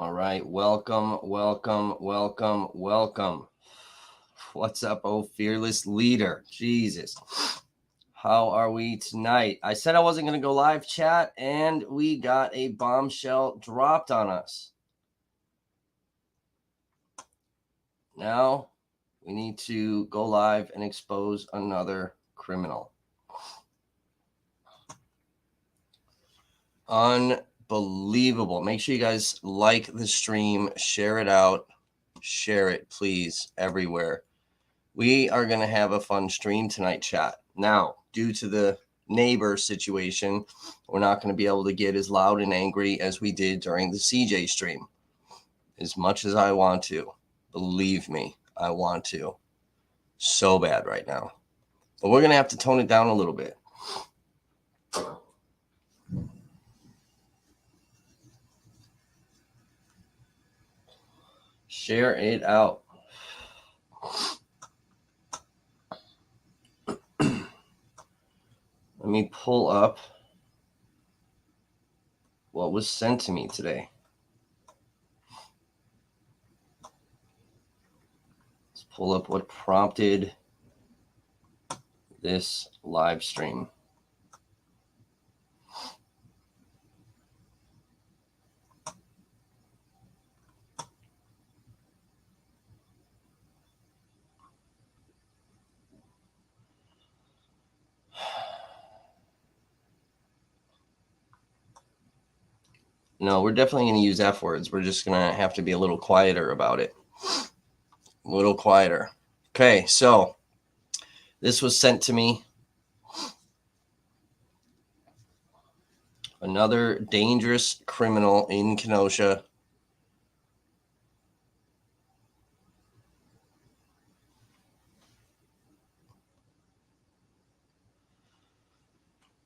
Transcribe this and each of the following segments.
All right. Welcome. What's up, oh fearless leader? Jesus. How are we tonight? I said I wasn't going to go live, chat, and we got a bombshell dropped on us. Now we need to go live and expose another criminal. Unbelievable. Make sure you guys like the stream, share it out, share it, please, everywhere. We are going to have a fun stream tonight, chat. Now, due to the neighbor situation, we're not going to be able to get as loud and angry as we did during the CJ stream. As much as I want to, believe me, I want to so bad right now. But we're going to have to tone it down a little bit. Share it out. Let me pull up what was sent to me today. Let's pull up what prompted this live stream. No, we're definitely going to use F words. We're just going to have to be a little quieter about it. A little quieter. Okay, so this was sent to me. Another dangerous criminal in Kenosha.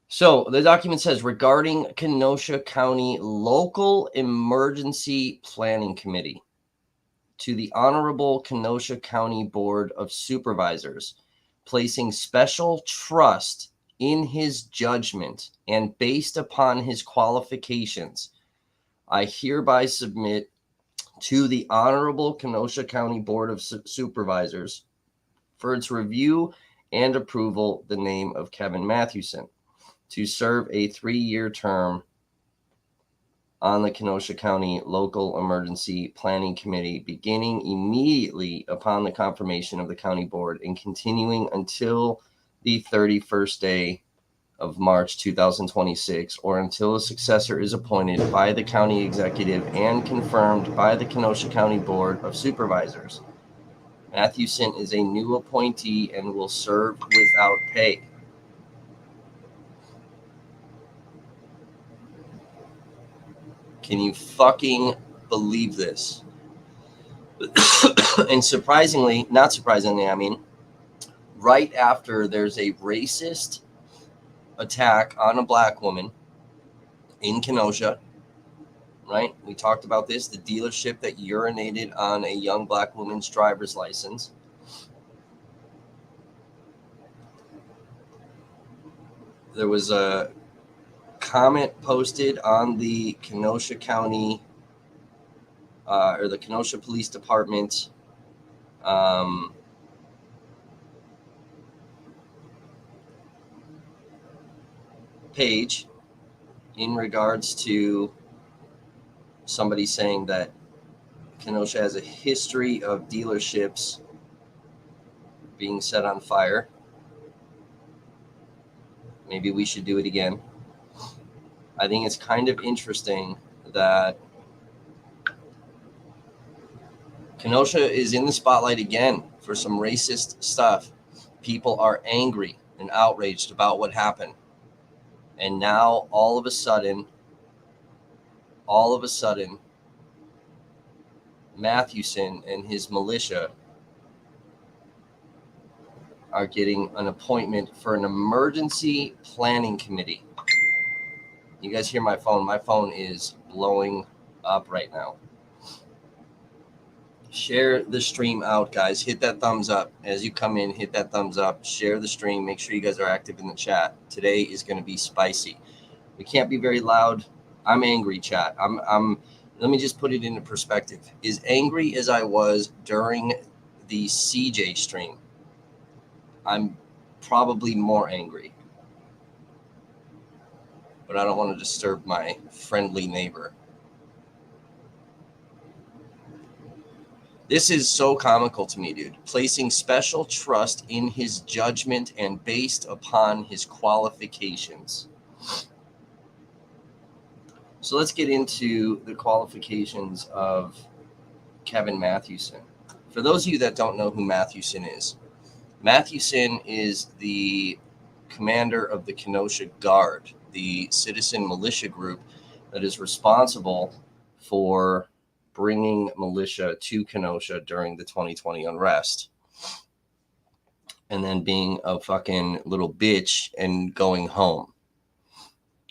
So the document says, regarding Kenosha County Local Emergency Planning Committee, to the Honorable Kenosha County Board of Supervisors, placing special trust in his judgment and based upon his qualifications, I hereby submit to the Honorable Kenosha County Board of Supervisors for its review and approval the name of Kevin Mathewson to serve a 3-year term on the Kenosha County Local Emergency Planning Committee, beginning immediately upon the confirmation of the county board and continuing until the 31st day of March 2026, or until a successor is appointed by the county executive and confirmed by the Kenosha County Board of Supervisors. Mathewson is a new appointee and will serve without pay. Can you fucking believe this? And surprisingly, not surprisingly, I mean, right after there's a racist attack on a black woman in Kenosha, right? We talked about this, the dealership that urinated on a young black woman's driver's license. There was a comment posted on the Kenosha County or the Kenosha Police Department page in regards to somebody saying that Kenosha has a history of dealerships being set on fire. Maybe we should do it again. I think it's kind of interesting that Kenosha is in the spotlight again for some racist stuff. People are angry and outraged about what happened. And now all of a sudden, Mathewson and his militia are getting an appointment for an emergency planning committee. You guys hear my phone? My phone is blowing up right now. Share the stream out, guys. Hit that thumbs up. As you come in, hit that thumbs up. Share the stream. Make sure you guys are active in the chat. Today is going to be spicy. We can't be very loud. I'm angry, chat. I'm Let me just put it into perspective. As angry as I was during the CJ stream, I'm probably more angry. But I don't want to disturb my friendly neighbor. This is so comical to me, dude. Placing special trust in his judgment and based upon his qualifications. So let's get into the qualifications of Kevin Mathewson. For those of you that don't know who Mathewson is the commander of the Kenosha Guard, the citizen militia group that is responsible for bringing militia to Kenosha during the 2020 unrest, and then being a fucking little bitch and going home.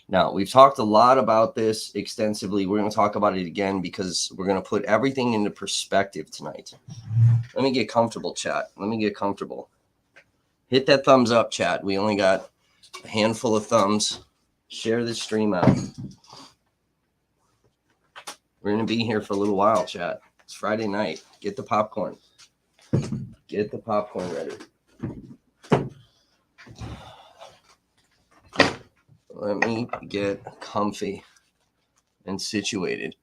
Now, we've talked a lot about this extensively. We're going to talk about it again because we're going to put everything into perspective tonight. Let me get comfortable, chat. Let me get comfortable. Hit that thumbs up, chat. We only got a handful of thumbs. Share this stream out. We're going to be here for a little while, chat. It's Friday night. Get the popcorn. Get the popcorn ready. Let me get comfy and situated.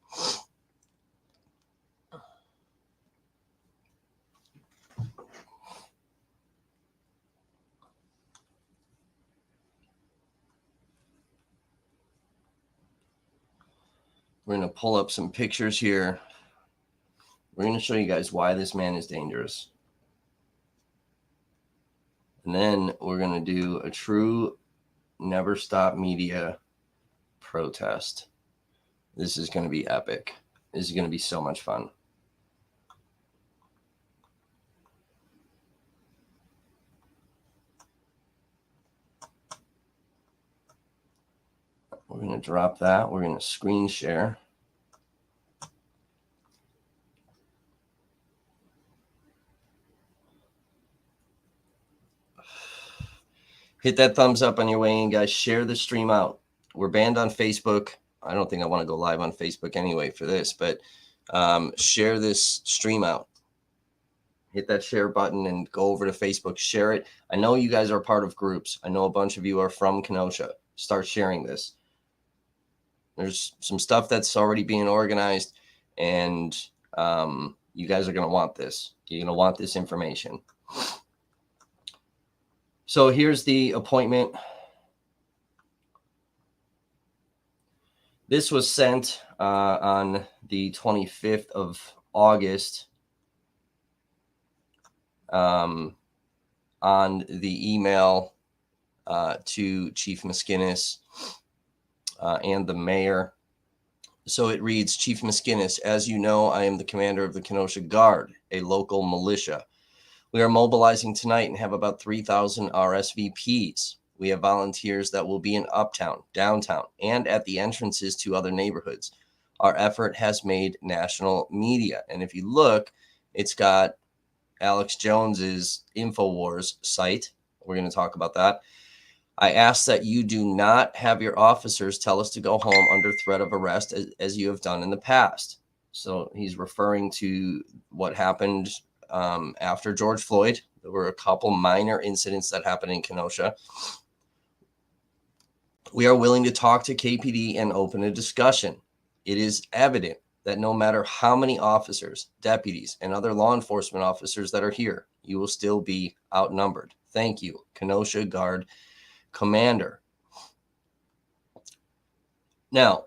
We're going to pull up some pictures here. We're going to show you guys why this man is dangerous. And then we're going to do a true Never Stop Media protest. This is going to be epic. This is going to be so much fun. We're going to drop that. We're going to screen share. Hit that thumbs up on your way in, guys. Share the stream out. We're banned on Facebook. I don't think I want to go live on Facebook anyway for this, but share this stream out. Hit that share button and go over to Facebook. Share it. I know you guys are part of groups. I know a bunch of you are from Kenosha. Start sharing this. There's some stuff that's already being organized, and you guys are going to want this. You're going to want this information. So here's the appointment. This was sent on the 25th of August on the email to Chief Miskinnis and the mayor. So it reads, Chief Miskinnis, as you know, I am the commander of the Kenosha Guard, a local militia. We are mobilizing tonight and have about 3,000 RSVPs. We have volunteers that will be in Uptown, downtown, and at the entrances to other neighborhoods. Our effort has made national media. And if you look, it's got Alex Jones's InfoWars site. We're going to talk about that. I ask that you do not have your officers tell us to go home under threat of arrest as you have done in the past. So he's referring to what happened after George Floyd. There were a couple minor incidents that happened in Kenosha. We are willing to talk to KPD and open a discussion. It is evident that no matter how many officers, deputies, and other law enforcement officers that are here, you will still be outnumbered. Thank you, Kenosha Guard Commander. Now,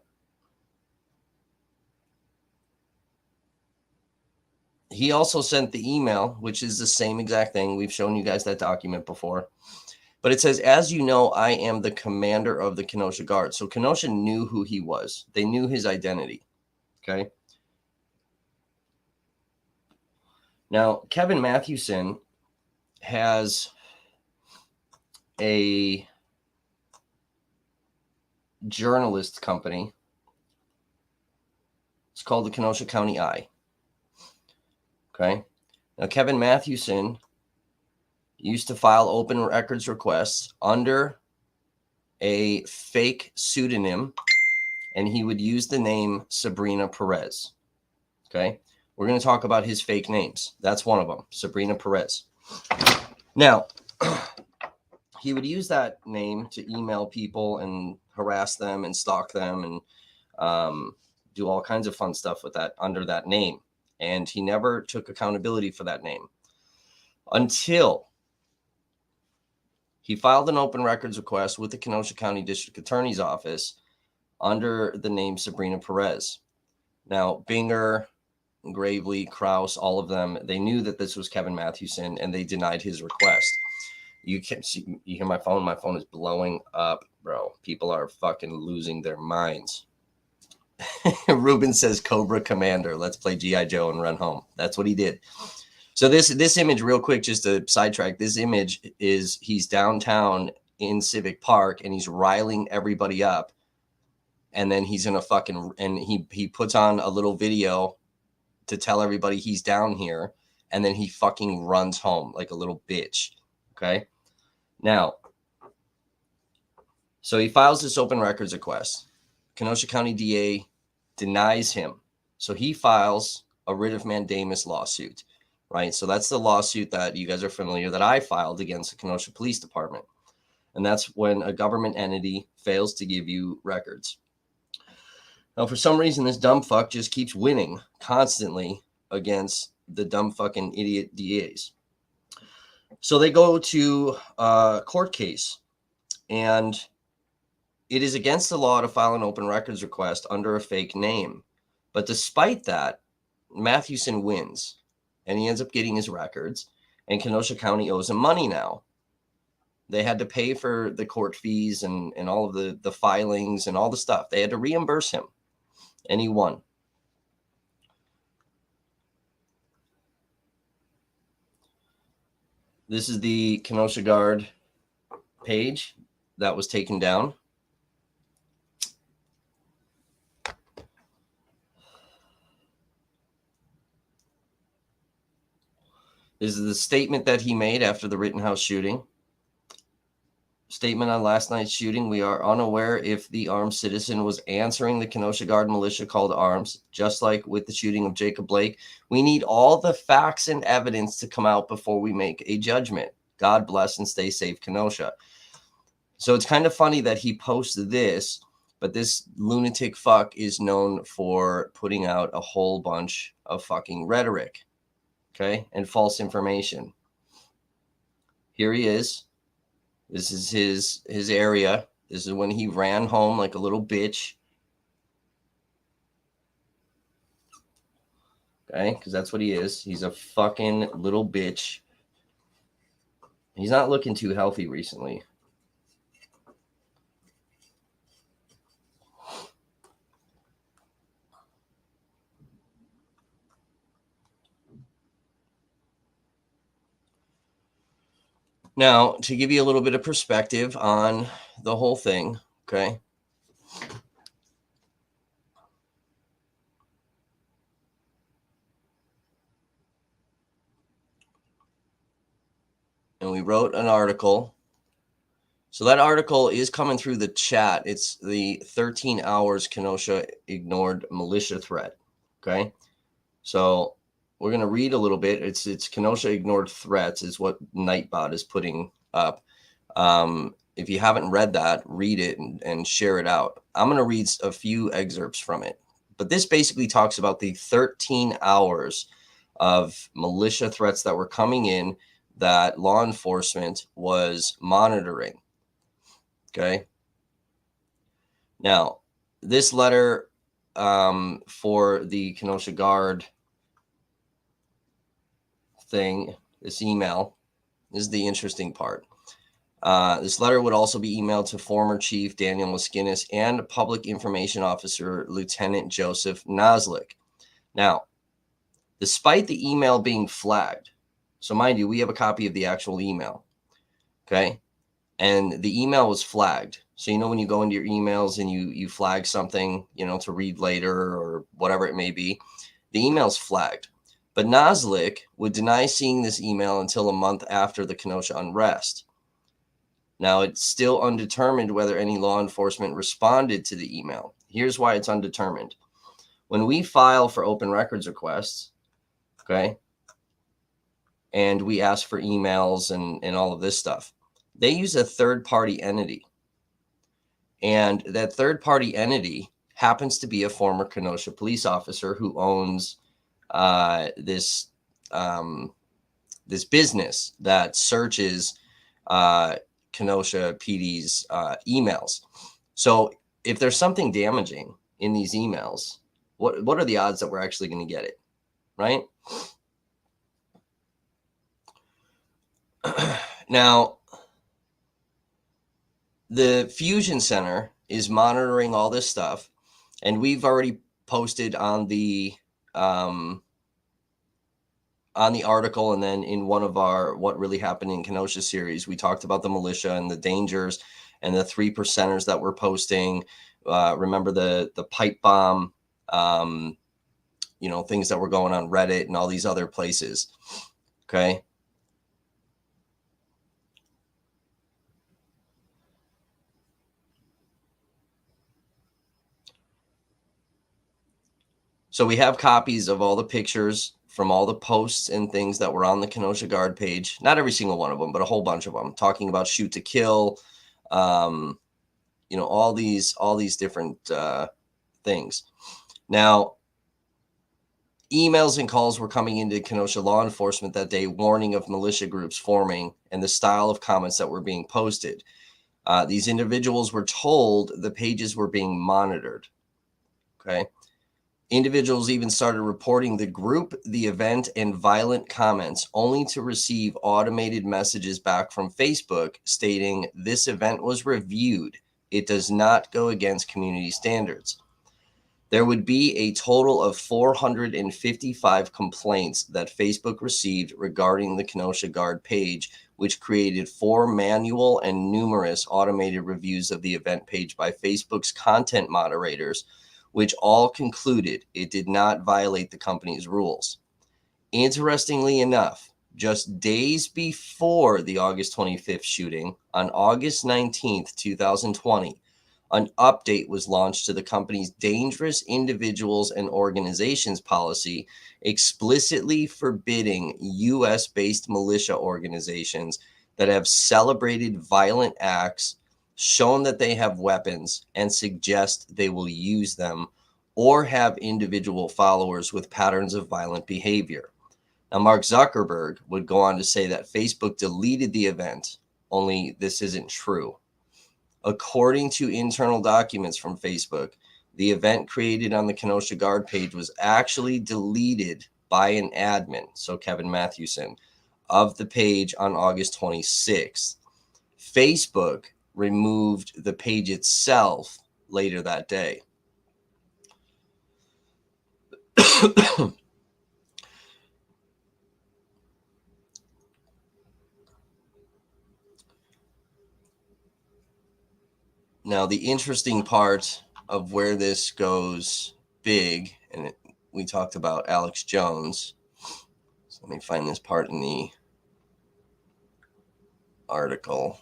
he also sent the email, which is the same exact thing. We've shown you guys that document before. But it says, as you know, I am the commander of the Kenosha Guard. So Kenosha knew who he was. They knew his identity. Okay. Now, Kevin Mathewson has a journalist company. It's called the Kenosha County Eye. Okay. Now, Kevin Mathewson used to file open records requests under a fake pseudonym and he would use the name Sabrina Perez. Okay, we're going to talk about his fake names. That's one of them, Sabrina Perez. Now, he would use that name to email people and harass them and stalk them and do all kinds of fun stuff with that under that name. And he never took accountability for that name until he filed an open records request with the Kenosha County District Attorney's Office under the name Sabrina Perez. Now, Binger, Gravely, Krause, all of them, they knew that this was Kevin Mathewson, and they denied his request. You can't see, you hear my phone? My phone is blowing up, bro. People are fucking losing their minds. Ruben says Cobra Commander. Let's play G.I. Joe and run home. That's what he did. So this image, real quick, just to sidetrack, this image is he's downtown in Civic Park and he's riling everybody up. And then he's in a fucking, and he puts on a little video to tell everybody he's down here. And then he fucking runs home like a little bitch. Okay. Now, so he files this open records request. Kenosha County DA denies him. So he files a writ of mandamus lawsuit, right? So that's the lawsuit that you guys are familiar that I filed against the Kenosha Police Department. And that's when a government entity fails to give you records. Now, for some reason, this dumb fuck just keeps winning constantly against the dumb fucking idiot DAs. So they go to a court case, and it is against the law to file an open records request under a fake name. But despite that, Mathewson wins, and he ends up getting his records, and Kenosha County owes him money now. They had to pay for the court fees and all of the filings and all the stuff. They had to reimburse him, and he won. This is the Kenosha Guard page that was taken down. This is the statement that he made after the Rittenhouse shooting. Statement on last night's shooting. We are unaware if the armed citizen was answering the Kenosha Guard militia call to arms, just like with the shooting of Jacob Blake. We need all the facts and evidence to come out before we make a judgment. God bless and stay safe, Kenosha. So it's kind of funny that he posted this, but this lunatic fuck is known for putting out a whole bunch of fucking rhetoric, okay, and false information. Here he is. This is his area. This is when he ran home like a little bitch. Okay, because that's what he is. He's a fucking little bitch. He's not looking too healthy recently. Now, to give you a little bit of perspective on the whole thing, okay? And we wrote an article. So that article is coming through the chat. It's the 13 hours Kenosha ignored militia threat, okay? So we're going to read a little bit. It's Kenosha ignored threats is what Nightbot is putting up. If you haven't read that, read it and share it out. I'm going to read a few excerpts from it. But this basically talks about the 13 hours of militia threats that were coming in that law enforcement was monitoring. Okay. Now, this letter for the Kenosha Guard thing, this email, is the interesting part. This letter would also be emailed to former Chief Daniel Moskinis and Public Information Officer Lieutenant Joseph Noslick. Now, despite the email being flagged, so mind you, we have a copy of the actual email, okay? And the email was flagged. So, you know, when you go into your emails and you flag something, you know, to read later or whatever it may be, the email's flagged. But Noslick would deny seeing this email until a month after the Kenosha unrest. Now, it's still undetermined whether any law enforcement responded to the email. Here's why it's undetermined. When we file for open records requests, okay, and we ask for emails and all of this stuff, they use a third-party entity. And that third-party entity happens to be a former Kenosha police officer who owns this business that searches Kenosha PD's emails. So if there's something damaging in these emails, what are the odds that we're actually going to get it, right? Now, the Fusion Center is monitoring all this stuff, and we've already posted on the article, and then in one of our What Really Happened in Kenosha series, we talked about the militia and the dangers and the 3%ers that we're posting. Remember the pipe bomb, things that were going on Reddit and all these other places. Okay. So we have copies of all the pictures from all the posts and things that were on the Kenosha Guard page. Not every single one of them, but a whole bunch of them talking about shoot to kill, all these different things. Now, emails and calls were coming into Kenosha law enforcement that day, warning of militia groups forming and the style of comments that were being posted. These individuals were told the pages were being monitored. Okay. Individuals even started reporting the group, the event, and violent comments, only to receive automated messages back from Facebook stating this event was reviewed. It does not go against community standards. There would be a total of 455 complaints that Facebook received regarding the Kenosha Guard page, which created 4 manual and numerous automated reviews of the event page by Facebook's content moderators, which all concluded it did not violate the company's rules. Interestingly enough, just days before the August 25th shooting, on August 19th, 2020, an update was launched to the company's dangerous individuals and organizations policy, explicitly forbidding U.S.-based militia organizations that have celebrated violent acts, shown that they have weapons, and suggest they will use them, or have individual followers with patterns of violent behavior. Now, Mark Zuckerberg would go on to say that Facebook deleted the event, only this isn't true. According to internal documents from Facebook, the event created on the Kenosha Guard page was actually deleted by an admin, so Kevin Mathewson, of the page on August 26th. Facebook removed the page itself later that day. Now, the interesting part of where this goes big, and we talked about Alex Jones. So let me find this part in the article.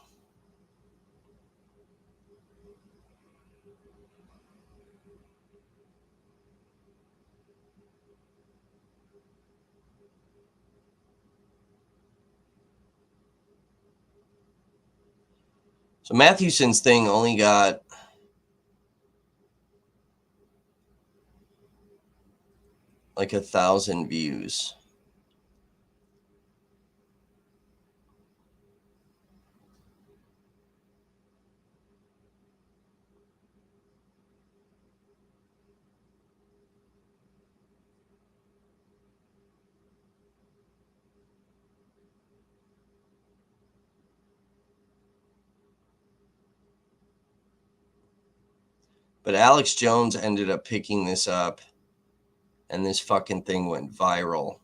So Mathewson's thing only got like 1,000 views. But Alex Jones ended up picking this up, and this fucking thing went viral.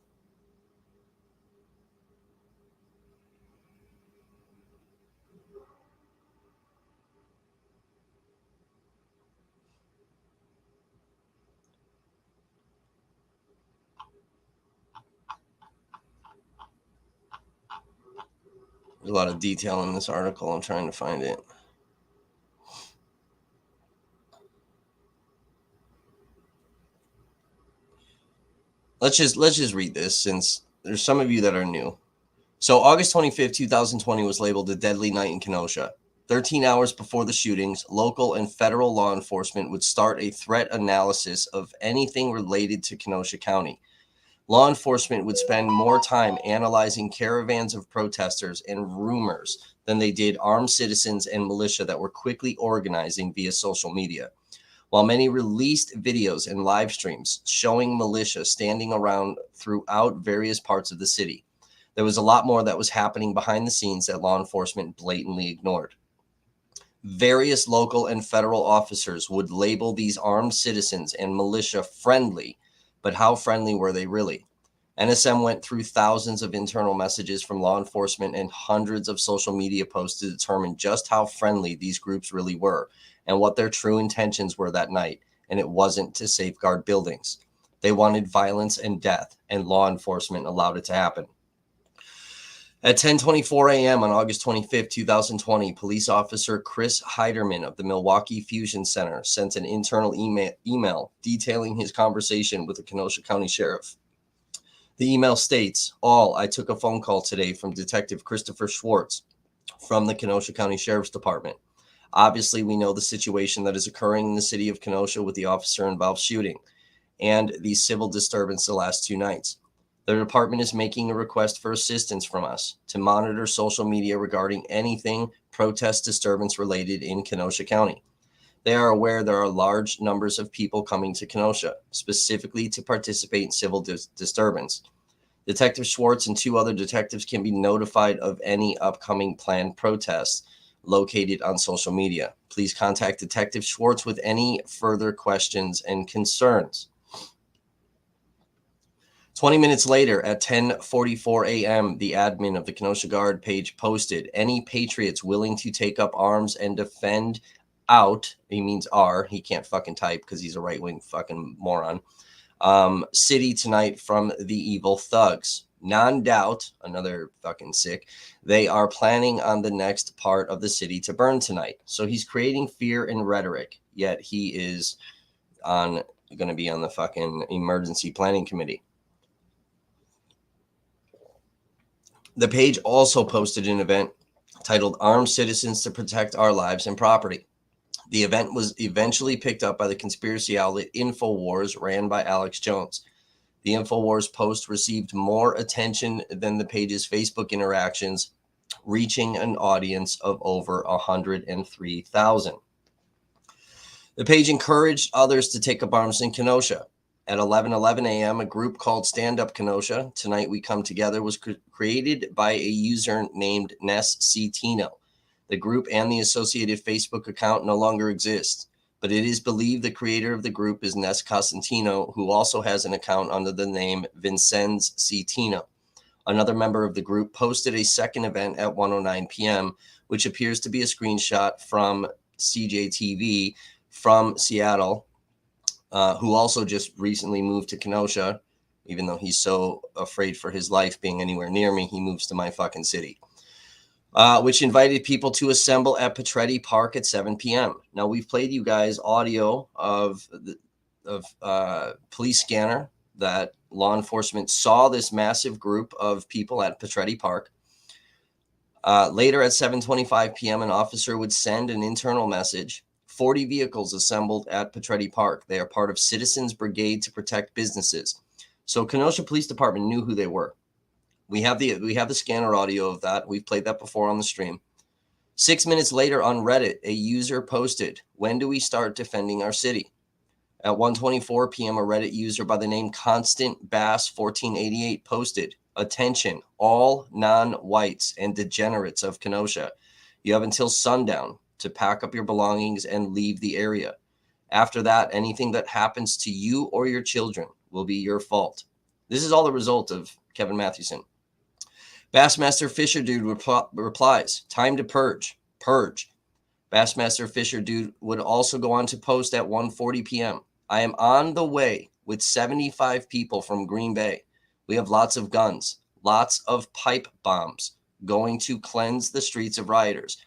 There's a lot of detail in this article. I'm trying to find it. let's just read this since there's some of you that are new. So August 25th, 2020 was labeled a deadly night in Kenosha. 13 hours before the shootings, local and federal law enforcement would start a threat analysis of anything related to Kenosha County. Law enforcement would spend more time analyzing caravans of protesters and rumors than they did armed citizens and militia that were quickly organizing via social media. While many released videos and live streams showing militia standing around throughout various parts of the city, there was a lot more that was happening behind the scenes that law enforcement blatantly ignored. Various local and federal officers would label these armed citizens and militia friendly, but how friendly were they really? NSM went through thousands of internal messages from law enforcement and hundreds of social media posts to determine just how friendly these groups really were and what their true intentions were that night. And it wasn't to safeguard buildings. They wanted violence and death, and law enforcement allowed it to happen. At 10:24 a.m. on August 25th, 2020, police officer Chris Heiderman of the Milwaukee Fusion Center sent an internal email detailing his conversation with the Kenosha County Sheriff. The email states, I took a phone call today from Detective Christopher Schwartz from the Kenosha County Sheriff's Department. Obviously, we know the situation that is occurring in the city of Kenosha with the officer-involved shooting and the civil disturbance the last 2 nights. The department is making a request for assistance from us to monitor social media regarding anything protest disturbance related in Kenosha County. They are aware there are large numbers of people coming to Kenosha, specifically to participate in civil disturbance. Detective Schwartz and 2 other detectives can be notified of any upcoming planned protests located on social media. Please contact Detective Schwartz with any further questions and concerns. 20 minutes later, at 10:44 a.m., the admin of the Kenosha Guard page posted, any patriots willing to take up arms and defend out, he means R, he can't fucking type because he's a right-wing fucking moron, city tonight from the evil thugs. Non-doubt, another fucking sick, they are planning on the next part of the city to burn tonight. So he's creating fear and rhetoric, yet he is going to be on the fucking emergency planning committee. The page also posted an event titled Armed Citizens to Protect Our Lives and Property. The event was eventually picked up by the conspiracy outlet InfoWars, ran by Alex Jones. The InfoWars post received more attention than the page's Facebook interactions, reaching an audience of over 103,000. The page encouraged others to take up arms in Kenosha. At 11:11 a.m., a group called Stand Up Kenosha, Tonight We Come Together, was created by a user named Ness C. Tino. The group and the associated Facebook account no longer exist, but it is believed the creator of the group is Ness Cosentino, who also has an account under the name Vincenz C. Tino. Another member of the group posted a second event at 1:09 p.m., which appears to be a screenshot from CJTV from Seattle, who also just recently moved to Kenosha. Even though he's so afraid for his life being anywhere near me, he moves to my fucking city. Which invited people to assemble at Petretti Park at 7 p.m. Now, we've played you guys audio of police scanner that law enforcement saw this massive group of people at Petretti Park. Later at 7:25 p.m., an officer would send an internal message. 40 vehicles assembled at Petretti Park. They are part of Citizens Brigade to protect businesses. So Kenosha Police Department knew who they were. We have the scanner audio of that. We've played that before on the stream. 6 minutes later on Reddit, a user posted, when do we start defending our city? At 1:24 p.m., a Reddit user by the name Constant Bass 1488 posted, attention, all non-whites and degenerates of Kenosha. You have until sundown to pack up your belongings and leave the area. After that, anything that happens to you or your children will be your fault. This is all the result of Kevin Mathewson. Bassmaster Fisher Dude replies, time to purge. Purge. Bassmaster Fisher Dude would also go on to post at 1:40 p.m. I am on the way with 75 people from Green Bay. We have lots of guns, lots of pipe bombs, going to cleanse the streets of rioters.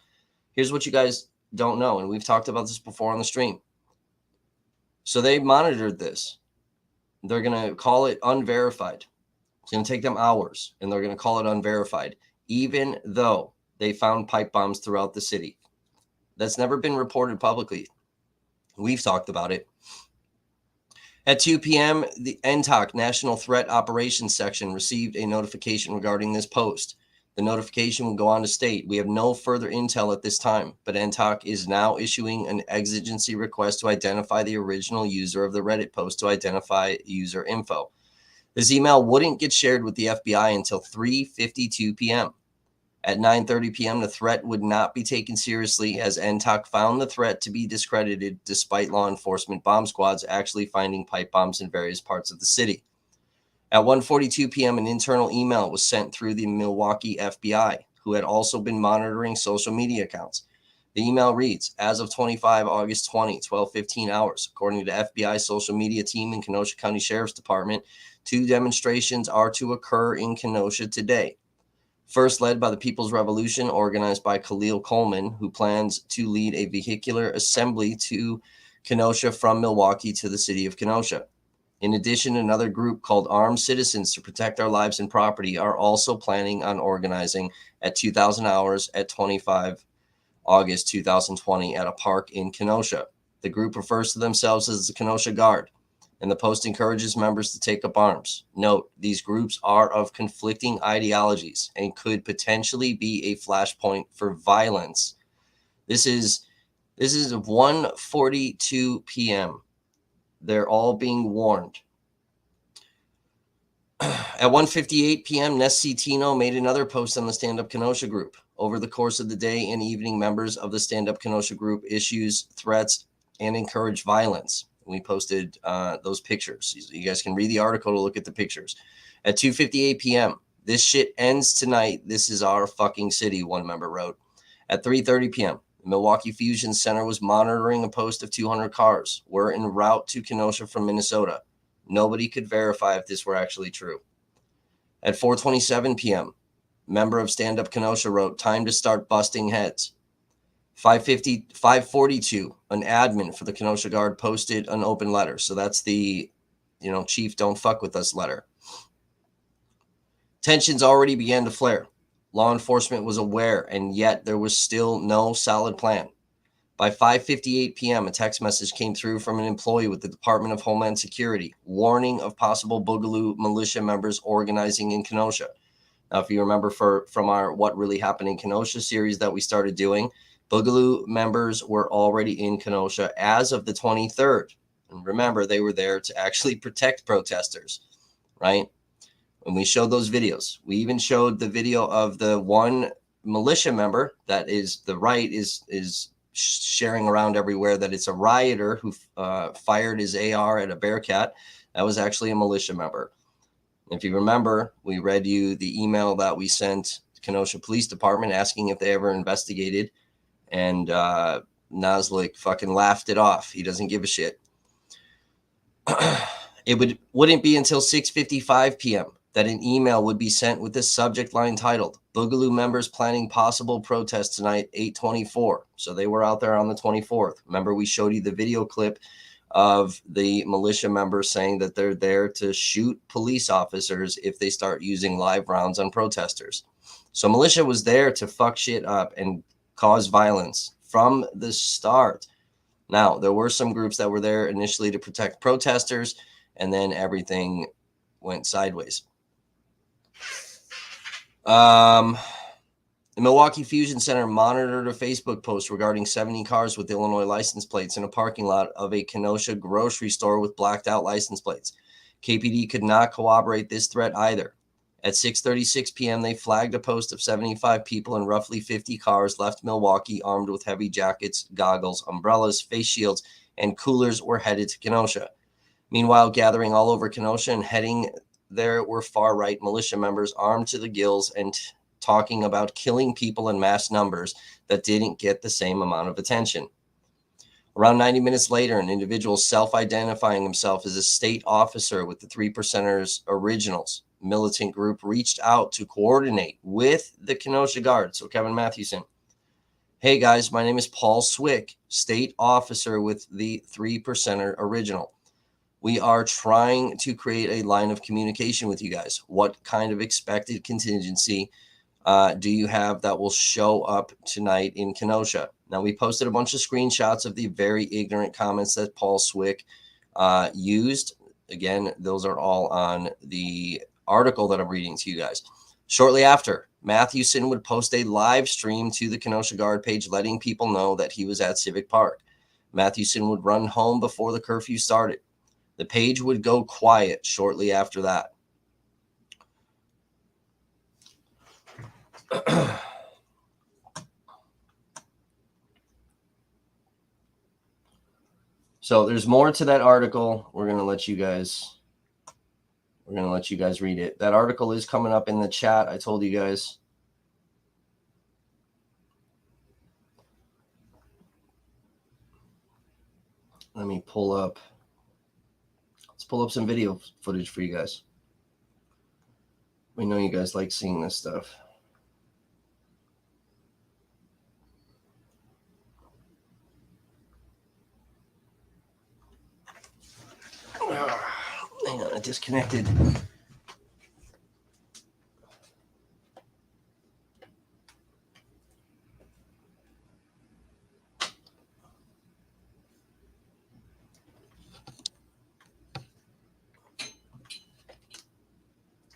Here's what you guys don't know, and we've talked about this before on the stream. So they monitored this. they're going to call it unverified. It's going to take them hours, and they're going to call it unverified, even though they found pipe bombs throughout the city. That's never been reported publicly. We've talked about it. At 2 p.m., the NTOC National Threat Operations Section received a notification regarding this post. The notification will go on to state, we have no further intel at this time, but NTOC is now issuing an exigency request to identify the original user of the Reddit post to identify user info. This email wouldn't get shared with the FBI until 3:52 p.m. At 9:30 p.m., the threat would not be taken seriously as NTOC found the threat to be discredited despite law enforcement bomb squads actually finding pipe bombs in various parts of the city. At 1:42 p.m., an internal email was sent through the Milwaukee FBI, who had also been monitoring social media accounts. The email reads, as of 25 August 20, 12:15 hours, according to FBI social media team and Kenosha County Sheriff's Department, 2 demonstrations are to occur in Kenosha today. First, led by the People's Revolution, organized by Khalil Coleman, who plans to lead a vehicular assembly to Kenosha from Milwaukee to the city of Kenosha. In addition, another group called Armed Citizens to Protect Our Lives and Property are also planning on organizing at 2,000 hours at 25 August 2020 at a park in Kenosha. The group refers to themselves as the Kenosha Guard, and the post encourages members to take up arms. Note, these groups are of conflicting ideologies and could potentially be a flashpoint for violence. This is 1:42 p.m. They're all being warned. At 1:58 p.m., Nessie Tino made another post on the Stand Up Kenosha group. Over the course of the day and evening, members of the Stand Up Kenosha group issues threats and encourage violence. We posted those pictures. You guys can read the article to look at the pictures. At 2:58 p.m., this shit ends tonight. This is our fucking city, one member wrote. At 3:30 p.m., the Milwaukee Fusion Center was monitoring a post of 200 cars were en route to Kenosha from Minnesota. Nobody could verify if this were actually true. At 4:27 p.m., member of Stand Up Kenosha wrote, time to start busting heads. 5:42, an admin for the Kenosha Guard posted an open letter. So that's the, chief, don't fuck with us letter. Tensions already began to flare. Law enforcement was aware, and yet there was still no solid plan. By 5:58 p.m., a text message came through from an employee with the Department of Homeland Security, warning of possible Boogaloo militia members organizing in Kenosha. Now, if you remember from our What Really Happened in Kenosha series that we started doing, Boogaloo members were already in Kenosha as of the 23rd. And remember, they were there to actually protect protesters, right? And we showed those videos. We even showed the video of the one militia member that is the right is sharing around everywhere that it's a rioter who fired his AR at a Bearcat. That was actually a militia member. If you remember, we read you the email that we sent to Kenosha Police Department asking if they ever investigated, and Naslik fucking laughed it off. He doesn't give a shit. It wouldn't be until 6:55 p.m. that an email would be sent with this subject line titled, Boogaloo members planning possible protest tonight, 8/24. So they were out there on the 24th. Remember, we showed you the video clip of the militia members saying that they're there to shoot police officers if they start using live rounds on protesters. So militia was there to fuck shit up and cause violence from the start. Now, there were some groups that were there initially to protect protesters, and then everything went sideways. The Milwaukee Fusion Center monitored a Facebook post regarding 70 cars with Illinois license plates in a parking lot of a Kenosha grocery store with blacked out license plates. KPD could not corroborate this threat either. At 6:36 p.m., they flagged a post of 75 people in roughly 50 cars left Milwaukee armed with heavy jackets, goggles, umbrellas, face shields, and coolers were headed to Kenosha. Meanwhile, gathering all over Kenosha and heading there were far-right militia members armed to the gills and talking about killing people in mass numbers that didn't get the same amount of attention. Around 90 minutes later, an individual self-identifying himself as a state officer with the 3%ers Originals militant group reached out to coordinate with the Kenosha Guard. So Kevin Mathewson. Hey guys, my name is Paul Swick, state officer with the 3%er Original. We are trying to create a line of communication with you guys. What kind of expected contingency do you have that will show up tonight in Kenosha? Now, we posted a bunch of screenshots of the very ignorant comments that Paul Swick used. Again, those are all on the article that I'm reading to you guys. Shortly after, Mathewson would post a live stream to the Kenosha Guard page, letting people know that he was at Civic Park. Mathewson would run home before the curfew started. The page would go quiet shortly after that. So there's more to that article. We're going to let you guys read it. That article is coming up in the chat. I told you guys. Let me pull up. Let's pull up some video footage for you guys. We know you guys like seeing this stuff. Hang on, I disconnected.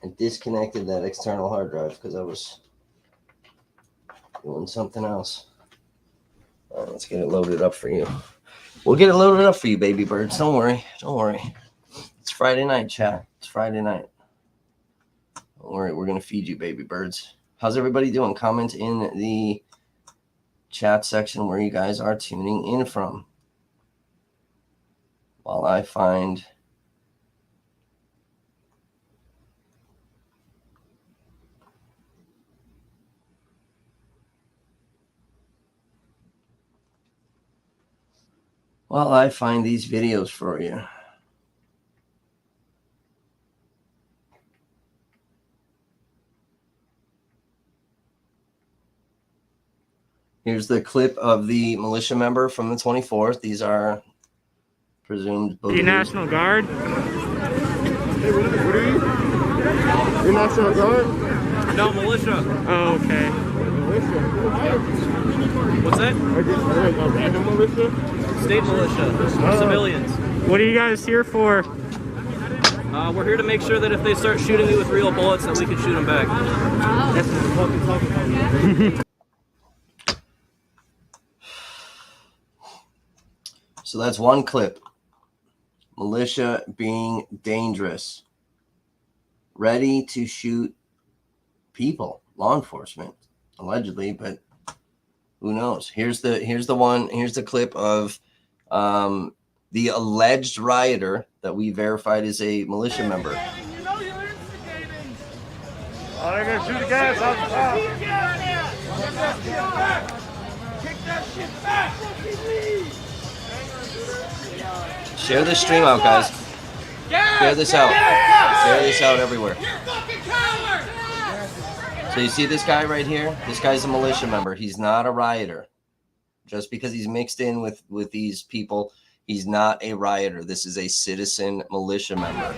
I disconnected that external hard drive because I was doing something else. All right, let's get it loaded up for you. We'll get it loaded up for you, baby birds. Don't worry. Don't worry. It's Friday night, chat. It's Friday night. Don't worry. We're going to feed you, baby birds. How's everybody doing? Comment in the chat section where you guys are tuning in from while I find... these videos for you. Here's the clip of the militia member from the 24th. These are presumed... The National Guard? Hey, what are you? You're National Guard? No, militia. Oh, okay. Militia? What's that? Are these a random militia? State militia. Civilians. What are you guys here for? We're here to make sure that if they start shooting you with real bullets, that we can shoot them back. That's what we're talking about. So that's one clip. Militia being dangerous. Ready to shoot people. Law enforcement, allegedly, but who knows? Here's the one. Here's the clip of the alleged rioter that we verified is a militia member. You know you're instigating. Oh, they're gonna shoot the gas out the top. Kick that shit back. Share this stream out, guys. Share this out. Share this out everywhere. So you see this guy right here? This guy's a militia member. He's not a rioter. Just because he's mixed in with these people, he's not a rioter. This is a citizen militia member.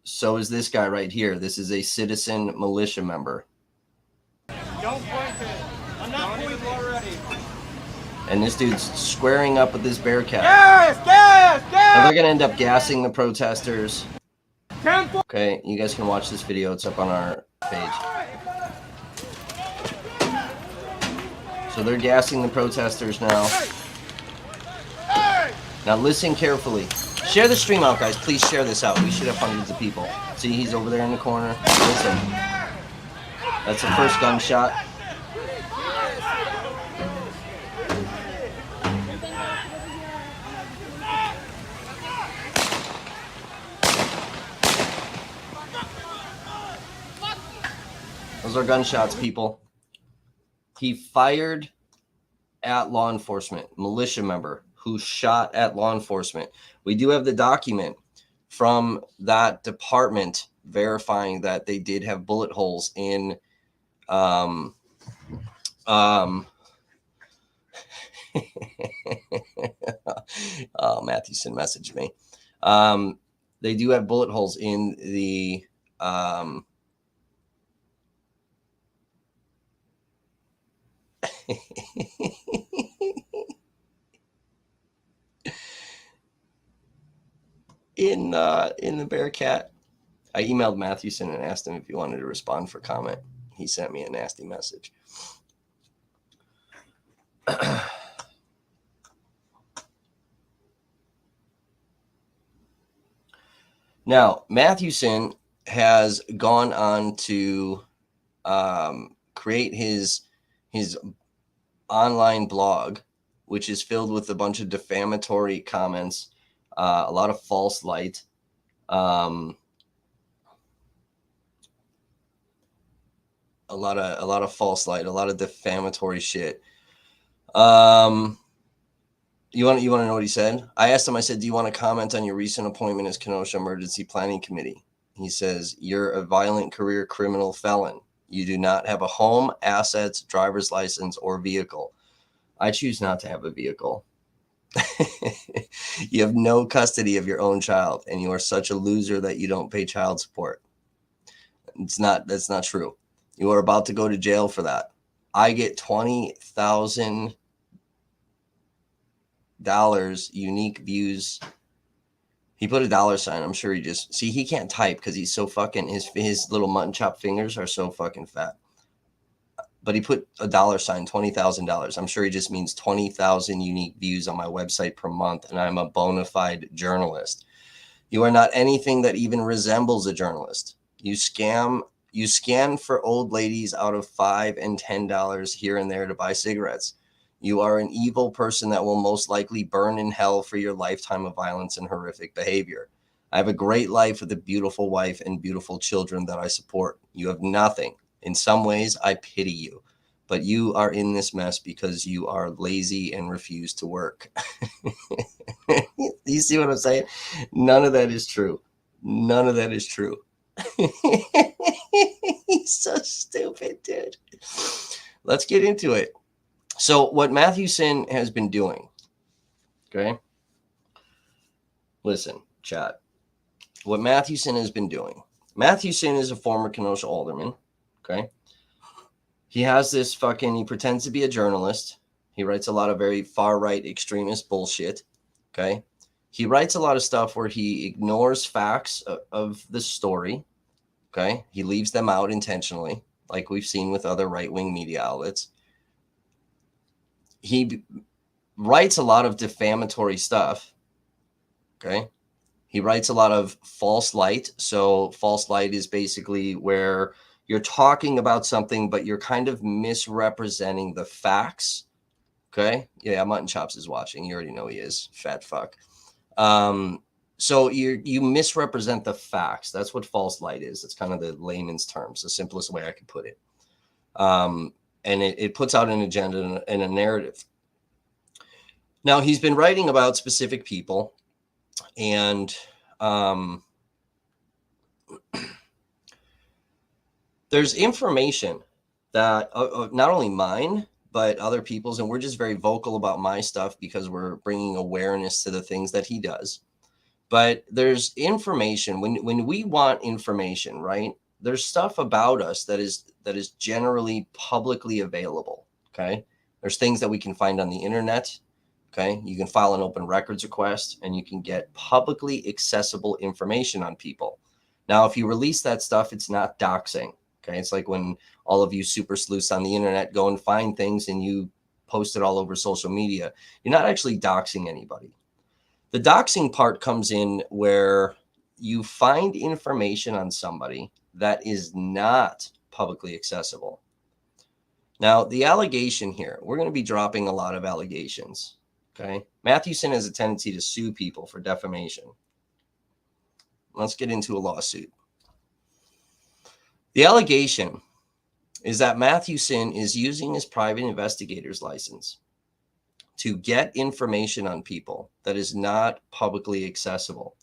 So is this guy right here. This is a citizen militia member. Don't point it. I'm not pointing already. And this dude's squaring up with this Bearcat. Gas! Now they're going to end up gassing the protesters. Okay, you guys can watch this video. It's up on our page. So they're gassing the protesters now. Now listen carefully. Share the stream out, guys. Please share this out. We should have hundreds of people. See, he's over there in the corner. Listen. That's the first gunshot. Those are gunshots, people. He fired at law enforcement, militia member who shot at law enforcement. We do have the document from that department verifying that they did have bullet holes in Matthewson messaged me. They do have bullet holes in the in the Bearcat. I emailed Matthewson and asked him if he wanted to respond for comment. He sent me a nasty message. Now, Matthewson has gone on to create his online blog, which is filled with a bunch of defamatory comments, a lot of false light, a lot of false light, a lot of defamatory shit. You want to know what he said? I asked him, I said, do you want to comment on your recent appointment as Kenosha Emergency Planning Committee? He says, you're a violent career criminal felon. You do not have a home, assets, driver's license, or vehicle. I choose not to have a vehicle. You have no custody of your own child, and you are such a loser that you don't pay child support. That's not true. You are about to go to jail for that. I get $20,000 unique views. He put a $. I'm sure he just he can't type because he's so fucking his little mutton chop fingers are so fucking fat. But he put a $, $20,000. I'm sure he just means 20,000 unique views on my website per month, and I'm a bona fide journalist. You are not anything that even resembles a journalist. You scan for old ladies out of $5 and $10 here and there to buy cigarettes. You are an evil person that will most likely burn in hell for your lifetime of violence and horrific behavior. I have a great life with a beautiful wife and beautiful children that I support. You have nothing. In some ways, I pity you, but you are in this mess because you are lazy and refuse to work. You see what I'm saying? None of that is true. None of that is true. He's so stupid, dude. Let's get into it. So what Matthewson has been doing, okay? Listen, chat. What Matthewson has been doing. Matthewson is a former Kenosha alderman, okay? He has this he pretends to be a journalist. He writes a lot of very far-right extremist bullshit, okay? He writes a lot of stuff where he ignores facts of the story, okay? He leaves them out intentionally, like we've seen with other right-wing media outlets. He writes a lot of defamatory stuff, okay? He writes a lot of false light. So false light is basically where you're talking about something, but you're kind of misrepresenting the facts, okay? Yeah, Mutton Chops is watching. You already know he is. Fat fuck. So you misrepresent the facts. That's what false light is. It's kind of the layman's terms, the simplest way I could put it. And it puts out an agenda and a narrative. Now, he's been writing about specific people, and there's information that not only mine, but other people's, and we're just very vocal about my stuff because we're bringing awareness to the things that he does. But there's information, when we want information, right? There's stuff about us that is generally publicly available, okay? There's things that we can find on the internet, okay? You can file an open records request, and you can get publicly accessible information on people. Now, if you release that stuff, it's not doxing, okay? It's like when all of you super sleuths on the internet go and find things and you post it all over social media. You're not actually doxing anybody. The doxing part comes in where you find information on somebody that is not publicly accessible. Now, the allegation here, we're going to be dropping a lot of allegations, okay? Matthewson has a tendency to sue people for defamation. Let's get into a lawsuit. The allegation is that Matthewson is using his private investigator's license to get information on people that is not publicly accessible,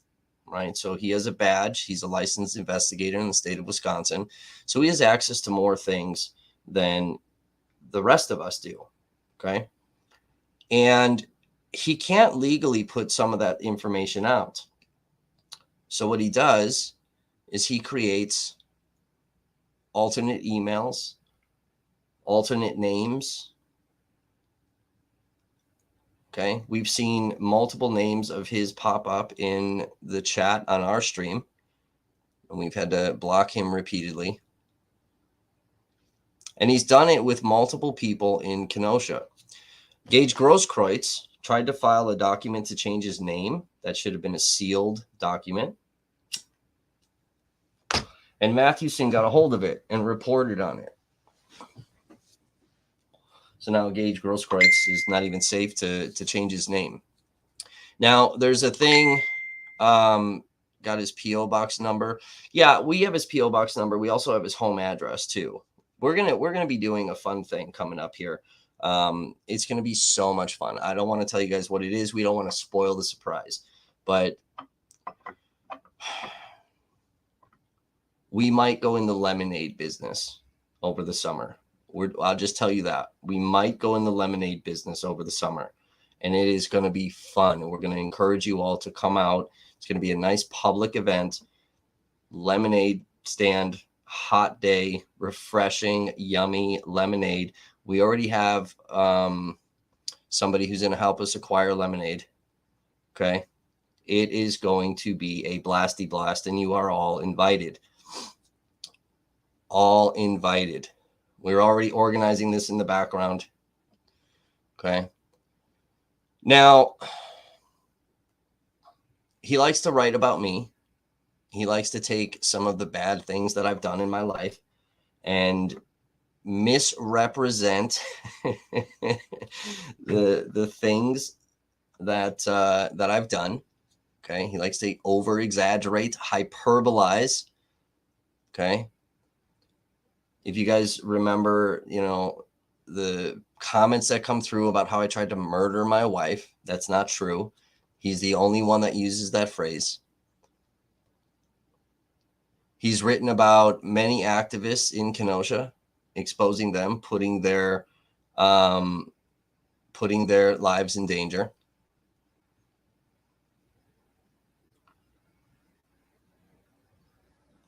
right? So he has a badge. He's a licensed investigator in the state of Wisconsin. So he has access to more things than the rest of us do, okay? And he can't legally put some of that information out. So what he does is he creates alternate emails, alternate names. Okay. We've seen multiple names of his pop up in the chat on our stream, and we've had to block him repeatedly. And he's done it with multiple people in Kenosha. Gage Grosskreutz tried to file a document to change his name. That should have been a sealed document. And Mathewson got a hold of it and reported on it. So now Gage Grosskreutz is not even safe to change his name. Now, there's a thing, got his P.O. box number. Yeah, we have his P.O. box number. We also have his home address, too. We're gonna be doing a fun thing coming up here. It's going to be so much fun. I don't want to tell you guys what it is. We don't want to spoil the surprise. But we might go in the lemonade business over the summer. I'll just tell you that. We might go in the lemonade business over the summer. And it is going to be fun. We're going to encourage you all to come out. It's going to be a nice public event. Lemonade stand, hot day, refreshing, yummy lemonade. We already have somebody who's going to help us acquire lemonade. Okay. It is going to be a blasty blast, and you are all invited. All invited. We're already organizing this in the background. Okay. Now, he likes to write about me. He likes to take some of the bad things that I've done in my life and misrepresent the things that I've done. Okay. He likes to over exaggerate, hyperbolize. Okay. If you guys remember, the comments that come through about how I tried to murder my wife, that's not true. He's the only one that uses that phrase. He's written about many activists in Kenosha, exposing them, putting their lives in danger.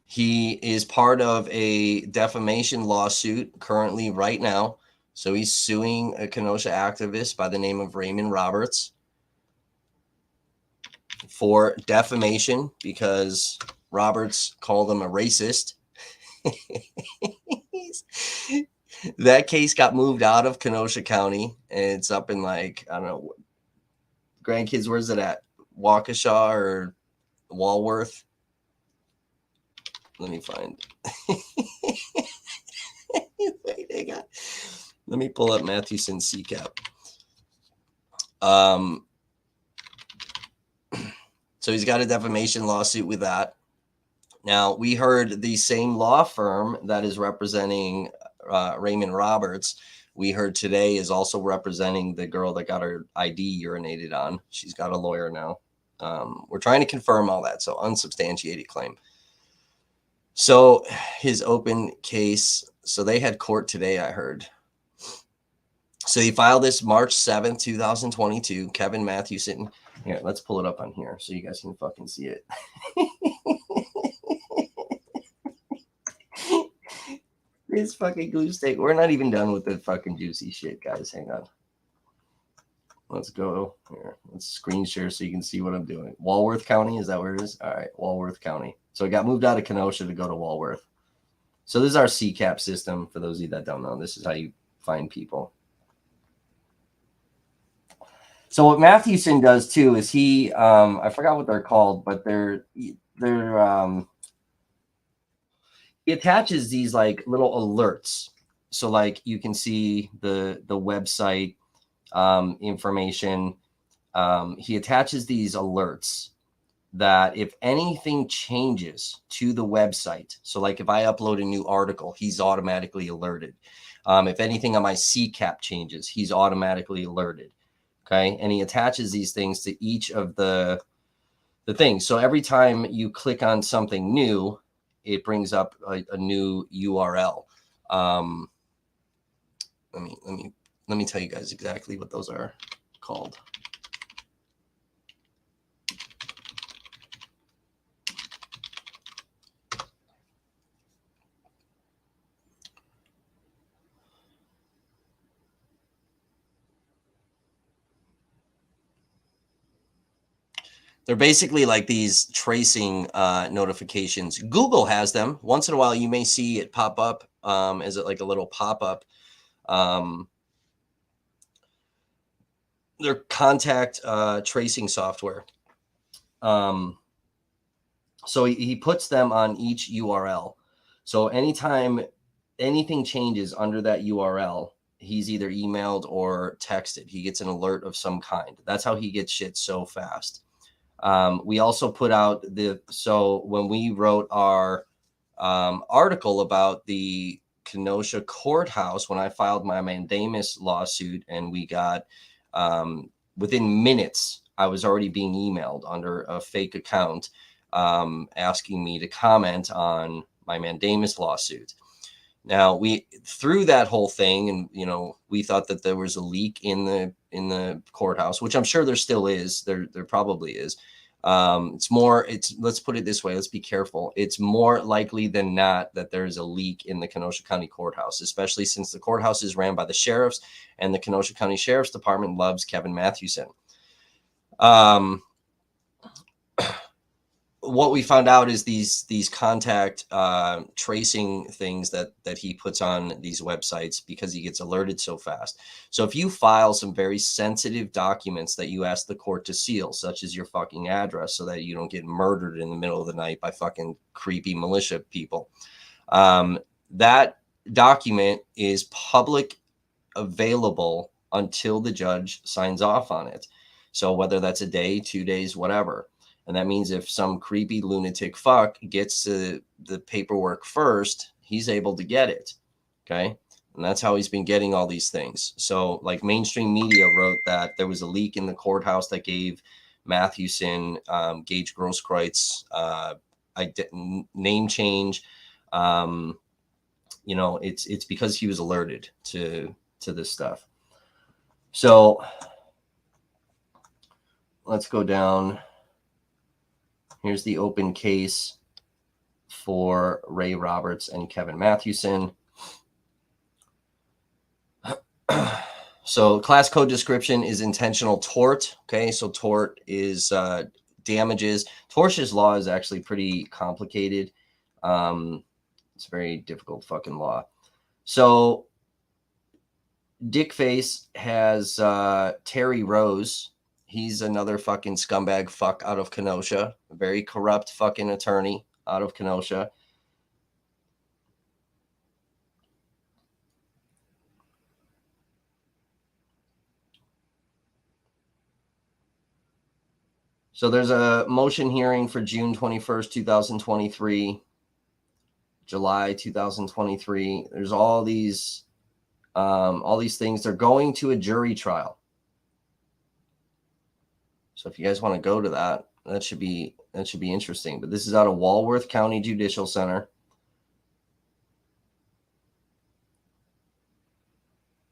He is part of a defamation lawsuit currently right now. So he's suing a Kenosha activist by the name of Raymond Roberts for defamation because Roberts called him a racist. That case got moved out of Kenosha County, and it's up in I don't know, grandkids, where's it at? Waukesha or Walworth? Let me find. Let me pull up Mathewson's CCAP. So he's got a defamation lawsuit with that. Now, we heard the same law firm that is representing Raymond Roberts, we heard today is also representing the girl that got her ID urinated on. She's got a lawyer now. We're trying to confirm all that. So unsubstantiated claim. So his open case. So they had court today, I heard. So he filed this March 7th, 2022. Kevin Mathewson. Here, let's pull it up on here so you guys can fucking see it. This fucking glue stick. We're not even done with the fucking juicy shit, guys. Hang on. Let's go here. Let's screen share so you can see what I'm doing. Walworth County, is that where it is? All right, Walworth County. So it got moved out of Kenosha to go to Walworth. So this is our CCAP system. For those of you that don't know, this is how you find people. So what Mathewson does too is he, I forgot what they're called, but he attaches these like little alerts. So like you can see the website information. He attaches these alerts that if anything changes to the website, so like if I upload a new article, he's automatically alerted. If anything on my CCAP changes, he's automatically alerted. Okay. And he attaches these things to each of the things. So every time you click on something new, it brings up a new URL. Let me tell you guys exactly what those are called. They're basically like these tracing notifications. Google has them. Once in a while, you may see it pop up as like a little pop-up. They're contact tracing software. So he puts them on each URL. So anytime anything changes under that URL, he's either emailed or texted. He gets an alert of some kind. That's how he gets shit so fast. We also put out so when we wrote our article about the Kenosha courthouse, when I filed my mandamus lawsuit, and we got within minutes, I was already being emailed under a fake account asking me to comment on my mandamus lawsuit. Now, we through that whole thing, and we thought that there was a leak in the courthouse, which I'm sure there still is. There probably is. Let's put it this way. Let's be careful. It's more likely than not that there's a leak in the Kenosha County Courthouse, especially since the courthouse is ran by the sheriffs, and the Kenosha County Sheriff's Department loves Kevin Mathewson. What we found out is these contact tracing things that he puts on these websites, because he gets alerted so fast. So if you file some very sensitive documents that you ask the court to seal, such as your fucking address, so that you don't get murdered in the middle of the night by fucking creepy militia people, that document is public available until the judge signs off on it. So whether that's a day, 2 days, whatever. And that means if some creepy lunatic fuck gets to the paperwork first, he's able to get it. Okay. And that's how he's been getting all these things. So like mainstream media wrote that there was a leak in the courthouse that gave Mathewson, Gage Grosskreutz, name change. It's because he was alerted to this stuff. So let's go down. Here's the open case for Ray Roberts and Kevin Mathewson. So class code description is intentional tort. Okay, so tort is damages. Tortious law is actually pretty complicated. It's a very difficult fucking law. So Dickface has Terry Rose. He's another fucking scumbag fuck out of Kenosha. A very corrupt fucking attorney out of Kenosha. So there's a motion hearing for June 21st, 2023, July 2023. There's all these things. They're going to a jury trial. So if you guys want to go to that, that should be interesting. But this is out of Walworth County Judicial Center.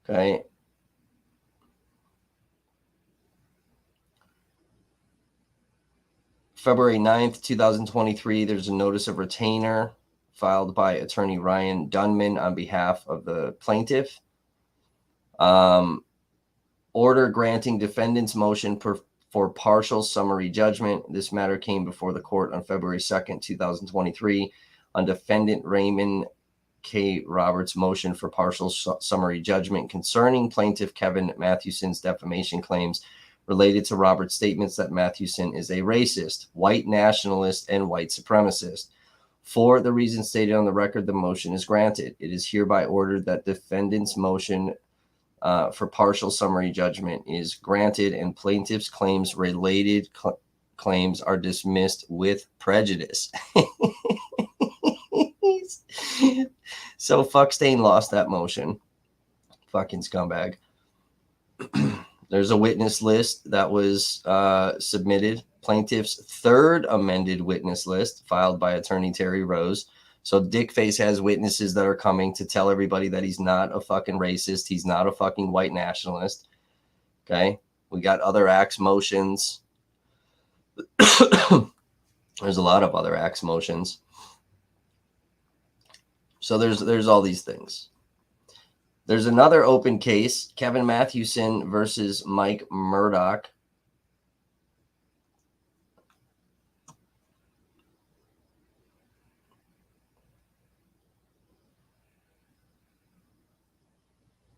Okay. February 9th, 2023, there's a notice of retainer filed by attorney Ryan Dunman on behalf of the plaintiff. Order granting defendant's motion for partial summary judgment. This matter came before the court on February 2nd, 2023 on defendant Raymond K. Roberts' motion for partial summary judgment concerning plaintiff Kevin Mathewson's defamation claims related to Roberts' statements that Mathewson is a racist, white nationalist, and white supremacist. For the reasons stated on the record, the motion is granted. It is hereby ordered that defendant's motion for partial summary judgment is granted, and plaintiff's claims related claims are dismissed with prejudice. So Fuckstain lost that motion. Fucking scumbag. There's a witness list that was submitted. Plaintiff's third amended witness list filed by attorney Terry Rose. So Dickface has witnesses that are coming to tell everybody that he's not a fucking racist. He's not a fucking white nationalist. Okay. We got other axe motions. There's a lot of other axe motions. So there's all these things. There's another open case, Kevin Mathewson versus Mike Murdoch.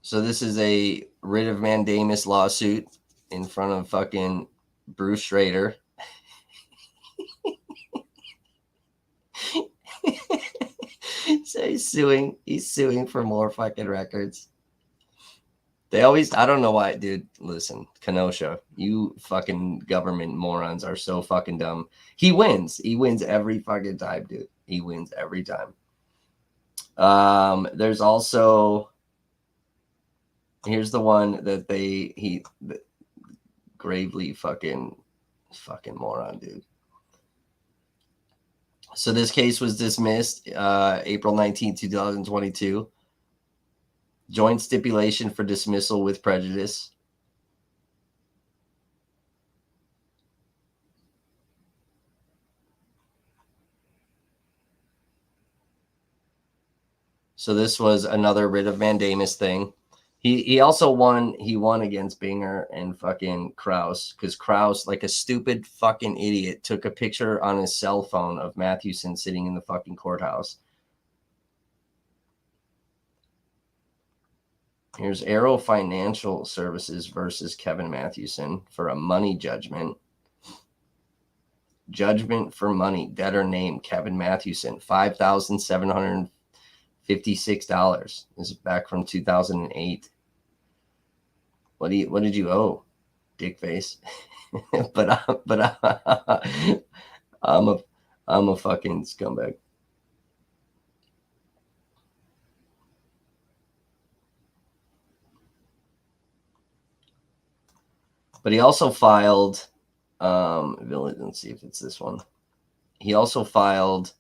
So this is a writ of mandamus lawsuit in front of fucking Bruce Schrader. So he's suing for more fucking records. They always, I don't know why, dude. Listen, Kenosha, you fucking government morons are so fucking dumb. He wins every fucking time, dude. He wins every time. There's also, here's the one that gravely fucking moron, dude. So this case was dismissed April 19, 2022. Joint stipulation for dismissal with prejudice. So this was another writ of mandamus thing. He also won. He won against Binger and fucking Kraus, because Kraus, like a stupid fucking idiot, took a picture on his cell phone of Mathewson sitting in the fucking courthouse. Here's Arrow Financial Services versus Kevin Mathewson for a money judgment. Judgment for money. Debtor named Kevin Mathewson, $5,756. This is back from 2008. What did you owe, dick face? but I'm a fucking scumbag. But he also filed, let's see if it's this one. He also filed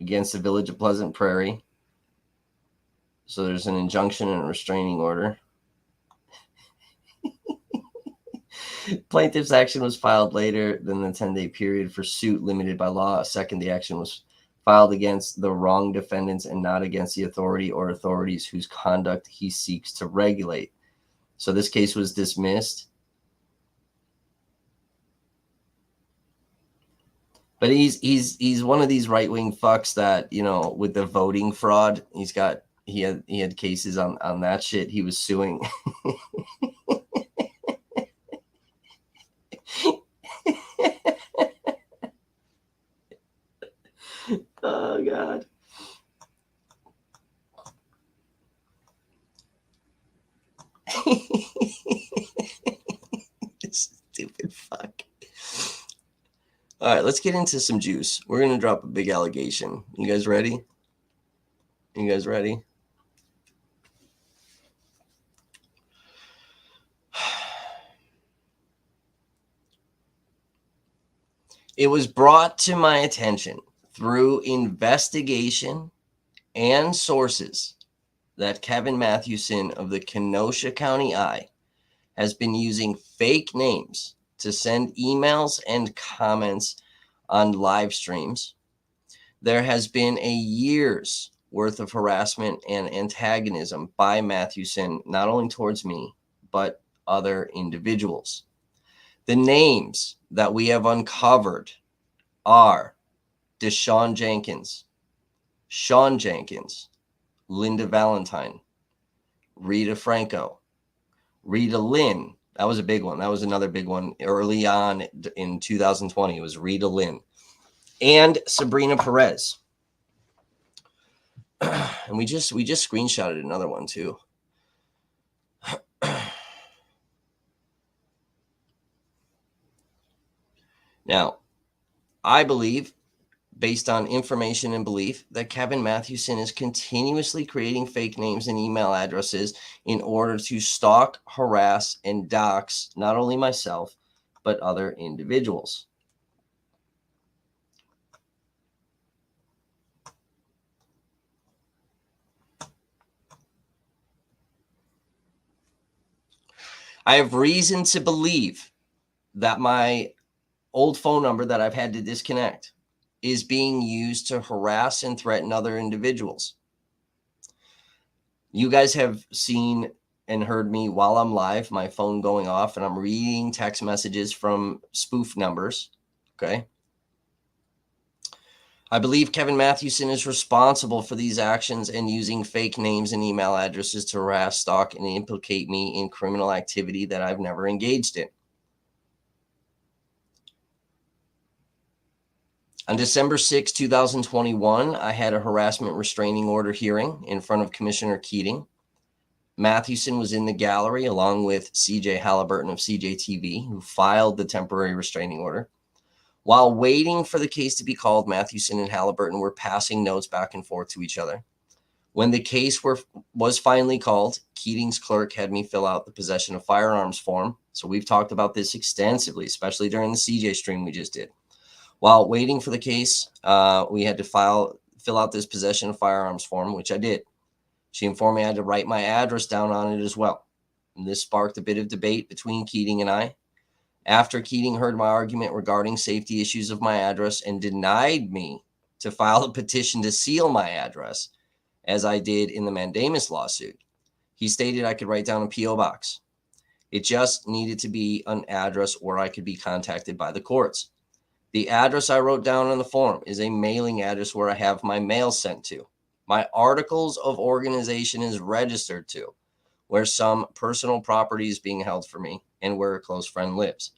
against the Village of Pleasant Prairie. So there's an injunction and a restraining order. Plaintiff's action was filed later than the 10-day period for suit limited by law. Second, the action was filed against the wrong defendants and not against the authority or authorities whose conduct he seeks to regulate. So this case was dismissed. But he's one of these right-wing fucks that, you know, with the voting fraud, he had cases on that shit. He was suing. Oh God. Stupid fuck. All right, let's get into some juice. We're going to drop a big allegation. You guys ready? You guys ready? It was brought to my attention through investigation and sources that Kevin Mathewson of the Kenosha County Eye has been using fake names to send emails and comments on live streams. There has been a year's worth of harassment and antagonism by Mathewson, not only towards me, but other individuals. The names that we have uncovered are Deshaun Jenkins, Sean Jenkins, Linda Valentine, Rita Franco, Rita Lynn. That was a big one. That was another big one early on in 2020. It was Rita Lynn and Sabrina Perez. And we just screenshotted another one too. Now, I believe, based on information and belief, that Kevin Mathewson is continuously creating fake names and email addresses in order to stalk, harass, and dox not only myself, but other individuals. I have reason to believe that my old phone number that I've had to disconnect is being used to harass and threaten other individuals. You guys have seen and heard me while I'm live, my phone going off, and I'm reading text messages from spoof numbers. Okay. I believe Kevin Mathewson is responsible for these actions and using fake names and email addresses to harass, stalk, and implicate me in criminal activity that I've never engaged in. On December 6, 2021, I had a harassment restraining order hearing in front of Commissioner Keating. Mathewson was in the gallery along with CJ Halliburton of CJTV, who filed the temporary restraining order. While waiting for the case to be called, Mathewson and Halliburton were passing notes back and forth to each other. When the case was finally called, Keating's clerk had me fill out the possession of firearms form. So we've talked about this extensively, especially during the CJ stream we just did. While waiting for the case, we had to fill out this possession of firearms form, which I did. She informed me I had to write my address down on it as well. And this sparked a bit of debate between Keating and I. After Keating heard my argument regarding safety issues of my address and denied me to file a petition to seal my address, as I did in the mandamus lawsuit, he stated I could write down a P.O. box. It just needed to be an address where I could be contacted by the courts. The address I wrote down on the form is a mailing address where I have my mail sent to. My articles of organization is registered to, where some personal property is being held for me, and where a close friend lives.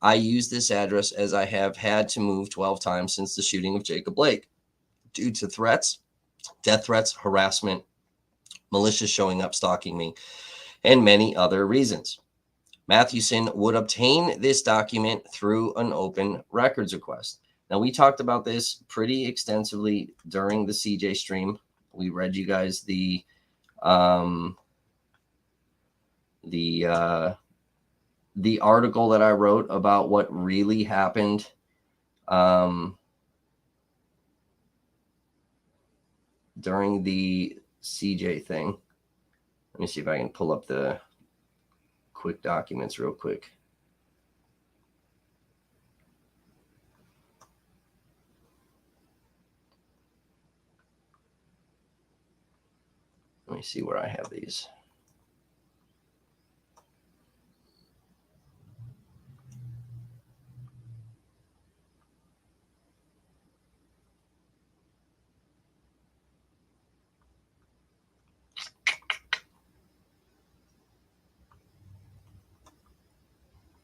I use this address as I have had to move 12 times since the shooting of Jacob Blake, due to threats, death threats, harassment, militia showing up, stalking me, and many other reasons. Mathewson would obtain this document through an open records request. Now, we talked about this pretty extensively during the CJ stream. We read you guys the article that I wrote about what really happened during the CJ thing. Let me see if I can pull up the quick documents real quick. Let me see where I have these.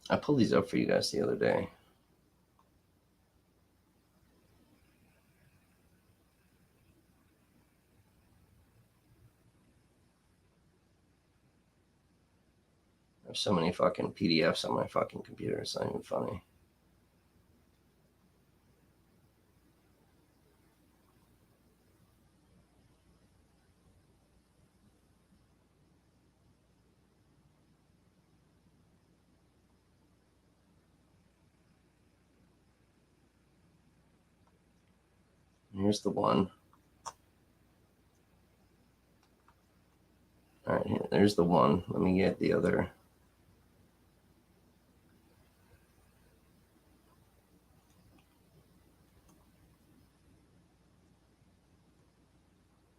I pulled these up for you guys the other day. There's so many fucking PDFs on my fucking computer. It's not even funny. Here's the one. All right, there's the one. Let me get the other.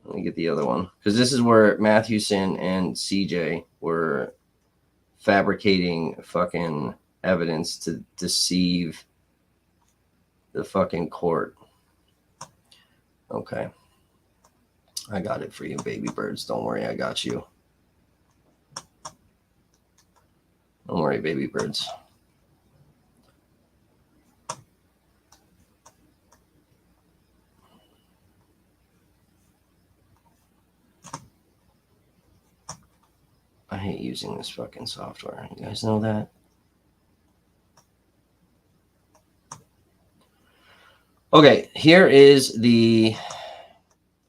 Let me get the other one. Because this is where Mathewson and CJ were fabricating fucking evidence to deceive the fucking court. Okay. I got it for you, baby birds. Don't worry, I got you. Don't worry, baby birds. I hate using this fucking software. You guys know that? Okay, here is the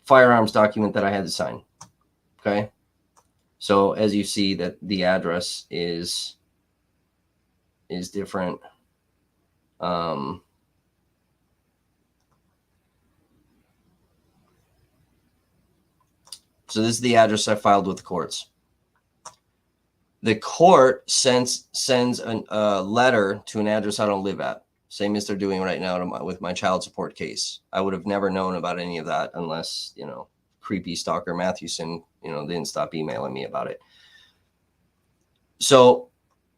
firearms document that I had to sign. Okay. So as you see that the address is different. So this is the address I filed with the courts. The court sends a letter to an address I don't live at. Same as they're doing right now with my child support case. I would have never known about any of that unless, creepy stalker Mathewson, didn't stop emailing me about it. So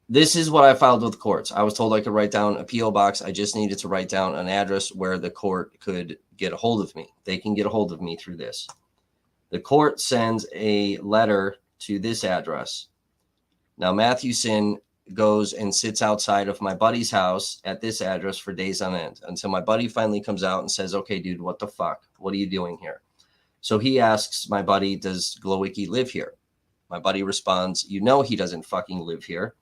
This is what I filed with the courts. I was told I could write down a P.O. box. I just needed to write down an address where the court could get a hold of me. They can get a hold of me through this. The court sends a letter to this address. Now, Mathewson goes and sits outside of my buddy's house at this address for days on end until my buddy finally comes out and says, okay, dude, what the fuck? What are you doing here? So he asks my buddy, does Glowicki live here? My buddy responds, you know he doesn't fucking live here.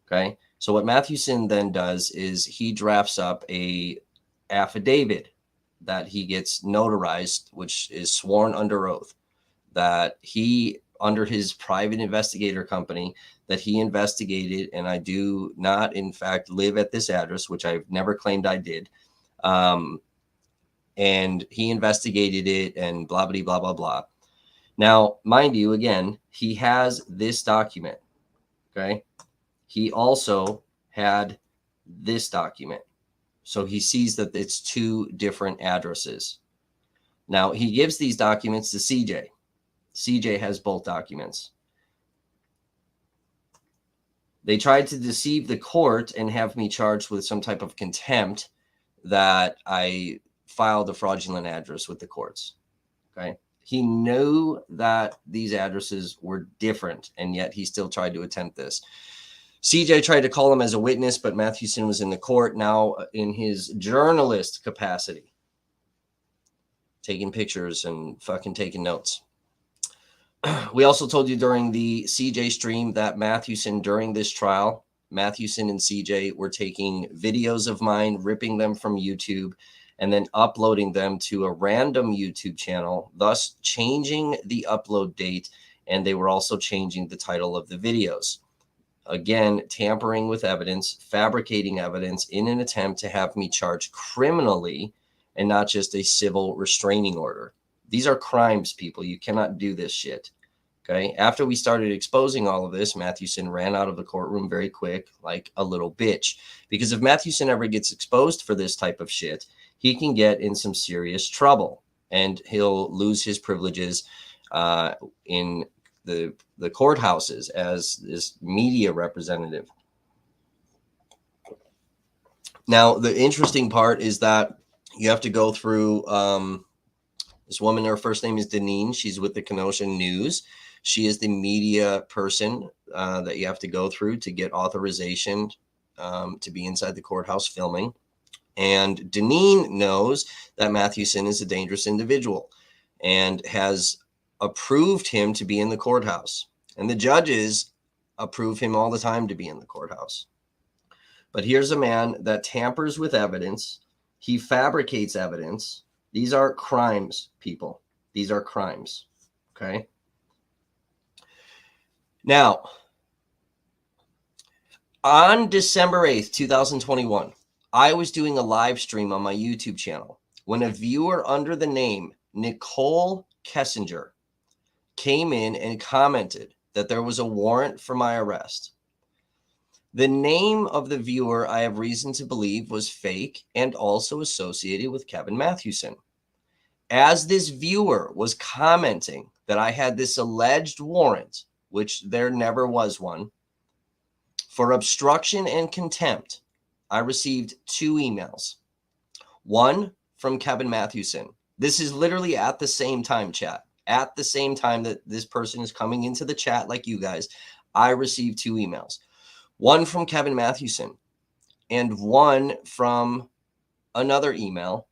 Okay. So what Mathewson then does is he drafts up a affidavit that he gets notarized, which is sworn under oath, that he, under his private investigator company, that he investigated, and I do not, in fact, live at this address, which I've never claimed I did. And he investigated it and blah, blah, blah, blah, blah. Now, mind you, again, he has this document. Okay. He also had this document. So he sees that it's two different addresses. Now, he gives these documents to CJ. CJ has both documents. They tried to deceive the court and have me charged with some type of contempt that I filed a fraudulent address with the courts. Okay. He knew that these addresses were different, and yet he still tried to attempt this. CJ tried to call him as a witness, but Mathewson was in the court now in his journalist capacity, taking pictures and fucking taking notes. We also told you during the CJ stream that Mathewson, during this trial, Mathewson and CJ were taking videos of mine, ripping them from YouTube, and then uploading them to a random YouTube channel, thus changing the upload date. And they were also changing the title of the videos. Again, tampering with evidence, fabricating evidence in an attempt to have me charged criminally and not just a civil restraining order. These are crimes, people. You cannot do this shit. Okay. After we started exposing all of this, Mathewson ran out of the courtroom very quick, like a little bitch. Because if Mathewson ever gets exposed for this type of shit, he can get in some serious trouble and he'll lose his privileges in the courthouses as this media representative. Now, the interesting part is that you have to go through this woman. Her first name is Deneen. She's with the Kenosha News. She is the media person that you have to go through to get authorization to be inside the courthouse filming. And Deneen knows that Mathewson is a dangerous individual and has approved him to be in the courthouse. And the judges approve him all the time to be in the courthouse. But here's a man that tampers with evidence. He fabricates evidence. These are crimes, people. These are crimes. Okay. Now, on December 8th, 2021, I was doing a live stream on my YouTube channel when a viewer under the name Nicole Kessinger came in and commented that there was a warrant for my arrest. The name of the viewer, I have reason to believe, was fake and also associated with Kevin Mathewson. As this viewer was commenting that I had this alleged warrant, which there never was one, for obstruction and contempt, I received 2 emails. One from Kevin Mathewson. This is literally at the same time, chat. At the same time that this person is coming into the chat like you guys, I received 2 emails. One from Kevin Mathewson and one from another email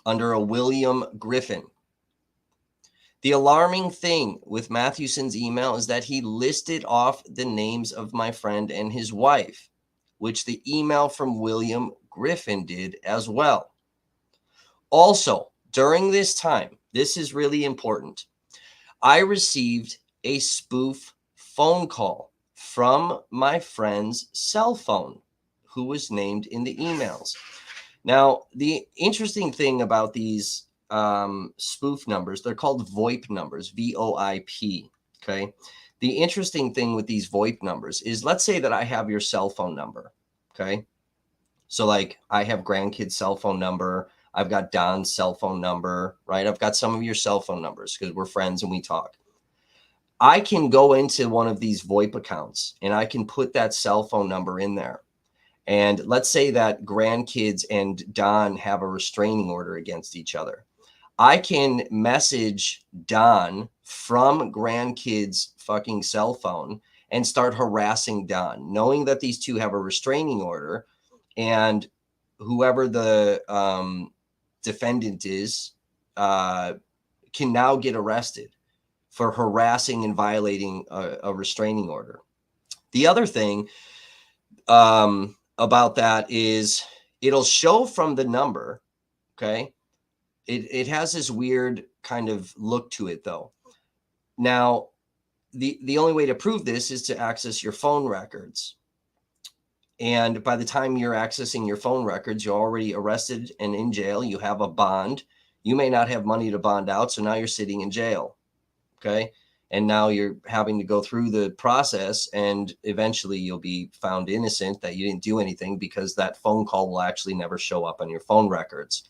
under a William Griffin. The alarming thing with Mathewson's email is that he listed off the names of my friend and his wife, which the email from William Griffin did as well. Also, during this time, this is really important, I received a spoof phone call from my friend's cell phone, who was named in the emails. Now, the interesting thing about these spoof numbers, they're called VoIP numbers, VoIP. Okay. The interesting thing with these VoIP numbers is, let's say that I have your cell phone number. Okay. So like I have grandkids' cell phone number. I've got Don's cell phone number, right? I've got some of your cell phone numbers because we're friends and we talk. I can go into one of these VoIP accounts and I can put that cell phone number in there. And let's say that grandkids and Don have a restraining order against each other. I can message Don from grandkids' fucking cell phone and start harassing Don, knowing that these two have a restraining order, and whoever the defendant is can now get arrested for harassing and violating a restraining order. The other thing about that is it'll show from the number, okay? It has this weird kind of look to it, though. Now, the only way to prove this is to access your phone records. And by the time you're accessing your phone records, you're already arrested and in jail. You have a bond. You may not have money to bond out, so now you're sitting in jail, okay? And now you're having to go through the process, and eventually you'll be found innocent that you didn't do anything because that phone call will actually never show up on your phone records.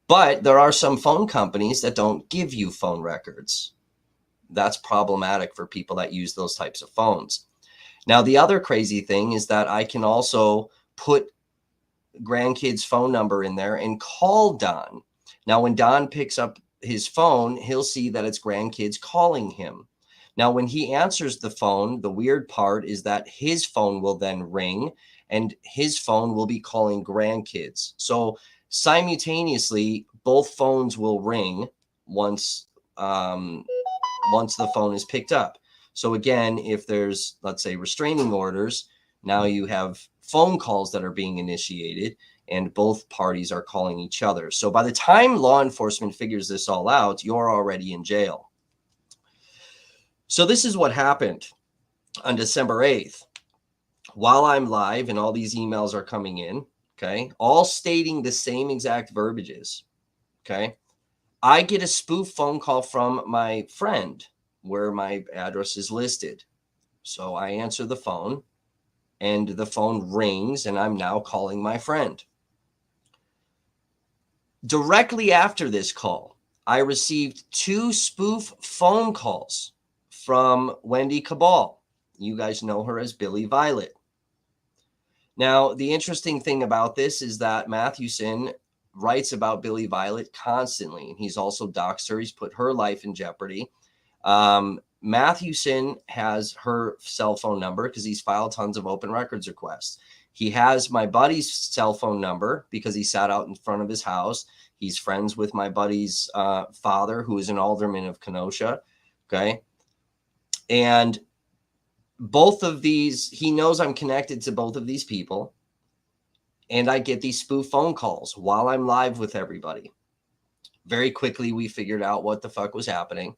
But there are some phone companies that don't give you phone records. That's problematic for people that use those types of phones. Now, the other crazy thing is that I can also put grandkids' phone number in there and call Don. Now, when Don picks up his phone, he'll see that it's grandkids calling him. Now, when he answers the phone, the weird part is that his phone will then ring and his phone will be calling grandkids. So simultaneously, both phones will ring once the phone is picked up. So again, if there's, let's say, restraining orders, now you have phone calls that are being initiated and both parties are calling each other. So by the time law enforcement figures this all out, you're already in jail. So this is what happened on December 8th. While I'm live and all these emails are coming in, okay, all stating the same exact verbiages, okay, I get a spoof phone call from my friend where my address is listed. So I answer the phone and the phone rings and I'm now calling my friend. Directly after this call, I received 2 spoof phone calls from Wendy Cabal. You guys know her as Billy Violet. Now, the interesting thing about this is that Mathewson writes about Billy Violet constantly, and he's also doxed her. He's put her life in jeopardy. Mathewson has her cell phone number because he's filed tons of open records requests. He has my buddy's cell phone number because he sat out in front of his house. He's friends with my buddy's father, who is an alderman of Kenosha. Okay. And both of these, he knows I'm connected to both of these people. And I get these spoof phone calls while I'm live with everybody. Very quickly, we figured out what the fuck was happening.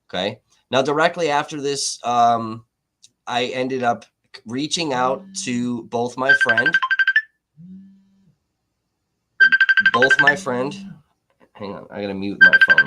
Okay. Now, directly after this, I ended up reaching out to both my friend. Hang on, I gotta mute my phone.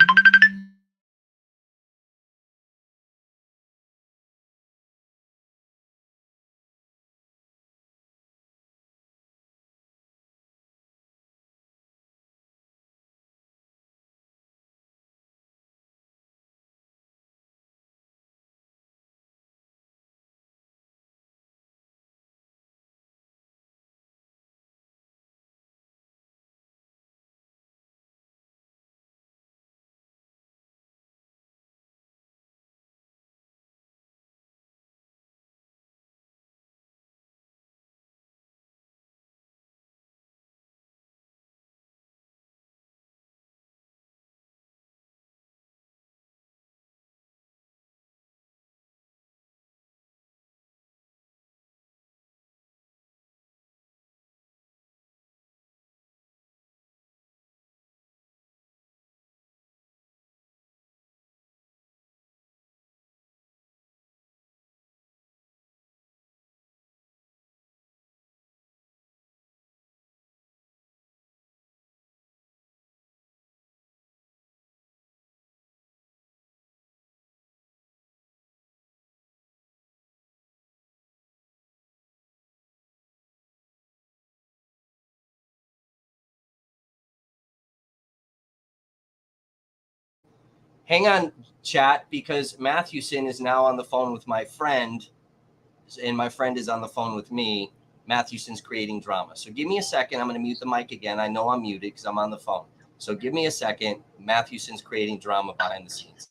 Hang on, chat, because Matthewson is now on the phone with my friend, and my friend is on the phone with me. Matthewson's creating drama. So give me a second. I'm going to mute the mic again. I know I'm muted because I'm on the phone. So give me a second. Matthewson's creating drama behind the scenes.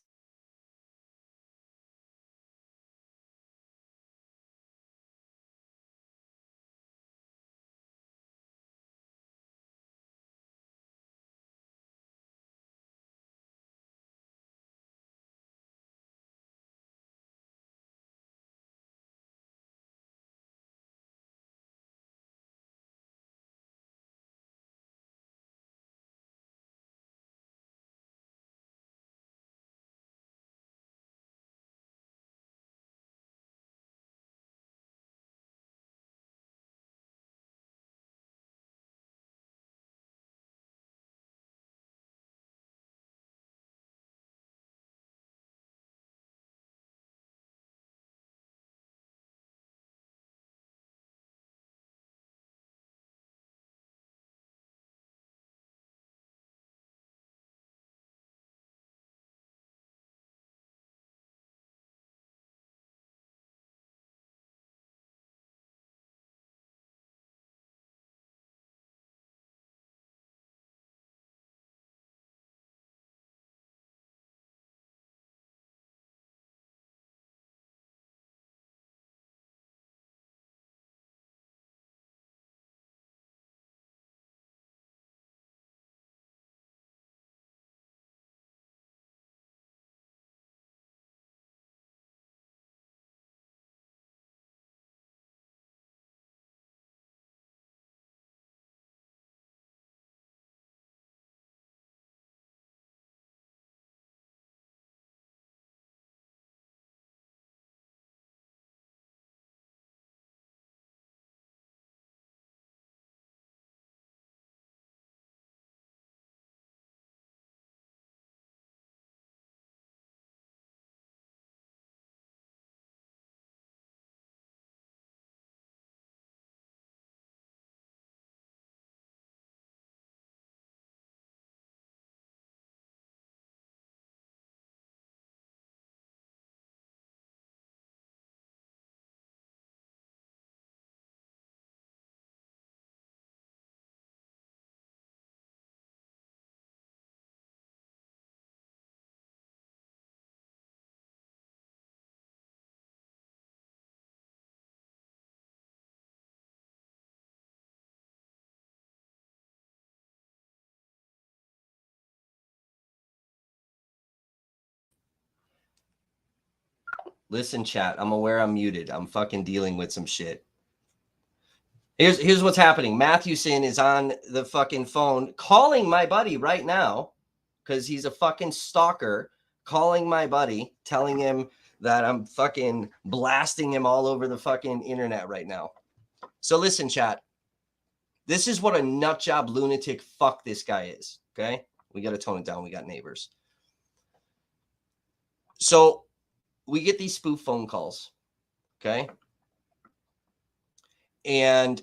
Listen, chat, I'm aware I'm muted. I'm fucking dealing with some shit. Here's what's happening. Matthewson is on the fucking phone calling my buddy right now because he's a fucking stalker, calling my buddy, telling him that I'm fucking blasting him all over the fucking internet right now. So listen, chat. This is what a nutjob lunatic fuck this guy is, okay? We got to tone it down. We got neighbors. So we get these spoof phone calls, okay? And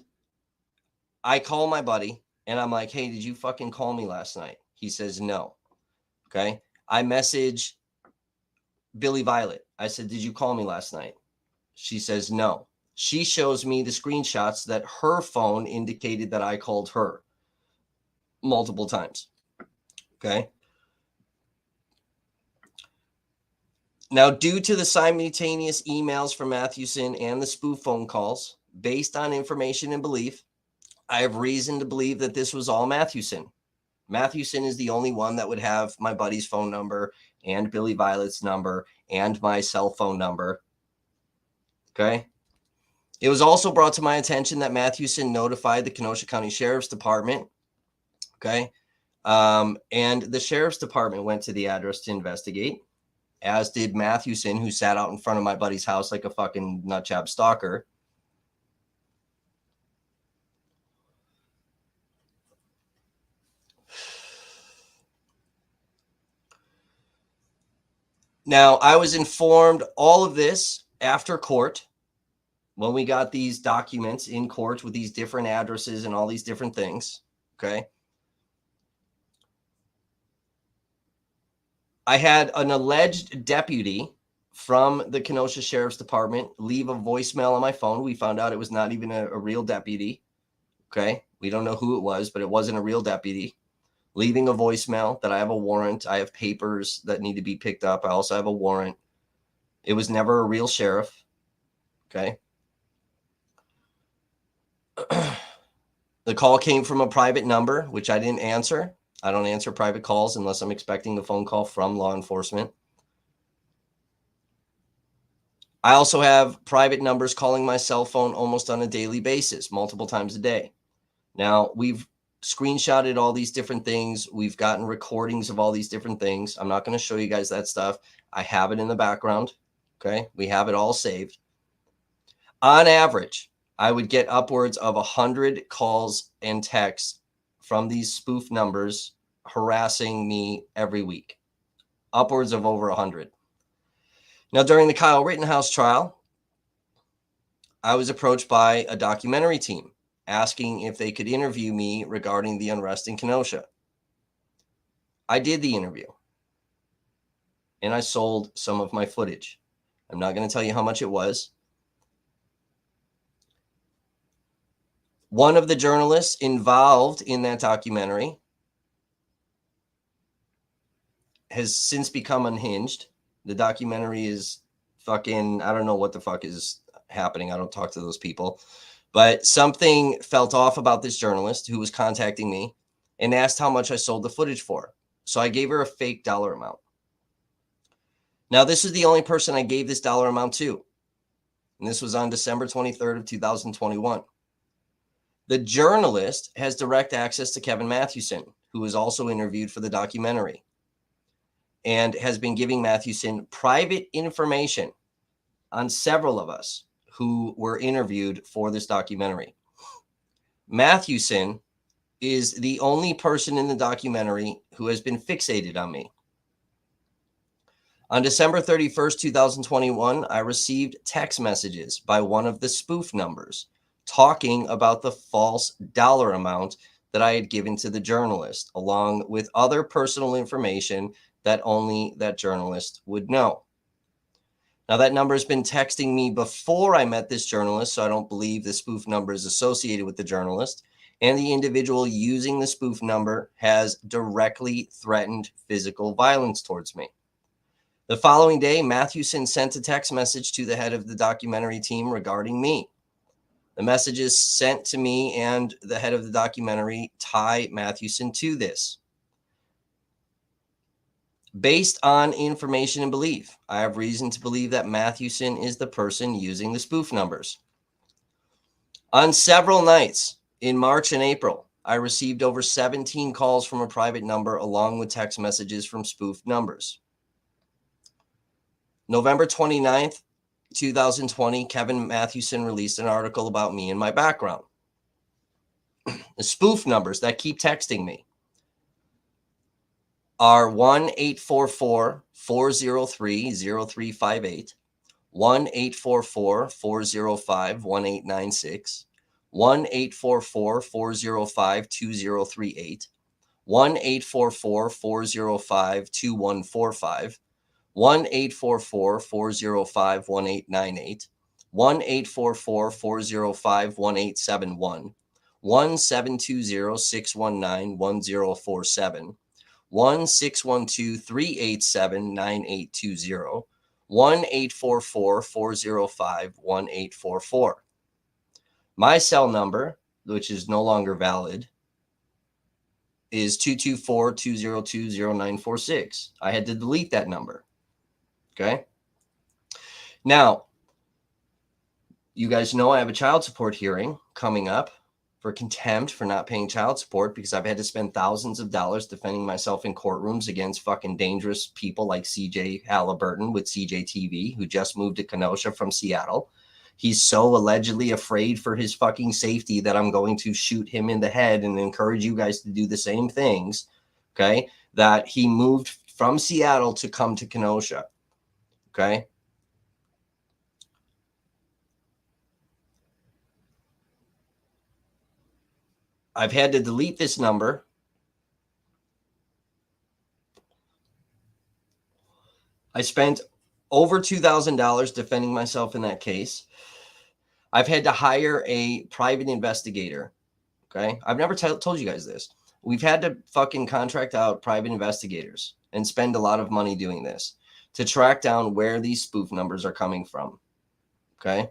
I call my buddy and I'm like, hey, did you fucking call me last night? He says no. Okay. I message Billy Violet. I said, did you call me last night? She says no. She shows me the screenshots that her phone indicated that I called her multiple times. Okay. Now, due to the simultaneous emails from Matthewson and the spoof phone calls, based on information and belief, I have reason to believe that this was all Matthewson. Matthewson is the only one that would have my buddy's phone number and Billy Violet's number and my cell phone number. Okay. It was also brought to my attention that Matthewson notified the Kenosha County Sheriff's Department. Okay. And the Sheriff's Department went to the address to investigate, as did Matthewson, who sat out in front of my buddy's house like a fucking nutjob stalker. Now, I was informed all of this after court when we got these documents in court with these different addresses and all these different things. Okay. I had an alleged deputy from the Kenosha Sheriff's Department leave a voicemail on my phone. We found out it was not even a real deputy. Okay. We don't know who it was, but it wasn't a real deputy. Leaving a voicemail that I have a warrant. I have papers that need to be picked up. I also have a warrant. It was never a real sheriff. Okay. The call came from a private number, which I didn't answer. I don't answer private calls unless I'm expecting a phone call from law enforcement. I also have private numbers calling my cell phone almost on a daily basis, multiple times a day. Now, we've screenshotted all these different things. We've gotten recordings of all these different things. I'm not going to show you guys that stuff. I have it in the background. Okay. We have it all saved. On average, I would get upwards of 100 calls and texts from these spoof numbers harassing me every week. Upwards of over 100. Now, during the Kyle Rittenhouse trial, I was approached by a documentary team asking if they could interview me regarding the unrest in Kenosha. I did the interview, and I sold some of my footage. I'm not going to tell you how much it was. One of the journalists involved in that documentary has since become unhinged. The documentary is fucking, I don't know what the fuck is happening. I don't talk to those people. But something felt off about this journalist who was contacting me and asked how much I sold the footage for. So I gave her a fake dollar amount. Now, this is the only person I gave this dollar amount to. And this was on December 23rd of 2021. The journalist has direct access to Kevin Mathewson, who was also interviewed for the documentary, and has been giving Mathewson private information on several of us who were interviewed for this documentary. Mathewson is the only person in the documentary who has been fixated on me. On December 31st, 2021, I received text messages by one of the spoof numbers talking about the false dollar amount that I had given to the journalist, along with other personal information that only that journalist would know. Now, that number has been texting me before I met this journalist, so I don't believe the spoof number is associated with the journalist. And the individual using the spoof number has directly threatened physical violence towards me. The following day, Mathewson sent a text message to the head of the documentary team regarding me. The messages sent to me and the head of the documentary tie Mathewson to this. Based on information and belief, I have reason to believe that Mathewson is the person using the spoof numbers. On several nights in March and April, I received over 17 calls from a private number along with text messages from spoofed numbers. November 29th, 2020, Kevin Mathewson released an article about me and my background. The spoof numbers that keep texting me are 1-844-403-0358, 1-844-405-1896, 1-844-405-2038, 1-844-405-2145, 1-844-405-1898, 1-844-405-1871, 1-720-619-1047, 1-612-387-9820, 1-844-405-1844. My cell number, which is no longer valid, is 224-202-0946. I had to delete that number. Okay. Now, you guys know I have a child support hearing coming up for contempt for not paying child support because I've had to spend thousands of dollars defending myself in courtrooms against fucking dangerous people like CJ Halliburton with CJTV, who just moved to Kenosha from Seattle. He's so allegedly afraid for his fucking safety that I'm going to shoot him in the head and encourage you guys to do the same things. Okay. That he moved from Seattle to come to Kenosha. Okay. I've had to delete this number I spent over $2,000 defending myself in that case. I've had to hire a private investigator. Okay. I've never told you guys this. We've had to fucking contract out private investigators and spend a lot of money doing this to track down where these spoof numbers are coming from. Okay.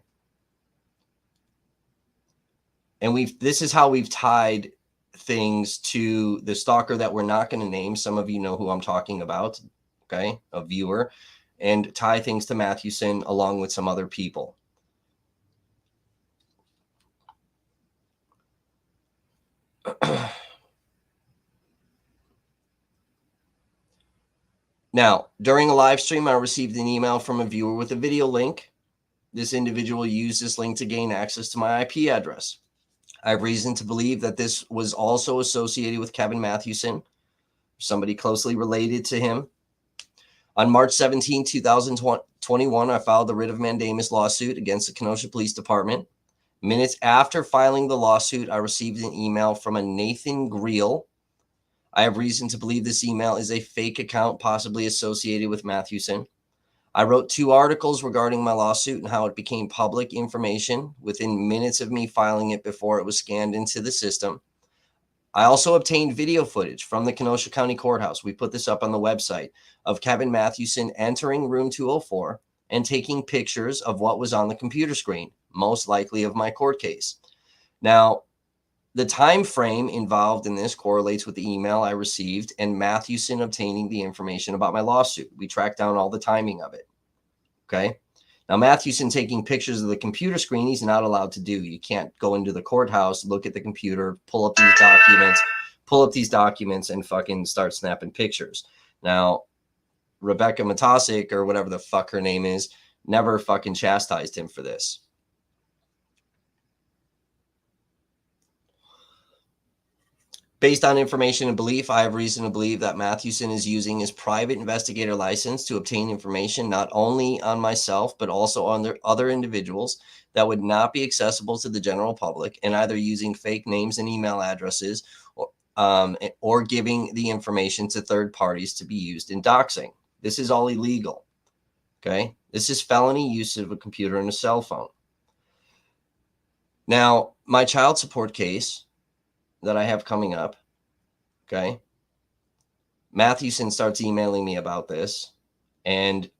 And this is how we've tied things to the stalker that we're not going to name. Some of you know who I'm talking about. Okay. A viewer, and tie things to Mathewson along with some other people. Now, during a live stream, I received an email from a viewer with a video link. This individual used this link to gain access to my IP address. I have reason to believe that this was also associated with Kevin Mathewson, somebody closely related to him. On March 17, 2021, I filed the writ of mandamus lawsuit against the Kenosha Police Department. Minutes after filing the lawsuit, I received an email from a Nathan Greel. I have reason to believe this email is a fake account, possibly associated with Mathewson. I wrote 2 articles regarding my lawsuit and how it became public information within minutes of me filing it before it was scanned into the system. I also obtained video footage from the Kenosha County Courthouse. We put this up on the website of Kevin Mathewson entering room 204 and taking pictures of what was on the computer screen, most likely of my court case. Now, the time frame involved in this correlates with the email I received and Mathewson obtaining the information about my lawsuit. We tracked down all the timing of it. Okay. Now, Mathewson taking pictures of the computer screen, he's not allowed to do. You can't go into the courthouse, look at the computer, pull up these documents and fucking start snapping pictures. Now, Rebecca Matosic, or whatever the fuck her name is, never fucking chastised him for this. Based on information and belief, I have reason to believe that Mathewson is using his private investigator license to obtain information not only on myself, but also on other individuals that would not be accessible to the general public, and either using fake names and email addresses or giving the information to third parties to be used in doxing. This is all illegal. Okay. This is felony use of a computer and a cell phone. Now, my child support case that I have coming up. Okay. Mathewson starts emailing me about this. And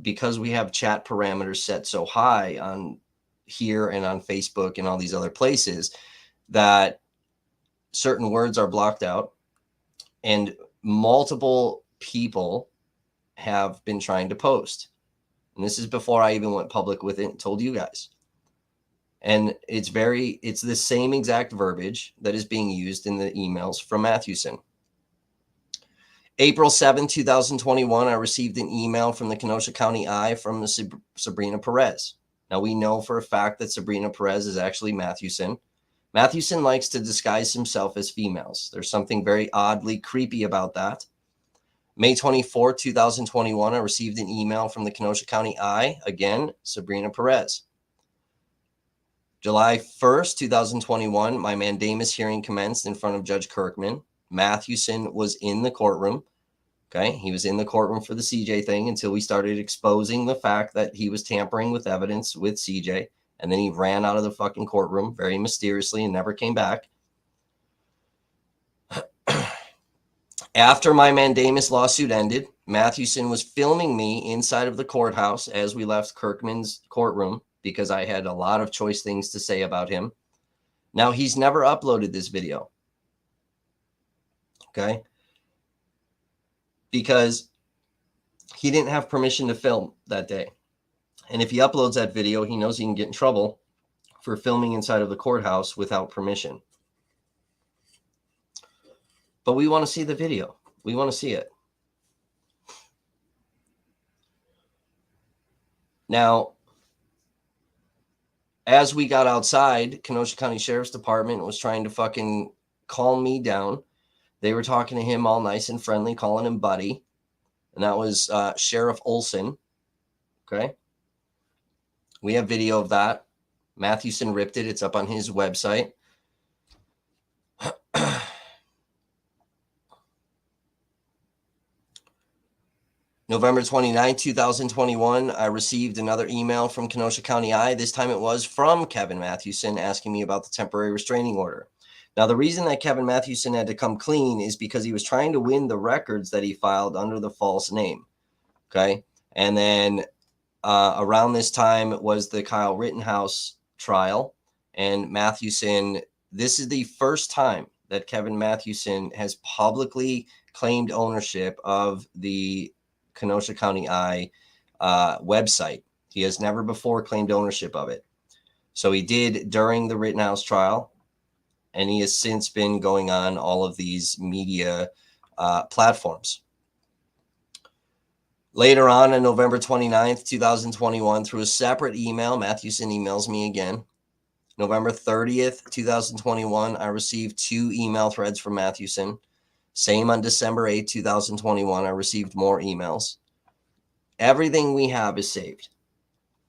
because we have chat parameters set so high on here and on Facebook and all these other places, that certain words are blocked out, and multiple people have been trying to post. And this is before I even went public with it and told you guys. And it's the same exact verbiage that is being used in the emails from Mathewson. April 7, 2021, I received an email from the Kenosha County Eye from Sabrina Perez. Now, we know for a fact that Sabrina Perez is actually Mathewson. Mathewson likes to disguise himself as females. There's something very oddly creepy about that. May 24, 2021, I received an email from the Kenosha County Eye, again, Sabrina Perez. July 1st, 2021, my mandamus hearing commenced in front of Judge Kirkman. Mathewson was in the courtroom. Okay. He was in the courtroom for the CJ thing until we started exposing the fact that he was tampering with evidence with CJ. And then he ran out of the fucking courtroom very mysteriously and never came back. After my mandamus lawsuit ended, Mathewson was filming me inside of the courthouse as we left Kirkman's courtroom, because I had a lot of choice things to say about him. Now, he's never uploaded this video. Okay. Because he didn't have permission to film that day. And if he uploads that video, he knows he can get in trouble for filming inside of the courthouse without permission. But we want to see the video. We want to see it. Now, as we got outside, Kenosha County Sheriff's Department was trying to fucking calm me down. They were talking to him all nice and friendly, calling him buddy. And that was Sheriff Olson. Okay. We have video of that. Mathewson ripped it. It's up on his website. November 29, 2021, I received another email from Kenosha County I. This time it was from Kevin Mathewson asking me about the temporary restraining order. Now, the reason that Kevin Mathewson had to come clean is because he was trying to win the records that he filed under the false name. Okay. And then around this time was the Kyle Rittenhouse trial. And Mathewson, this is the first time that Kevin Mathewson has publicly claimed ownership of the Kenosha County I website. He has never before claimed ownership of it. So he did during the Rittenhouse trial. And he has since been going on all of these media platforms. Later on November 29th, 2021, through a separate email, Mathewson emails me again. November 30th, 2021, I received 2 email threads from Mathewson. Same on December 8th, 2021, I received more emails. Everything we have is saved.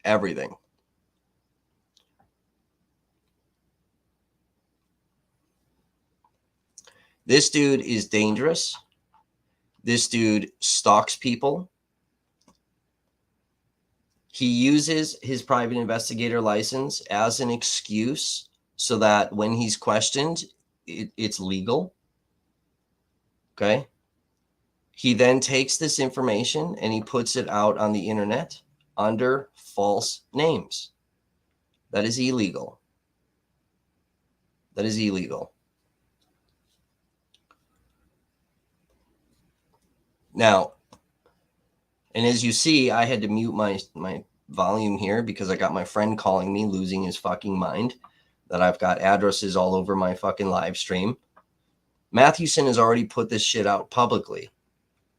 Everything. This dude is dangerous. This dude stalks people. He uses his private investigator license as an excuse so that when he's questioned, it's legal. Okay. He then takes this information and he puts it out on the internet under false names. That is illegal. That is illegal. Now, and as you see, I had to mute my volume here because I got my friend calling me, losing his fucking mind, that I've got addresses all over my fucking live stream. Mathewson has already put this shit out publicly.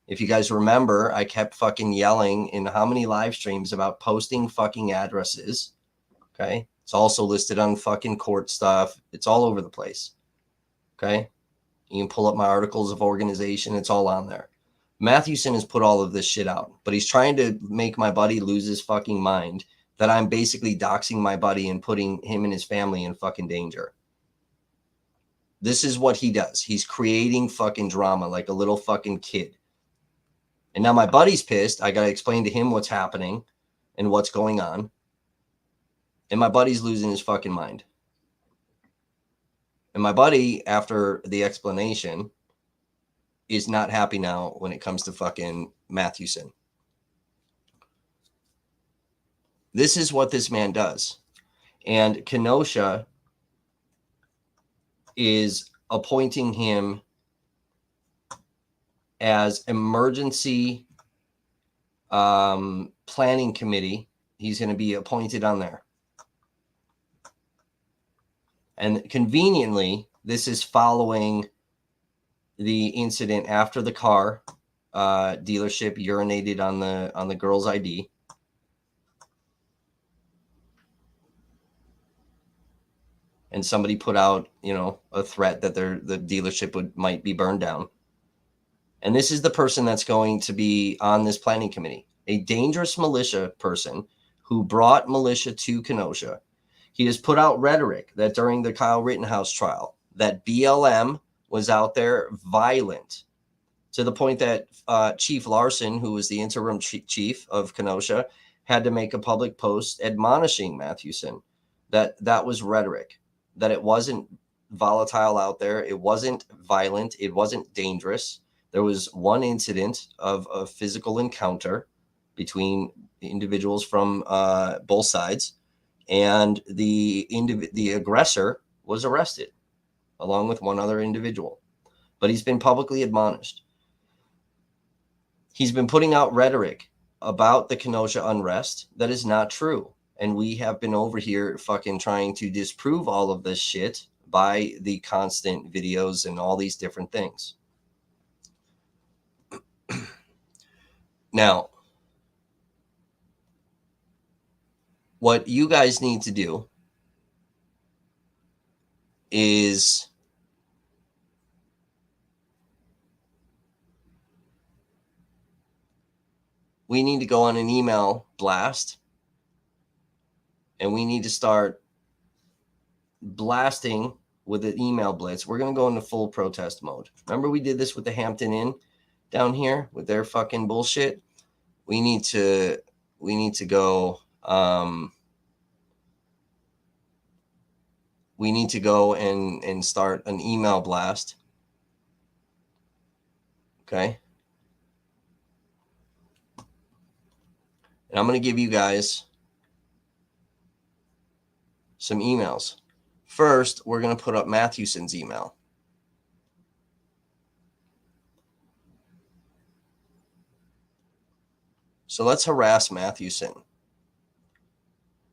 If you guys remember, I kept fucking yelling in how many live streams about posting fucking addresses. Okay. It's also listed on fucking court stuff. It's all over the place. Okay. You can pull up my articles of organization. It's all on there. Mathewson has put all of this shit out, but he's trying to make my buddy lose his fucking mind that I'm basically doxing my buddy and putting him and his family in fucking danger. This is what he does. He's creating fucking drama like a little fucking kid. And now my buddy's pissed. I got to explain to him what's happening and what's going on. And my buddy's losing his fucking mind. And my buddy, after the explanation, is not happy now when it comes to fucking Mathewson. This is what this man does. And Kenosha is appointing him as emergency planning committee. He's going to be appointed on there. And conveniently, this is following the incident after the car dealership urinated on the girl's ID. And somebody put out, a threat that the dealership might be burned down. And this is the person that's going to be on this planning committee, a dangerous militia person who brought militia to Kenosha. He has put out rhetoric that during the Kyle Rittenhouse trial, that BLM was out there violent, to the point that Chief Larson, who was the interim chief of Kenosha, had to make a public post admonishing Mathewson that that was rhetoric, that it wasn't volatile out there. It wasn't violent. It wasn't dangerous. There was one incident of a physical encounter between individuals from both sides, and the aggressor was arrested along with one other individual. But he's been publicly admonished. He's been putting out rhetoric about the Kenosha unrest that is not true. And we have been over here fucking trying to disprove all of this shit by the constant videos and all these different things. Now, what you guys need to do is we need to go on an email blast, and we need to start blasting with an email blitz. We're going to go into full protest mode. Remember we did this with the Hampton Inn down here with their fucking bullshit? we need to go. We need to go and start an email blast. Okay. And I'm going to give you guys some emails. First, we're going to put up Mathewson's email. So let's harass Mathewson.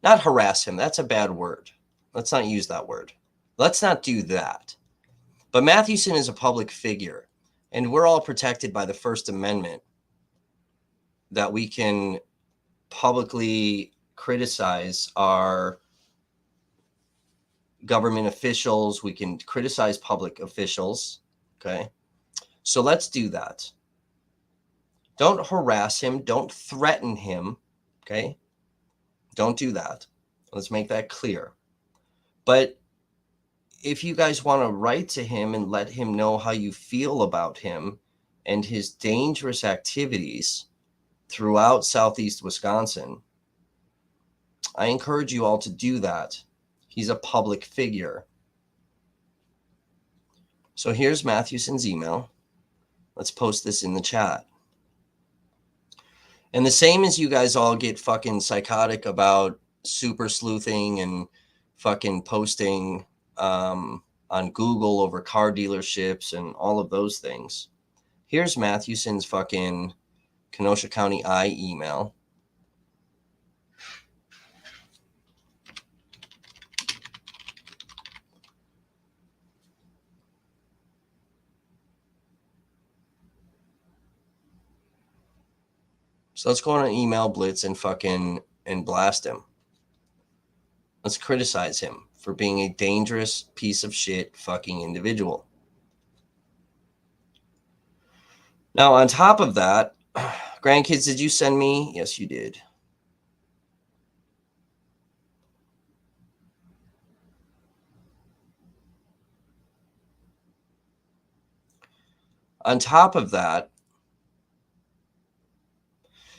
Not harass him. That's a bad word. Let's not use that word. Let's not do that. But Mathewson is a public figure, and we're all protected by the First Amendment that we can publicly criticize our government officials. We can criticize public officials. Okay. So let's do that. Don't harass him. Don't threaten him. Okay. Don't do that. Let's make that clear. But if you guys want to write to him and let him know how you feel about him and his dangerous activities throughout Southeast Wisconsin, I encourage you all to do that. He's a public figure. So here's Mathewson's email. Let's post this in the chat. And the same as you guys all get fucking psychotic about super sleuthing and fucking posting on Google over car dealerships and all of those things. Here's Mathewson's fucking Kenosha County email. So let's go on an email blitz and blast him. Let's criticize him for being a dangerous piece of shit fucking individual. Now, on top of that, grandkids, did you send me? Yes, you did. On top of that,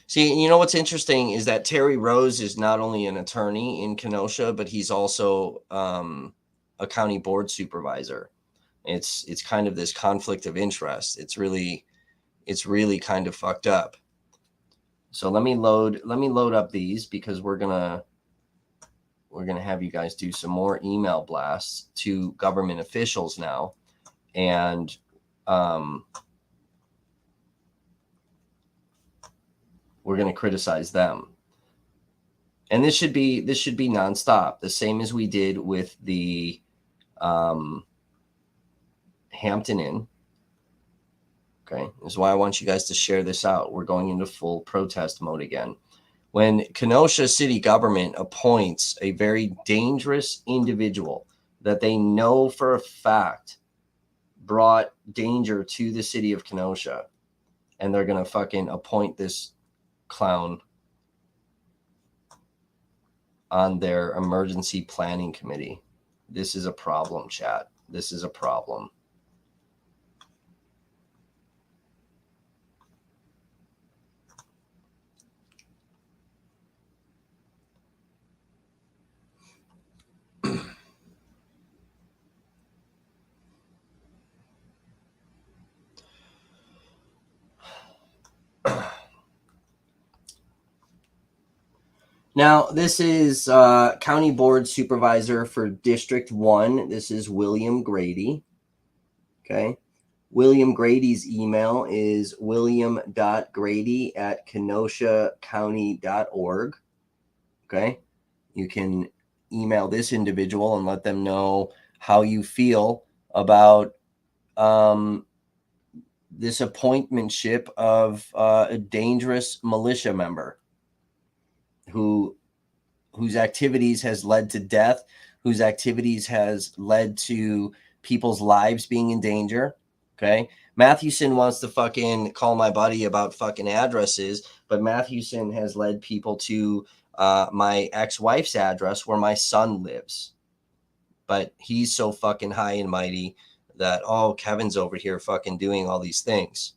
see, you know what's interesting is that Terry Rose is not only an attorney in Kenosha, but he's also a county board supervisor. It's kind of this conflict of interest. It's really kind of fucked up. So let me load up these because we're gonna have you guys do some more email blasts to government officials now, and we're going to criticize them. And this should be nonstop, the same as we did with the Hampton Inn. Okay, this is why I want you guys to share this out. We're going into full protest mode again. When Kenosha city government appoints a very dangerous individual that they know for a fact brought danger to the city of Kenosha, and they're going to fucking appoint this clown on their emergency planning committee. This is a problem, chat. This is a problem. Now, this is County Board Supervisor for District 1. This is William Grady. Okay. William Grady's email is william.grady@kenoshacounty.org. Okay. You can email this individual and let them know how you feel about this appointmentship of a dangerous militia member whose activities has led to death, whose activities has led to people's lives being in danger. Okay. Mathewson wants to fucking call my buddy about fucking addresses, but Mathewson has led people to my ex-wife's address where my son lives. But he's so fucking high and mighty that, oh, Kevin's over here fucking doing all these things.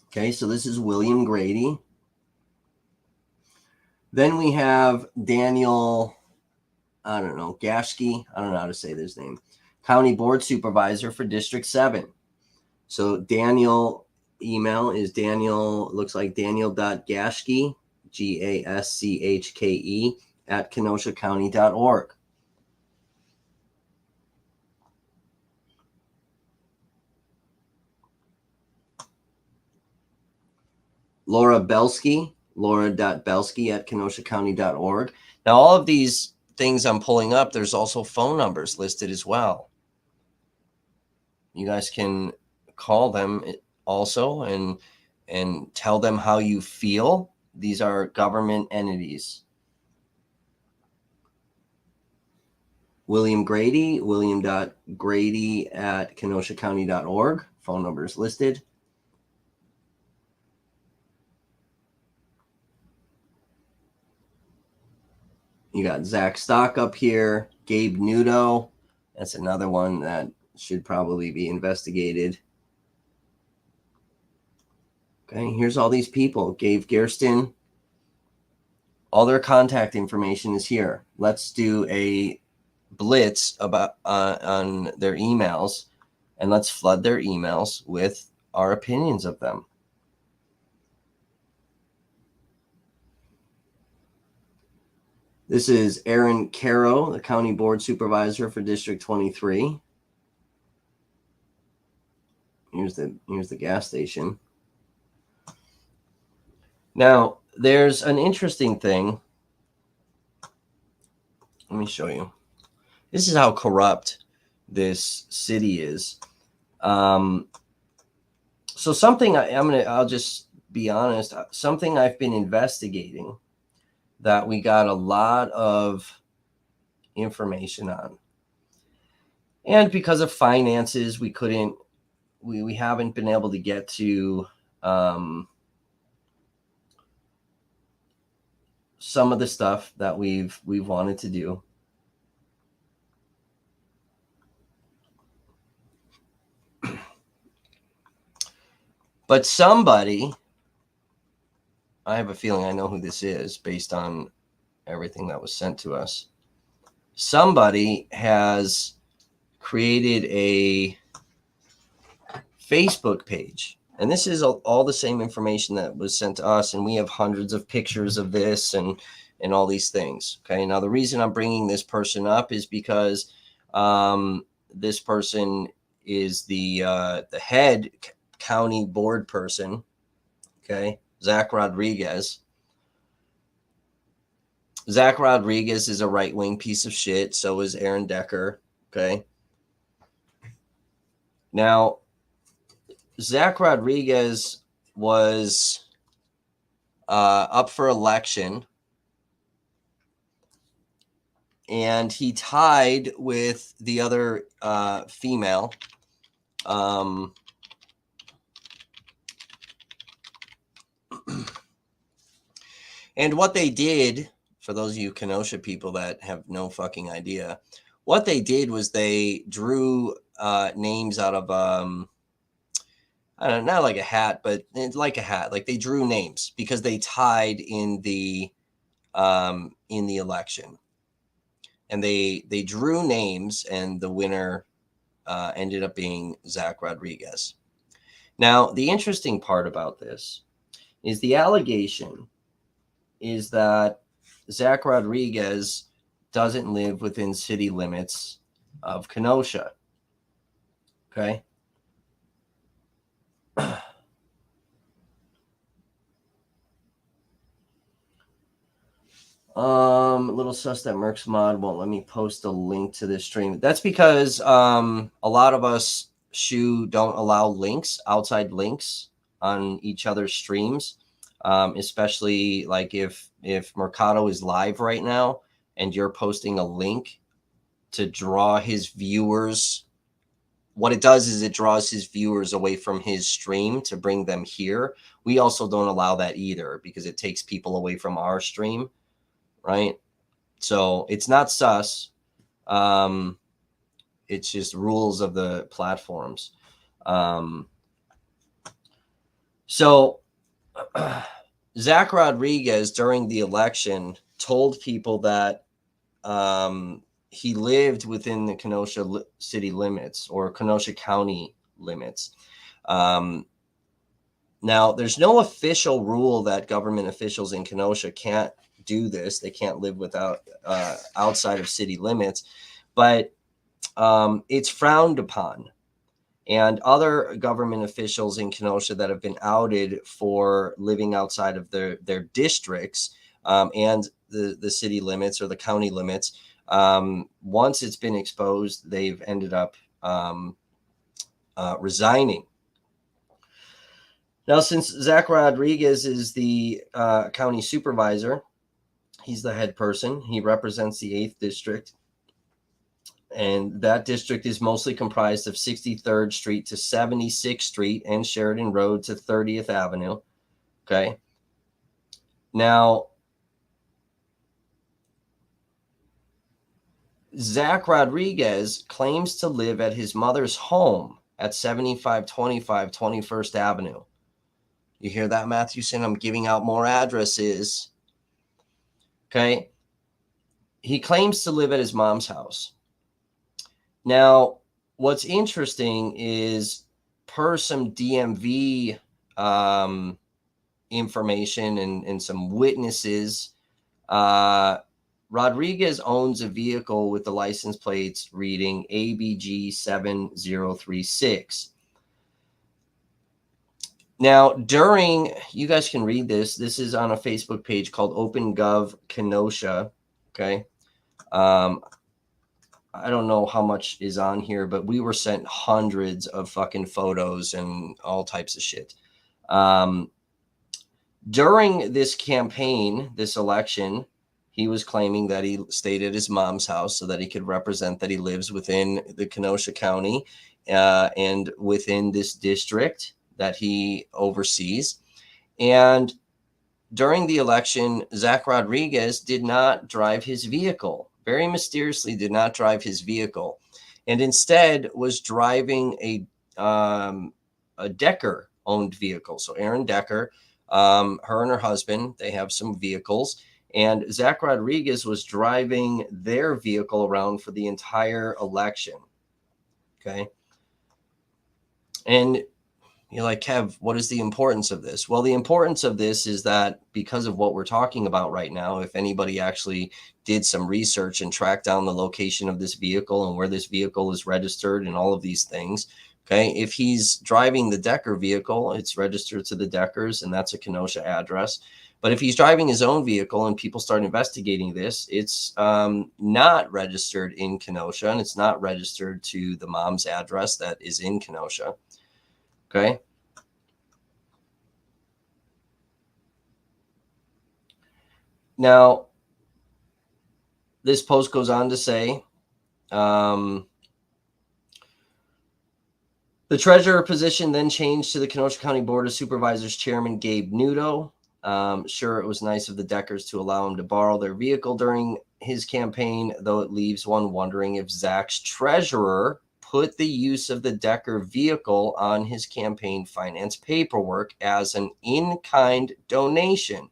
Okay, so this is William Grady. Then we have Daniel, I don't know, Gashke. I don't know how to say this name. County Board Supervisor for District 7. So Daniel email is Daniel, looks like Daniel.Gashke, Gaschke, at kenoshacounty.org. Laura Belsky, Laura.Belsky at kenoshacounty.org. Now, all of these things I'm pulling up, there's also phone numbers listed as well. You guys can call them also and tell them how you feel. These are government entities. William Grady, William.Grady at kenoshacounty.org. Phone numbers listed. You got Zach Stock up here, Gabe Nudo. That's another one that should probably be investigated. Okay, here's all these people. Gabe Gersten. All their contact information is here. Let's do a blitz about on their emails, and let's flood their emails with our opinions of them. This is Aaron Caro, the County Board Supervisor for District 23. Here's the gas station. Now, there's an interesting thing. Let me show you. This is how corrupt this city is. So something I'll just be honest, something I've been investigating that we got a lot of information on. And because of finances, we haven't been able to get to some of the stuff that we've wanted to do. But somebody, I have a feeling I know who this is based on everything that was sent to us. Somebody has created a Facebook page. And this is all the same information that was sent to us. And we have hundreds of pictures of this and all these things. Okay. Now, the reason I'm bringing this person up is because this person is the head county board person. Okay. Zach Rodriguez. Zach Rodriguez is a right-wing piece of shit. So is Aaron Decker. Okay. Now, Zach Rodriguez was up for election, and he tied with the other female. And what they did, for those of you Kenosha people that have no fucking idea, what they did was they drew names out of I don't know, not like a hat, but like a hat. Like they drew names because they tied in the election, and they drew names, and the winner ended up being Zach Rodriguez. Now, the interesting part about this is the allegation is that Zach Rodriguez doesn't live within city limits of Kenosha. Okay. A little sus that Merck's mod won't let me post a link to this stream. That's because a lot of us don't allow links, outside links on each other's streams. Especially like if Mercado is live right now and you're posting a link to draw his viewers. What it does is it draws his viewers away from his stream to bring them here. We also don't allow that either because it takes people away from our stream. Right. So it's not sus. It's just rules of the platforms. So Zach Rodriguez during the election told people that he lived within the Kenosha city limits or Kenosha County limits. Now, there's no official rule that government officials in Kenosha can't do this. They can't live without outside of city limits, but it's frowned upon. And other government officials in Kenosha that have been outed for living outside of their districts and the city limits or the county limits, once it's been exposed, they've ended up resigning. Now, since Zach Rodriguez is the county supervisor, he's the head person. He represents the 8th district. And that district is mostly comprised of 63rd Street to 76th Street and Sheridan Road to 30th Avenue. Okay. Now, Zach Rodriguez claims to live at his mother's home at 7525 21st Avenue. You hear that, Matthewson? I'm giving out more addresses. Okay. He claims to live at his mom's house. Now, what's interesting is per some DMV information and some witnesses, Rodriguez owns a vehicle with the license plates reading ABG 7036. Now, you guys can read this. This is on a Facebook page called OpenGov Kenosha. Okay. I don't know how much is on here, but we were sent hundreds of fucking photos and all types of shit. During this campaign, this election, he was claiming that he stayed at his mom's house so that he could represent that he lives within the Kenosha County and within this district that he oversees. And during the election, Zach Rodriguez did not drive his vehicle. Very mysteriously did not drive his vehicle, and instead was driving a Decker owned vehicle. So Aaron Decker, her and her husband, they have some vehicles, and Zach Rodriguez was driving their vehicle around for the entire election. Okay. And you're like, Kev, what is the importance of this? Well, the importance of this is that because of what we're talking about right now, if anybody actually did some research and tracked down the location of this vehicle and where this vehicle is registered and all of these things, okay, if he's driving the Decker vehicle, it's registered to the Deckers, and that's a Kenosha address. But if he's driving his own vehicle and people start investigating this, it's not registered in Kenosha, and it's not registered to the mom's address that is in Kenosha. Okay. Now, this post goes on to say, the treasurer position then changed to the Kenosha County Board of Supervisors Chairman Gabe Nudo. Sure, it was nice of the Deckers to allow him to borrow their vehicle during his campaign, though it leaves one wondering if Zach's treasurer put the use of the Decker vehicle on his campaign finance paperwork as an in-kind donation,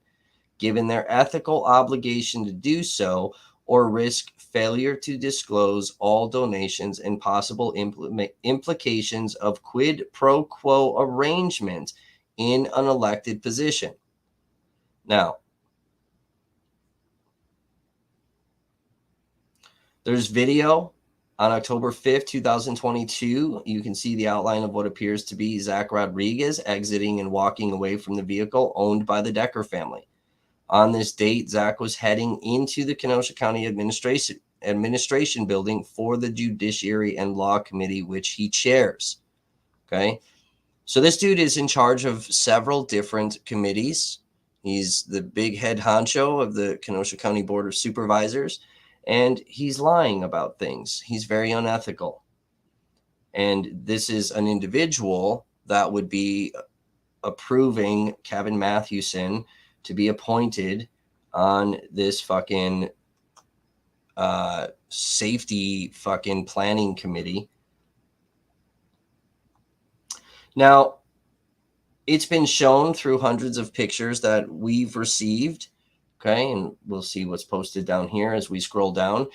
given their ethical obligation to do so, or risk failure to disclose all donations and possible implications of quid pro quo arrangement in an elected position. Now, there's video on October 5th, 2022. You can see the outline of what appears to be Zach Rodriguez exiting and walking away from the vehicle owned by the Decker family. On this date, Zach was heading into the Kenosha County Administration Building for the Judiciary and Law Committee, which he chairs. Okay. So this dude is in charge of several different committees. He's the big head honcho of the Kenosha County Board of Supervisors, and he's lying about things. He's very unethical. And this is an individual that would be approving Kevin Matthewson to be appointed on this fucking safety fucking planning committee. Now, It's been shown through hundreds of pictures that we've received. Okay, and we'll see what's posted down here as we scroll down.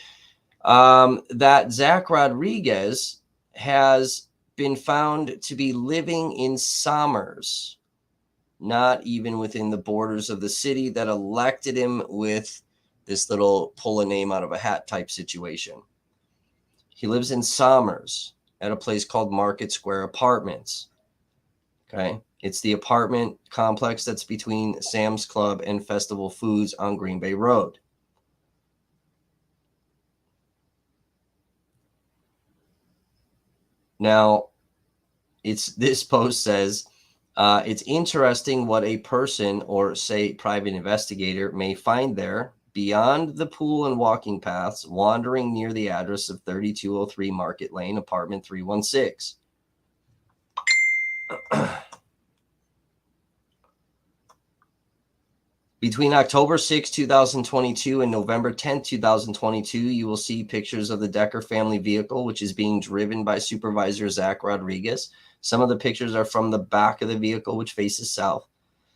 That Zach Rodriguez has been found to be living in Somers, not even within the borders of the city that elected him with this little pull a name out of a hat type situation. He lives in Somers at a place called Market Square Apartments. Okay. It's the apartment complex that's between Sam's Club and Festival Foods on Green Bay Road. Now, this post says, it's interesting what a person or, say, private investigator may find there beyond the pool and walking paths, wandering near the address of 3203 Market Lane, apartment 316. Between October 6, 2022 and November 10, 2022, you will see pictures of the Decker family vehicle, which is being driven by Supervisor Zach Rodriguez. Some of the pictures are from the back of the vehicle, which faces south.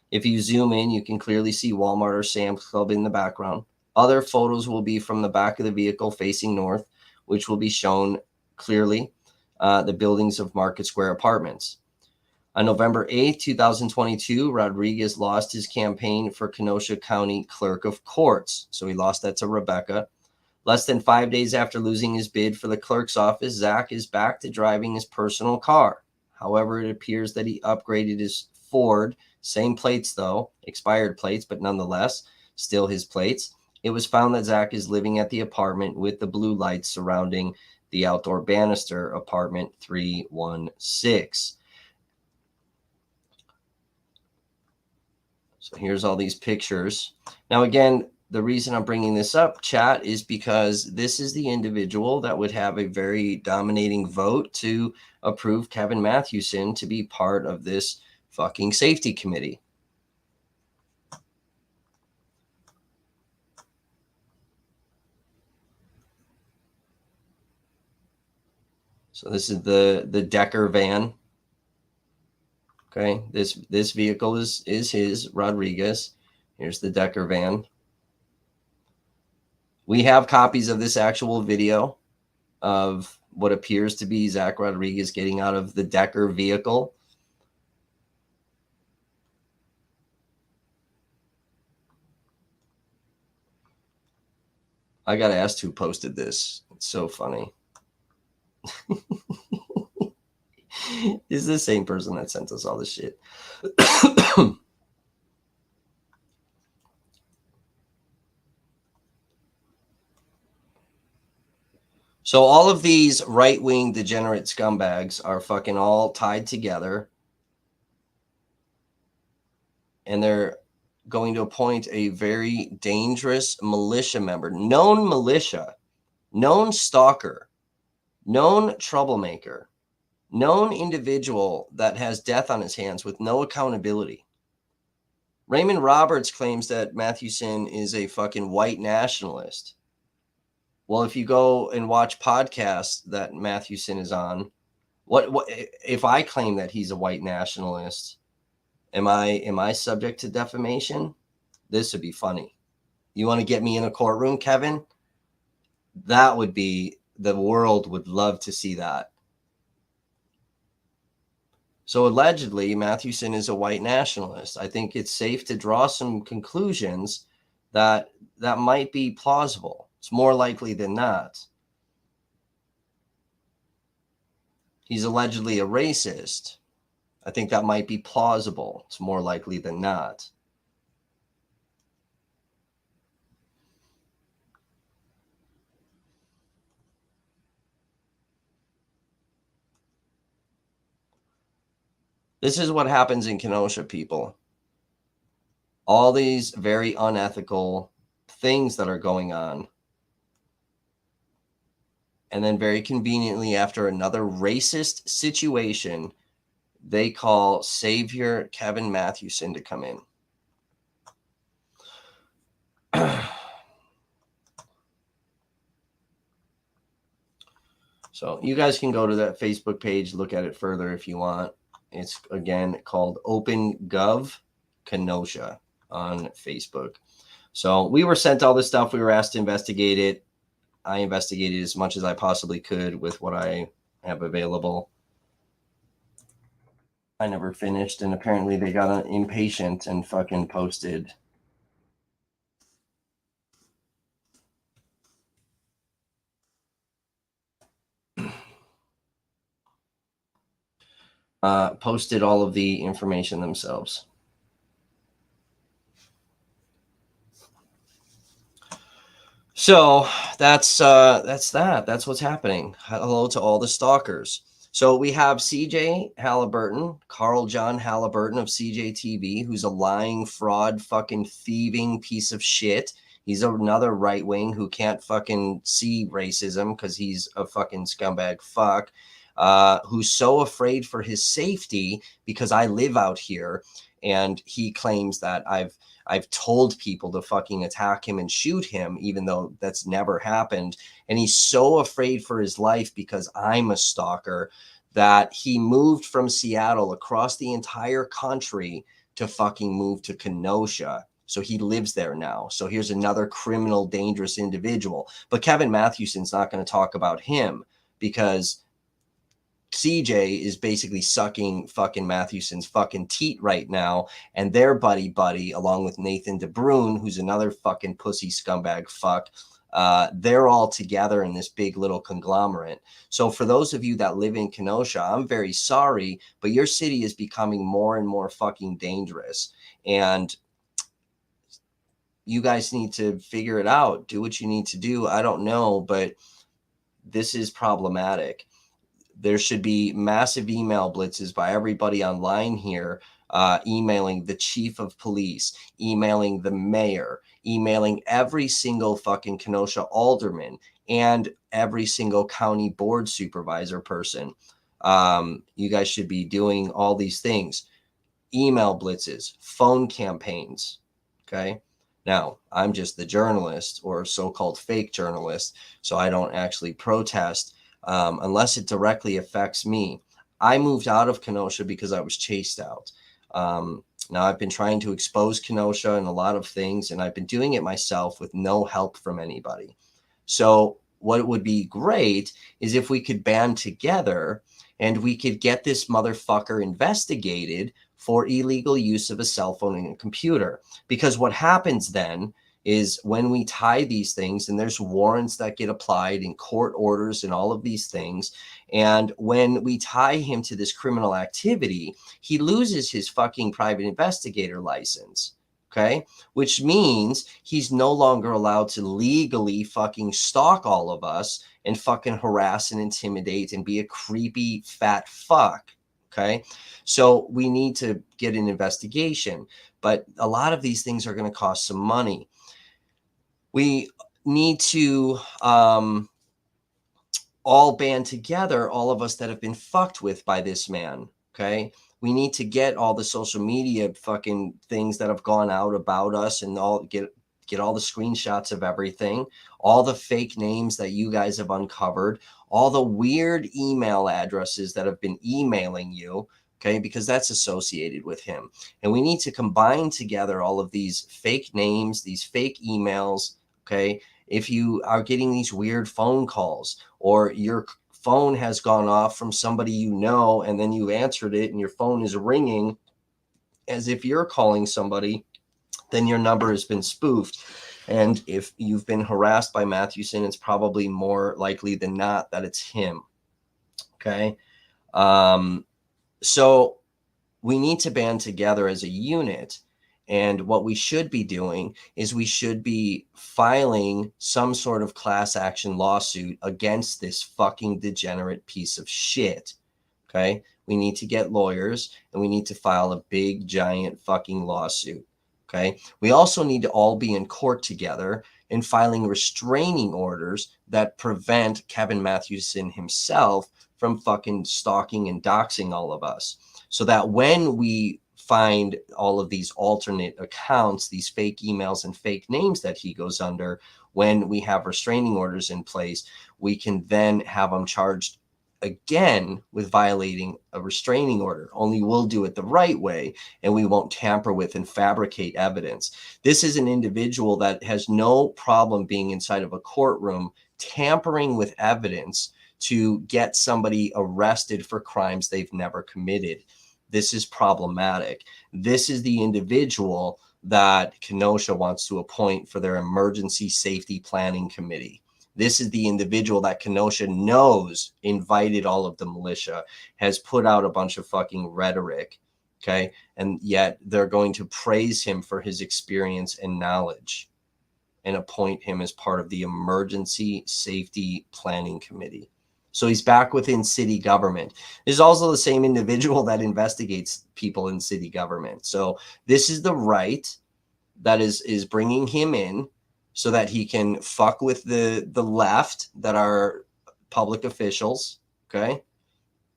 If you zoom in, you can clearly see Walmart or Sam's Club in the background. Other photos will be from the back of the vehicle facing north, which will be shown clearly the buildings of Market Square Apartments. On November 8, 2022, Rodriguez lost his campaign for Kenosha County Clerk of Courts. So he lost that to Rebecca. Less than 5 days after losing his bid for the clerk's office, Zach is back to driving his personal car. However, it appears that he upgraded his Ford, same plates though, expired plates, but nonetheless, still his plates. It was found that Zach is living at the apartment with the blue lights surrounding the outdoor banister, apartment 316. So here's all these pictures. Now, again, the reason I'm bringing this up, chat, is because this is the individual that would have a very dominating vote to approve Kevin Mathewson to be part of this fucking safety committee. So this is the Decker van. Okay, this vehicle is his, Rodriguez. Here's the Decker van. We have copies of this actual video of what appears to be Zach Rodriguez getting out of the Decker vehicle. I got asked who posted this. It's so funny. Is the same person that sent us all this shit. So all of these right-wing degenerate scumbags are fucking all tied together. And they're going to appoint a very dangerous militia member, known militia, known stalker, known troublemaker, known individual that has death on his hands with no accountability. Raymond Roberts claims that Mathewson is a fucking white nationalist. Well, if you go and watch podcasts that Mathewson is on, what if I claim that he's a white nationalist? Am I subject to defamation? This would be funny. You want to get me in a courtroom, Kevin? That would be, the world would love to see that. So allegedly, Mathewson is a white nationalist. I think it's safe to draw some conclusions that might be plausible. It's more likely than not. He's allegedly a racist. I think that might be plausible. It's more likely than not. This is what happens in Kenosha, people. All these very unethical things that are going on. And then very conveniently, after another racist situation, they call Savior Kevin Mathewson to come in. So you guys can go to that Facebook page, look at it further if you want. It's again called OpenGov Kenosha on Facebook. So we were sent all this stuff. We were asked to investigate it. I investigated as much as I possibly could with what I have available. I never finished, and apparently they got impatient and fucking posted. Posted all of the information themselves. So that's that. That's what's happening. Hello to all the stalkers. So we have CJ Halliburton, Carl John Halliburton of CJTV, who's a lying, fraud, fucking thieving piece of shit. He's another right wing who can't fucking see racism because he's a fucking scumbag fuck, who's so afraid for his safety because I live out here, and he claims that I've told people to fucking attack him and shoot him, even though that's never happened. And he's so afraid for his life because I'm a stalker that he moved from Seattle across the entire country to fucking move to Kenosha. So he lives there now. So here's another criminal, dangerous individual. But Kevin Mathewson's not going to talk about him because CJ is basically sucking fucking Mathewson's fucking teat right now, and their buddy, along with Nathan DeBrune, who's another fucking pussy scumbag fuck, they're all together in this big little conglomerate. So for those of you that live in Kenosha, I'm very sorry, but your city is becoming more and more fucking dangerous, and you guys need to figure it out. Do what you need to do. I don't know, but this is problematic. There should be massive email blitzes by everybody online here, emailing the chief of police, emailing the mayor, emailing every single fucking Kenosha alderman and every single county board supervisor person. You guys should be doing all these things. Email blitzes, phone campaigns. Okay. Now, I'm just the journalist or so-called fake journalist, so I don't actually protest unless it directly affects me. I moved out of Kenosha because I was chased out. Now I've been trying to expose Kenosha and a lot of things, and I've been doing it myself with no help from anybody. So what would be great is if we could band together and we could get this motherfucker investigated for illegal use of a cell phone and a computer. Because what happens then is when we tie these things, and there's warrants that get applied in court orders and all of these things, and when we tie him to this criminal activity, he loses his fucking private investigator license, okay? Which means he's no longer allowed to legally fucking stalk all of us and fucking harass and intimidate and be a creepy fat fuck, okay? So we need to get an investigation, but a lot of these things are going to cost some money. We need to all band together, all of us that have been fucked with by this man, okay? We need to get all the social media fucking things that have gone out about us and all get all the screenshots of everything, all the fake names that you guys have uncovered, all the weird email addresses that have been emailing you, okay, because that's associated with him. And we need to combine together all of these fake names, these fake emails, okay? If you are getting these weird phone calls or your phone has gone off from somebody you know, and then you answered it and your phone is ringing as if you're calling somebody, then your number has been spoofed. And if you've been harassed by Mathewson, it's probably more likely than not that it's him, okay? So we need to band together as a unit. And what we should be doing is we should be filing some sort of class action lawsuit against this fucking degenerate piece of shit. Okay? We need to get lawyers and we need to file a big, giant fucking lawsuit. Okay? We also need to all be in court together and filing restraining orders that prevent Kevin Mathewson himself from fucking stalking and doxing all of us. So that when we find all of these alternate accounts, these fake emails and fake names that he goes under, when we have restraining orders in place, we can then have him charged again with violating a restraining order. Only we'll do it the right way, and we won't tamper with and fabricate evidence. This is an individual that has no problem being inside of a courtroom tampering with evidence to get somebody arrested for crimes they've never committed. This is problematic. This is the individual that Kenosha wants to appoint for their emergency safety planning committee. This is the individual that Kenosha knows invited all of the militia, has put out a bunch of fucking rhetoric, okay? And yet they're going to praise him for his experience and knowledge and appoint him as part of the emergency safety planning committee. So he's back within city government. This is also the same individual that investigates people in city government. So this is the right that is bringing him in so that he can fuck with the left that are public officials, okay?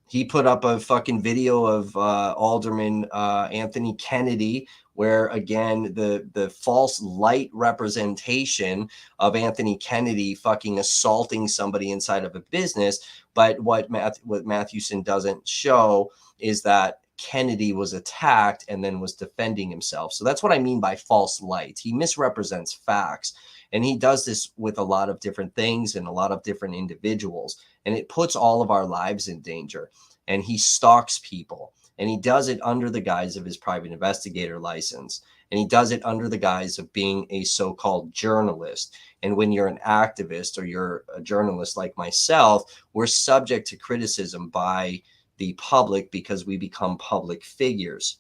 He put up a fucking video of Alderman Anthony Kennedy, where again the false light representation of Anthony Kennedy fucking assaulting somebody inside of a business. But what Mathewson doesn't show is that Kennedy was attacked and then was defending himself. So that's what I mean by false light. He misrepresents facts, and he does this with a lot of different things and a lot of different individuals, and it puts all of our lives in danger. And he stalks people, and he does it under the guise of his private investigator license, and he does it under the guise of being a so-called journalist. And when you're an activist or you're a journalist like myself, we're subject to criticism by the public because we become public figures.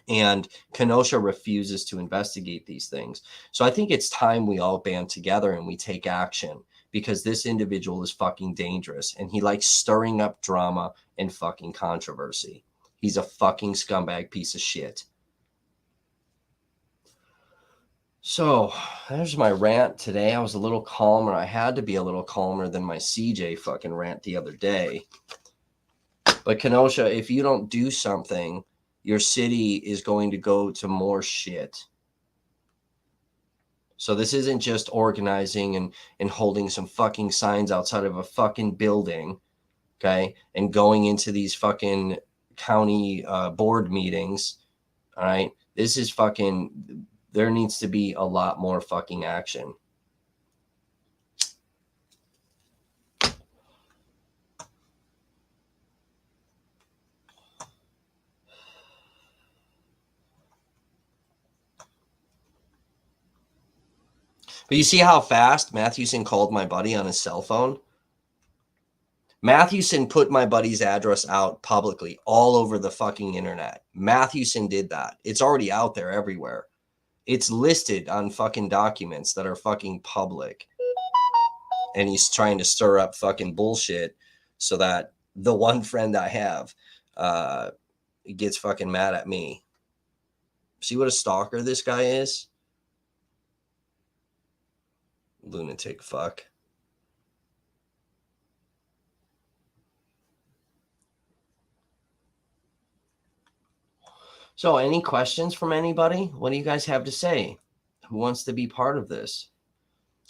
And Kenosha refuses to investigate these things. So I think it's time we all band together and we take action, because this individual is fucking dangerous and he likes stirring up drama and fucking controversy. He's a fucking scumbag piece of shit. So there's my rant today. I was a little calmer. I had to be a little calmer than my CJ fucking rant the other day. But Kenosha, if you don't do something, your city is going to go to more shit. So this isn't just organizing and holding some fucking signs outside of a fucking building, okay, and going into these fucking county board meetings, all right? This is fucking, there needs to be a lot more fucking action. But you see how fast Mathewson called my buddy on his cell phone? Mathewson put my buddy's address out publicly all over the fucking internet. Mathewson did that. It's already out there everywhere. It's listed on fucking documents that are fucking public. And he's trying to stir up fucking bullshit so that the one friend I have gets fucking mad at me. See what a stalker this guy is? Lunatic fuck. So any questions from anybody? What do you guys have to say? Who wants to be part of this?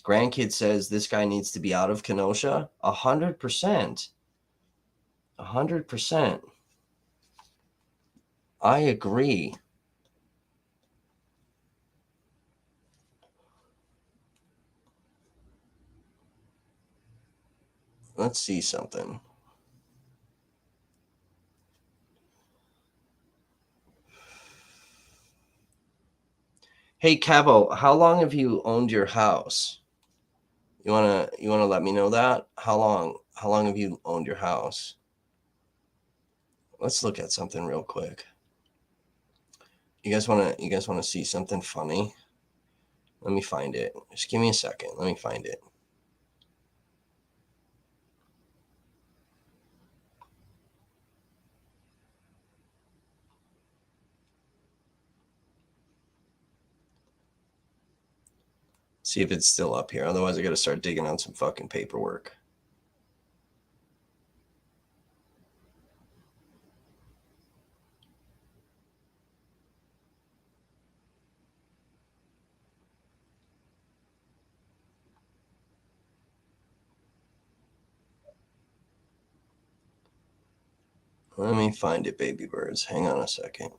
Grandkid says this guy needs to be out of Kenosha. 100%. 100%. I agree. Let's see something. Hey Kevo, how long have you owned your house? You wanna let me know that? How long have you owned your house? Let's look at something real quick. You guys wanna see something funny? Let me find it. Just give me a second. Let me find it. See if it's still up here. Otherwise, I got to start digging on some fucking paperwork. Let me find it, baby birds. Hang on a second.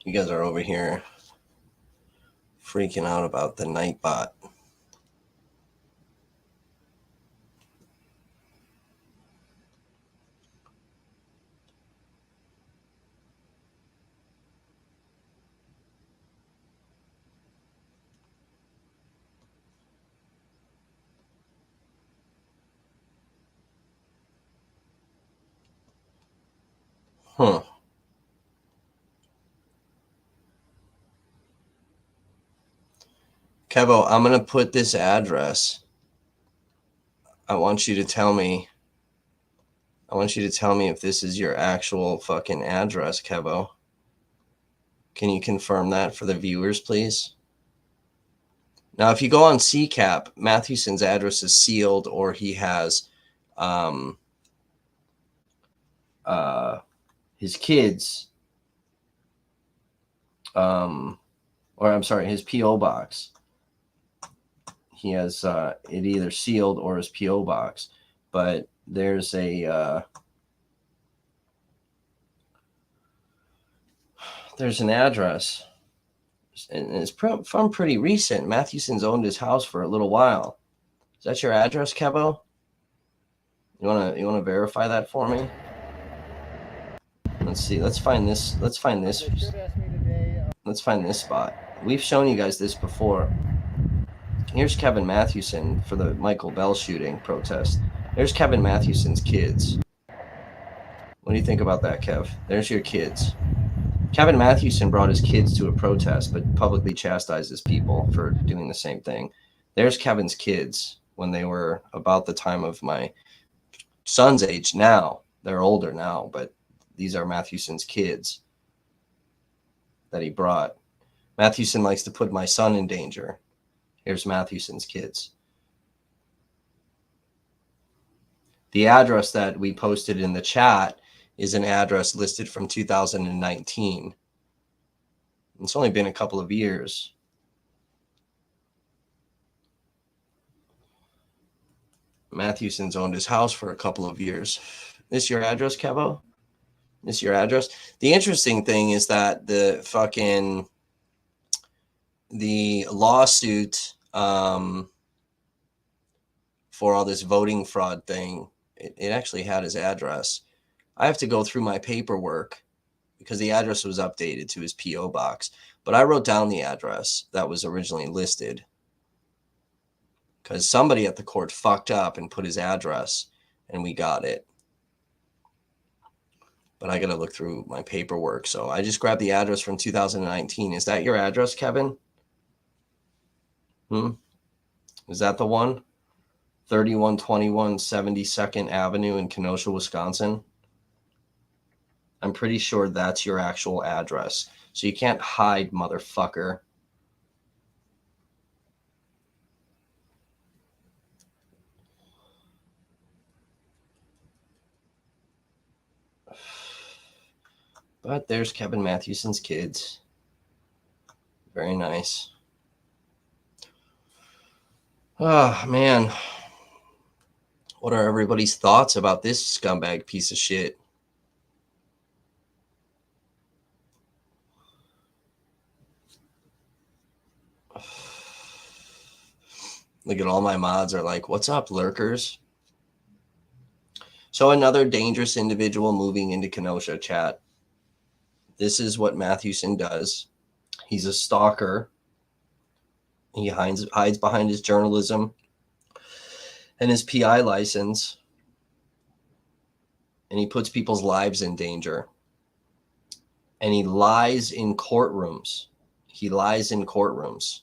You guys are over here freaking out about the Nightbot. Huh. Kevo, I'm going to put this address. I want you to tell me if this is your actual fucking address, Kevo. Can you confirm that for the viewers, please? Now, if you go on CCAP, Mathewson's address is sealed, or he has his kids, his P.O. box. He has it either sealed or his P.O. box. But there's an address, and it's from pretty recent. Mathewson's owned his house for a little while. Is that your address, Kevo? You wanna verify that for me? Let's see. Let's find this. Let's find this spot. We've shown you guys this before. Here's Kevin Mathewson for the Michael Bell shooting protest. There's Kevin Mathewson's kids. What do you think about that, Kev? There's your kids. Kevin Mathewson brought his kids to a protest, but publicly chastises people for doing the same thing. There's Kevin's kids when they were about the time of my son's age now. They're older now, but these are Mathewson's kids that he brought. Mathewson likes to put my son in danger. Here's Mathewson's kids. The address that we posted in the chat is an address listed from 2019. It's only been a couple of years. Mathewson's owned his house for a couple of years. This your address, Kevo? This your address? The interesting thing is that the lawsuit for all this voting fraud thing, it actually had his address. I have to go through my paperwork because the address was updated to his P.O. box. But I wrote down the address that was originally listed because somebody at the court fucked up and put his address, and we got it. But I got to look through my paperwork. So I just grabbed the address from 2019. Is that your address, Kevin? Is that the one? 3121 72nd Avenue in Kenosha, Wisconsin. I'm pretty sure that's your actual address. So you can't hide, motherfucker. But there's Kevin Mathewson's kids. Very nice. Oh, man. What are everybody's thoughts about this scumbag piece of shit? Look at all my mods are like, what's up, lurkers? So another dangerous individual moving into Kenosha, chat. This is what Mathewson does. He's a stalker. He hides behind his journalism and his PI license. And he puts people's lives in danger. And he lies in courtrooms. He lies in courtrooms.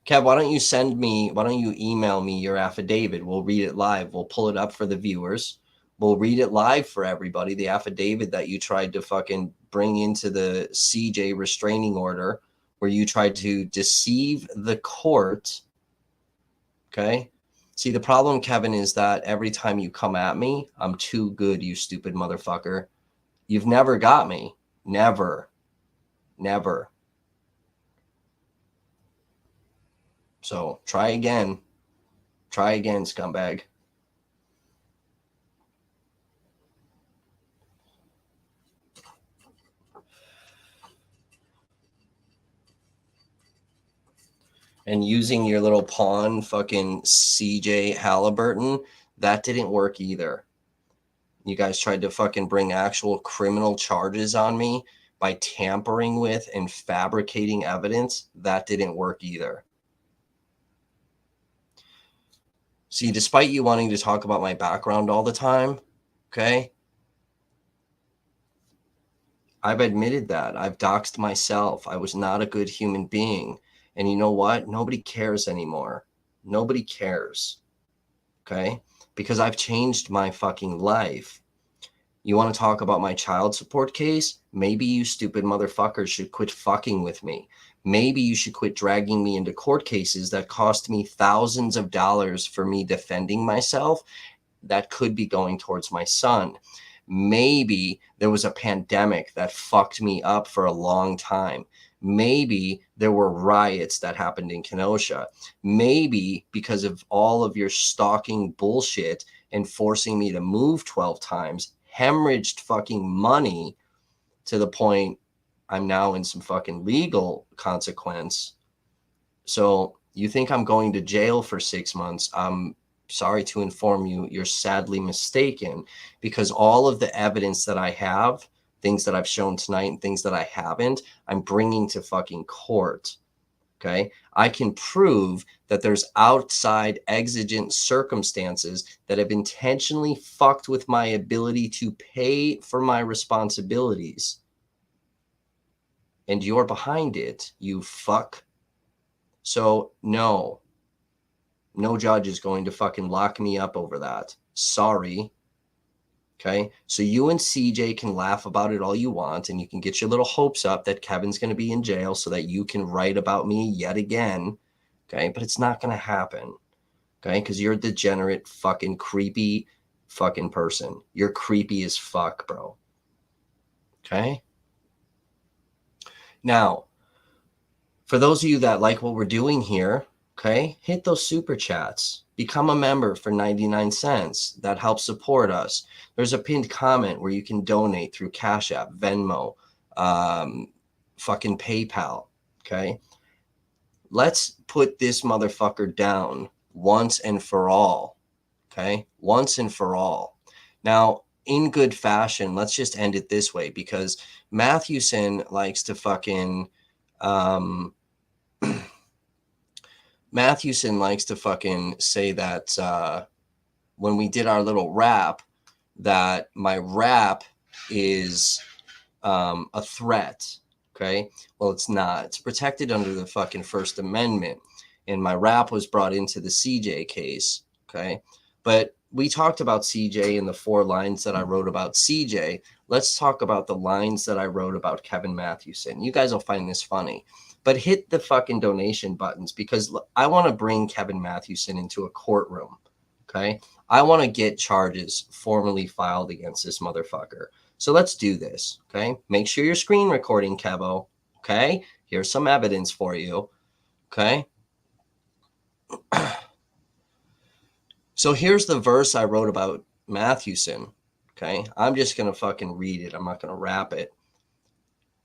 Kev, why don't you email me your affidavit? We'll read it live. We'll pull it up for the viewers. We'll read it live for everybody. The affidavit that you tried to fucking bring into the CJ restraining order, where you tried to deceive the court. Okay? See, the problem, Kevin, is that every time you come at me, I'm too good, you stupid motherfucker. You've never got me. Never. Never. So try again. Try again, scumbag. And using your little pawn fucking CJ Halliburton, that didn't work either. You guys tried to fucking bring actual criminal charges on me by tampering with and fabricating evidence. That didn't work either. See, despite you wanting to talk about my background all the time, okay, I've admitted that. I've doxed myself. I was not a good human being. And you know what? Nobody cares anymore. Nobody cares. Okay? Because I've changed my fucking life. You want to talk about my child support case? Maybe you stupid motherfuckers should quit fucking with me. Maybe you should quit dragging me into court cases that cost me thousands of dollars for me defending myself that could be going towards my son. Maybe there was a pandemic that fucked me up for a long time. Maybe there were riots that happened in Kenosha. Maybe because of all of your stalking bullshit and forcing me to move 12 times, hemorrhaged fucking money to the point I'm now in some fucking legal consequence. So you think I'm going to jail for 6 months? I'm sorry to inform you, you're sadly mistaken, because all of the evidence that I have, things that I've shown tonight and things that I haven't, I'm bringing to fucking court. Okay? I can prove that there's outside exigent circumstances that have intentionally fucked with my ability to pay for my responsibilities. And you're behind it, you fuck. So no judge is going to fucking lock me up over that. Sorry. Okay. So you and CJ can laugh about it all you want, and you can get your little hopes up that Kevin's going to be in jail so that you can write about me yet again. Okay. But it's not going to happen. Okay. Because you're a degenerate, fucking creepy fucking person. You're creepy as fuck, bro. Okay. Now, for those of you that like what we're doing here, okay, hit those super chats. Become a member for 99 cents. That helps support us. There's a pinned comment where you can donate through Cash App, Venmo, fucking PayPal, okay? Let's put this motherfucker down once and for all, okay? Once and for all. Now, in good fashion, let's just end it this way, because Mathewson likes to fucking... Mathewson likes to fucking say that when we did our little rap, that my rap is a threat. Okay. Well, it's not. It's protected under the fucking First Amendment. And my rap was brought into the CJ case. Okay. But we talked about CJ in the 4 lines that I wrote about CJ. Let's talk about the lines that I wrote about Kevin Mathewson. You guys will find this funny. But hit the fucking donation buttons, because I want to bring Kevin Mathewson into a courtroom, okay? I want to get charges formally filed against this motherfucker. So let's do this, okay? Make sure you're screen recording, Kevo, okay? Here's some evidence for you, okay? So here's the verse I wrote about Mathewson, okay? I'm just going to fucking read it. I'm not going to rap it.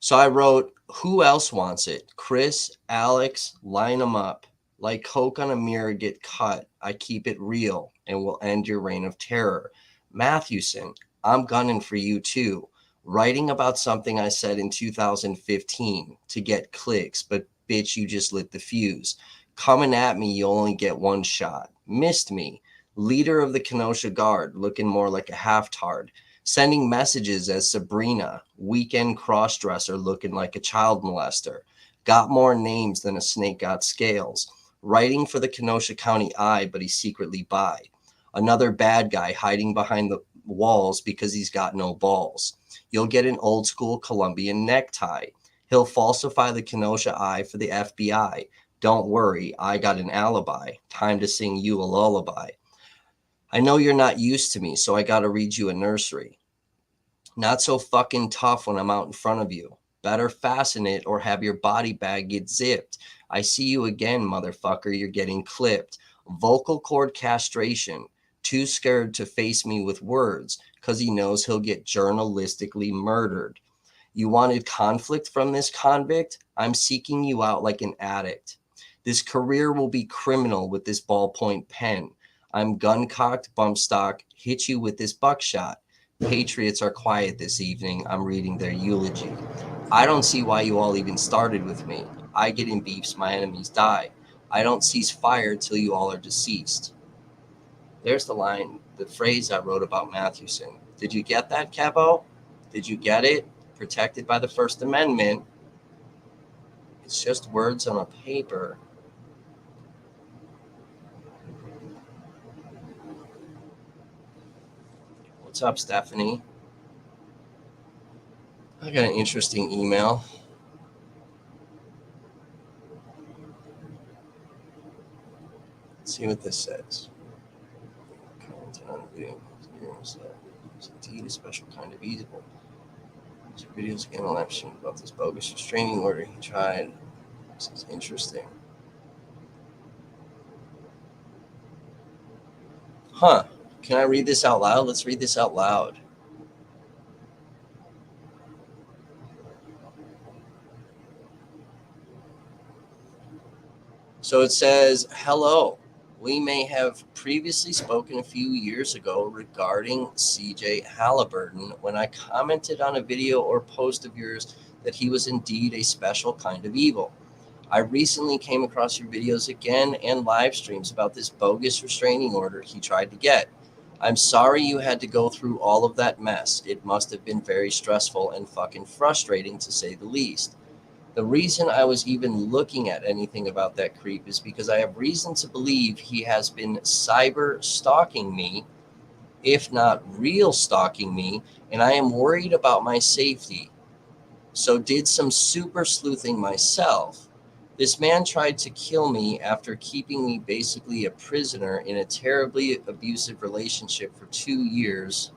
So I wrote, who else wants it? Chris, Alex, line them up. Like coke on a mirror, get cut. I keep it real and will end your reign of terror. Mathewson, I'm gunning for you too. Writing about something I said in 2015 to get clicks, but bitch, you just lit the fuse. Coming at me, you only get one shot. Missed me. Leader of the Kenosha Guard, looking more like a half-tard. sending messages as Sabrina, weekend crossdresser looking like a child molester, got more names than a snake got scales, writing for the Kenosha County Eye, but he's secretly bi, another bad guy hiding behind the walls because he's got no balls. You'll get an old school Colombian necktie. He'll falsify the Kenosha Eye for the FBI. Don't worry, I got an alibi. Time to sing you a lullaby. I know you're not used to me, so I gotta read you a nursery. Not so fucking tough when I'm out in front of you. Better fasten it or have your body bag get zipped. I see you again, motherfucker. You're getting clipped. Vocal cord castration. Too scared to face me with words because he knows he'll get journalistically murdered. You wanted conflict from this convict? I'm seeking you out like an addict. This career will be criminal with this ballpoint pen. I'm gun-cocked, bump stock, hit you with this buckshot. Patriots are quiet this evening. I'm reading their eulogy. I don't see why you all even started with me. I get in beefs, my enemies die. I don't cease fire till you all are deceased. There's the line, the phrase I wrote about Mathewson. Did you get that, Cabo? Did you get it? Protected by the First Amendment. It's just words on a paper. What's up, Stephanie? I got an interesting email. Let's see what this says. Content on video. It's indeed a special kind of evil. These videos again on live stream about this bogus restraining order he tried. This is interesting. Huh. Can I read this out loud? Let's read this out loud. So it says, hello. We may have previously spoken a few years ago regarding CJ Halliburton when I commented on a video or post of yours that he was indeed a special kind of evil. I recently came across your videos again and live streams about this bogus restraining order he tried to get. I'm sorry you had to go through all of that mess. It must have been very stressful and fucking frustrating to say the least. The reason I was even looking at anything about that creep is because I have reason to believe he has been cyber stalking me, if not real stalking me, and I am worried about my safety. So did some super sleuthing myself. This man tried to kill me after keeping me basically a prisoner in a terribly abusive relationship for 2 years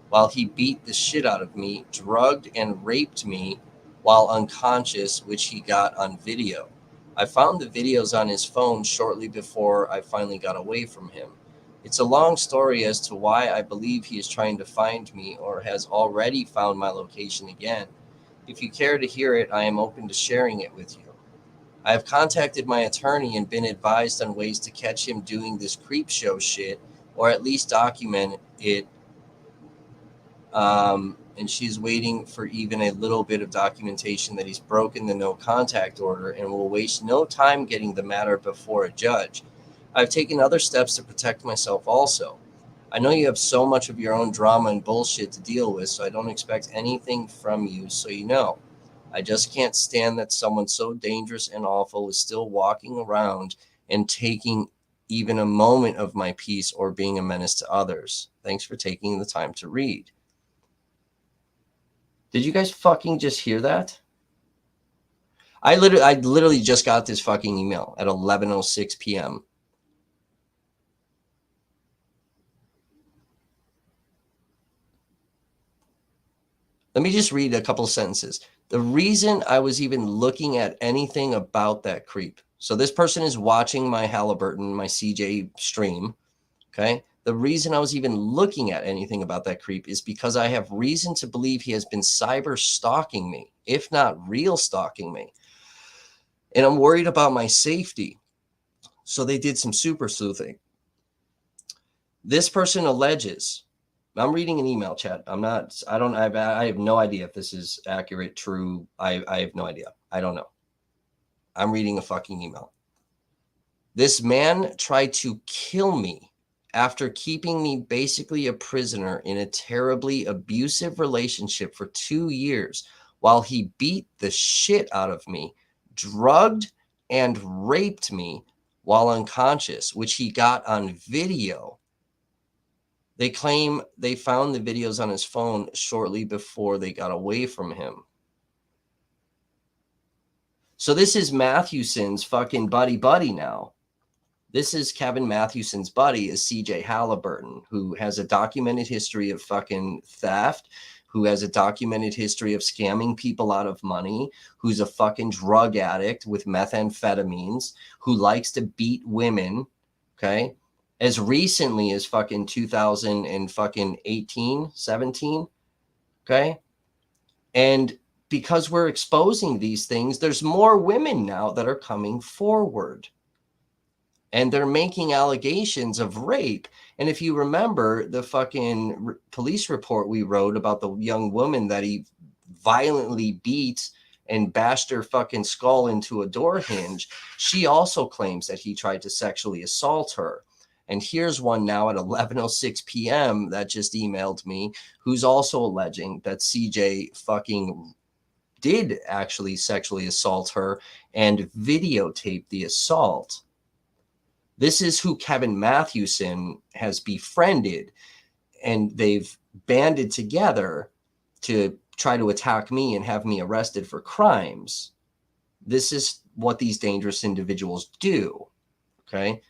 while he beat the shit out of me, drugged and raped me while unconscious, which he got on video. I found the videos on his phone shortly before I finally got away from him. It's a long story as to why I believe he is trying to find me or has already found my location again. If you care to hear it, I am open to sharing it with you. I have contacted my attorney and been advised on ways to catch him doing this creep show shit, or at least document it. And she's waiting for even a little bit of documentation that he's broken the no contact order and will waste no time getting the matter before a judge. I've taken other steps to protect myself also. I know you have so much of your own drama and bullshit to deal with, so I don't expect anything from you, so you know. I just can't stand that someone so dangerous and awful is still walking around and taking even a moment of my peace or being a menace to others. Thanks for taking the time to read. Did you guys fucking just hear that? I literally just got this fucking email at 11:06 p.m. Let me just read a couple of sentences. The reason I was even looking at anything about that creep. So this person is watching my Halliburton, my CJ stream. Okay. The reason I was even looking at anything about that creep is because I have reason to believe he has been cyber stalking me, if not real stalking me. And I'm worried about my safety. So they did some super sleuthing. This person alleges, I'm reading an email chat. I have no idea if this is accurate, true. I have no idea. I don't know. I'm reading a fucking email. This man tried to kill me after keeping me basically a prisoner in a terribly abusive relationship for 2 years while he beat the shit out of me, drugged and raped me while unconscious, which he got on video. They claim they found the videos on his phone shortly before they got away from him. So this is Mathewson's fucking buddy now. This is Kevin Mathewson's buddy is CJ Halliburton, who has a documented history of fucking theft, who has a documented history of scamming people out of money, who's a fucking drug addict with methamphetamines, who likes to beat women, okay? As recently as fucking 2018, 17, okay? And because we're exposing these things, there's more women now that are coming forward. And they're making allegations of rape. And if you remember the fucking police report we wrote about the young woman that he violently beat and bashed her fucking skull into a door hinge, she also claims that he tried to sexually assault her. And here's one now at 11:06 p.m. that just emailed me, who's also alleging that CJ fucking did actually sexually assault her and videotape the assault. This is who Kevin Mathewson has befriended, and they've banded together to try to attack me and have me arrested for crimes. This is what these dangerous individuals do, okay?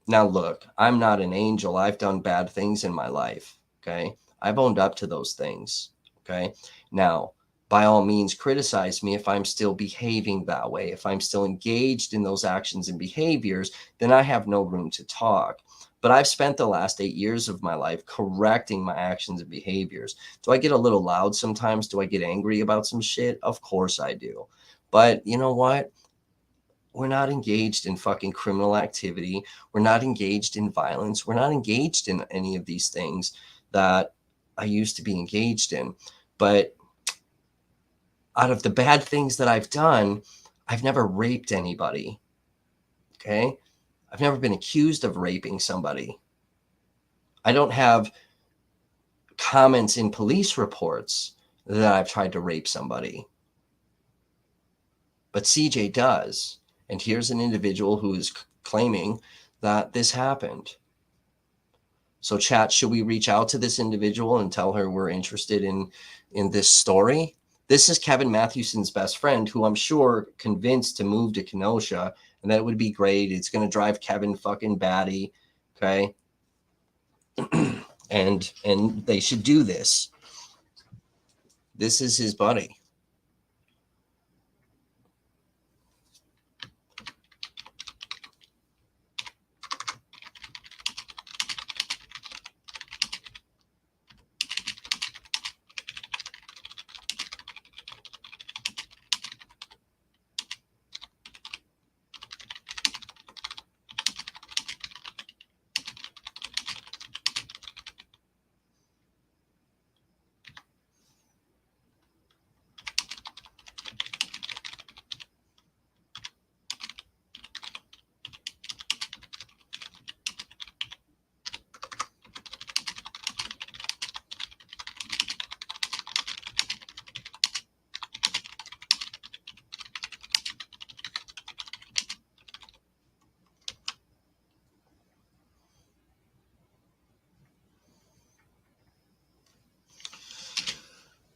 Now, look, I'm not an angel. I've done bad things in my life, okay? I've owned up to those things, okay? Now, by all means, criticize me if I'm still behaving that way. If I'm still engaged in those actions and behaviors, then I have no room to talk. But I've spent the last 8 years of my life correcting my actions and behaviors. Do I get a little loud sometimes? Do I get angry about some shit? Of course I do. But you know what? We're not engaged in fucking criminal activity. We're not engaged in violence. We're not engaged in any of these things that I used to be engaged in. But out of the bad things that I've done, I've never raped anybody. Okay? I've never been accused of raping somebody. I don't have comments in police reports that I've tried to rape somebody. But CJ does. And here's an individual who is claiming that this happened. So chat, should we reach out to this individual and tell her we're interested in this story? This is Kevin Mathewson's best friend, who I'm sure convinced to move to Kenosha, and that it would be great. It's going to drive Kevin fucking batty, okay? and they should do this. This is his buddy.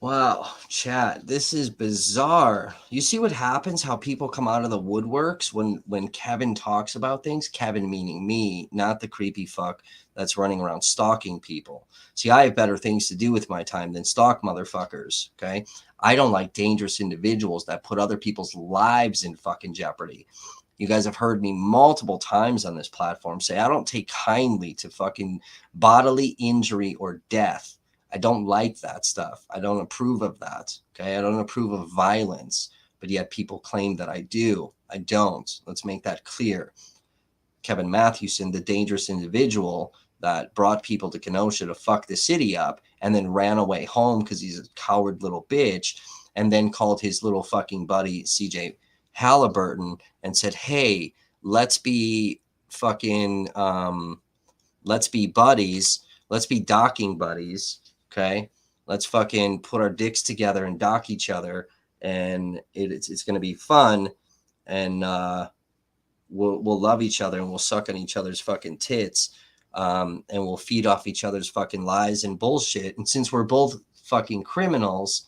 Wow, chat, this is bizarre. You see what happens, how people come out of the woodworks when Kevin talks about things? Kevin meaning me, not the creepy fuck that's running around stalking people. See, I have better things to do with my time than stalk motherfuckers, okay? I don't like dangerous individuals that put other people's lives in fucking jeopardy. You guys have heard me multiple times on this platform say I don't take kindly to fucking bodily injury or death. I don't like that stuff. I don't approve of that. Okay. I don't approve of violence, but yet people claim that I do. I don't. Let's make that clear. Kevin Mathewson, the dangerous individual that brought people to Kenosha to fuck the city up and then ran away home because he's a coward little bitch, and then called his little fucking buddy CJ Halliburton and said, hey, let's be fucking let's be buddies. Let's be docking buddies. Okay. Let's fucking put our dicks together and dock each other. And it's going to be fun. And we'll love each other and we'll suck on each other's fucking tits. And we'll feed off each other's fucking lies and bullshit. And since we're both fucking criminals,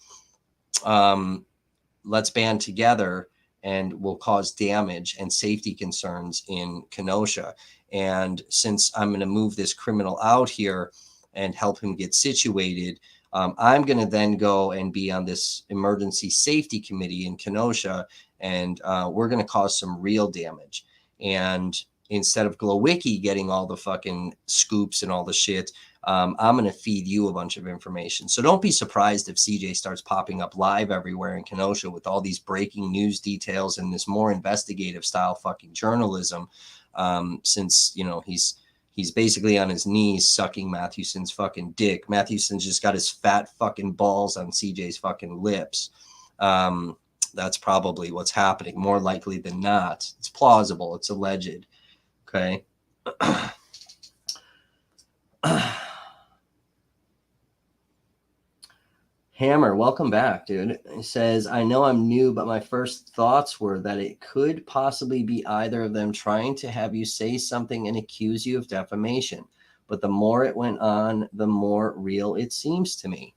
let's band together and we'll cause damage and safety concerns in Kenosha. And since I'm going to move this criminal out here and help him get situated, I'm going to then go and be on this emergency safety committee in Kenosha, and we're going to cause some real damage. And instead of Glowicki getting all the fucking scoops and all the shit, I'm going to feed you a bunch of information. So don't be surprised if CJ starts popping up live everywhere in Kenosha with all these breaking news details and this more investigative style fucking journalism. Since, you know, he's basically on his knees sucking Mathewson's fucking dick. Mathewson's just got his fat fucking balls on CJ's fucking lips. That's probably what's happening, more likely than not. It's plausible. It's alleged. Okay. Hammer, welcome back, dude. He says, I know I'm new, but my first thoughts were that it could possibly be either of them trying to have you say something and accuse you of defamation. But the more it went on, the more real it seems to me.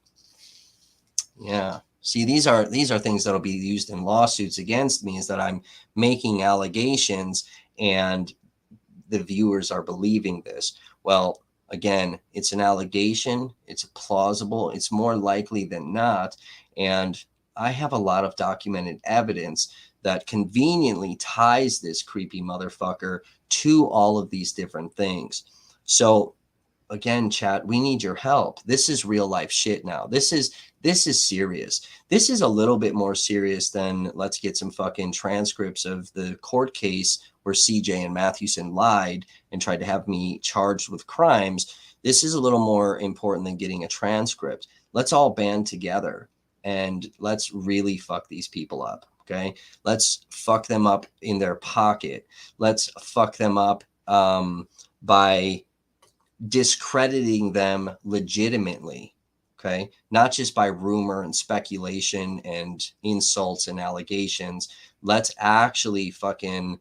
Yeah. See, these are things that'll be used in lawsuits against me, is that I'm making allegations and the viewers are believing this. Well, again, it's an allegation. It's plausible. It's more likely than not. And I have a lot of documented evidence that conveniently ties this creepy motherfucker to all of these different things. So again, chat, we need your help. This is real life shit now. This is serious. This is a little bit more serious than let's get some fucking transcripts of the court case where CJ and Mathewson lied and tried to have me charged with crimes. This is a little more important than getting a transcript. Let's all band together and let's really fuck these people up. Okay. Let's fuck them up in their pocket. Let's fuck them up by discrediting them legitimately. Okay. Not just by rumor and speculation and insults and allegations. Let's actually fucking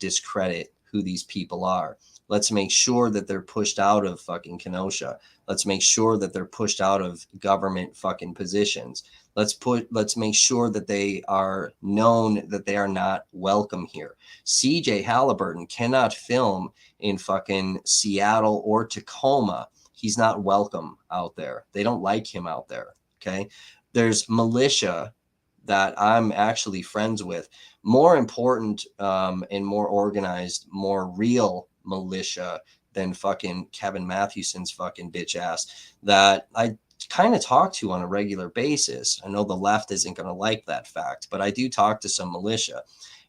discredit who these people are. Let's make sure that they're pushed out of fucking Kenosha. Let's make sure that they're pushed out of government fucking positions. Let's make sure that they are known that they are not welcome here. CJ Halliburton cannot film in fucking Seattle or Tacoma. He's not welcome out there. They don't like him out there. Okay. There's Militia that I'm actually friends with. More important and more organized, more real Militia than fucking Kevin Mathewson's fucking bitch ass that I kind of talk to on a regular basis. I know the left isn't going to like that fact, but I do talk to some Militia,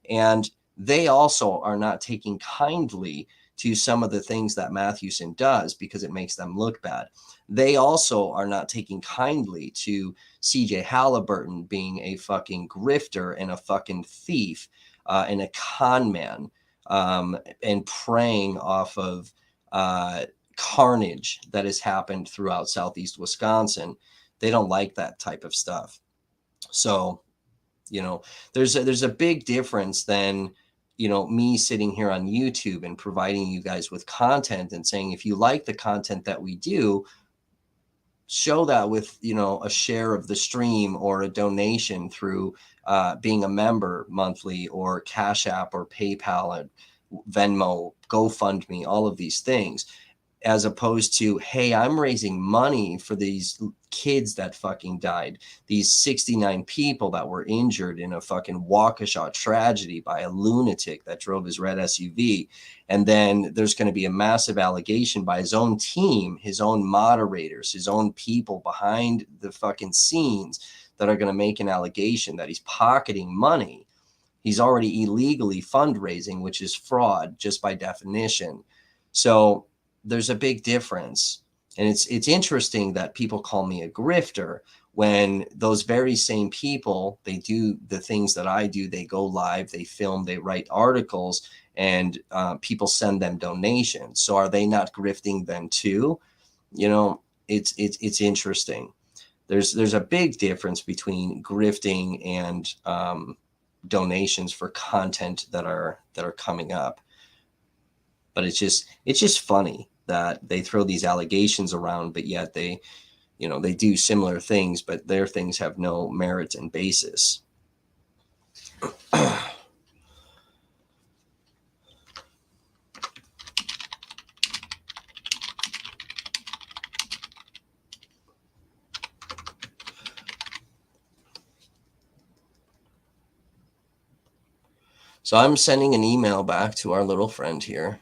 and they also are not taking kindly to some of the things that Mathewson does because it makes them look bad. They also are not taking kindly to CJ Halliburton being a fucking grifter and a fucking thief and a con man and preying off of carnage that has happened throughout Southeast Wisconsin. They don't like that type of stuff. So, you know, there's a big difference than, you know, me sitting here on YouTube and providing you guys with content and saying, if you like the content that we do, show that with, you know, a share of the stream or a donation through being a member monthly or Cash App or PayPal and Venmo, GoFundMe, all of these things, as opposed to, hey, I'm raising money for these kids that fucking died, these 69 people that were injured in a fucking Waukesha tragedy by a lunatic that drove his red SUV. And then there's going to be a massive allegation by his own team, his own moderators, his own people behind the fucking scenes that are going to make an allegation that he's pocketing money. He's already illegally fundraising, which is fraud just by definition. So there's a big difference. And it's interesting that people call me a grifter when those very same people, they do the things that I do. They go live, they film, they write articles, and people send them donations. So are they not grifting then too? You know, it's interesting. There's a big difference between grifting and donations for content that are coming up. But it's just funny that they throw these allegations around, but yet they do similar things, but their things have no merit and basis. So I'm sending an email back to our little friend here.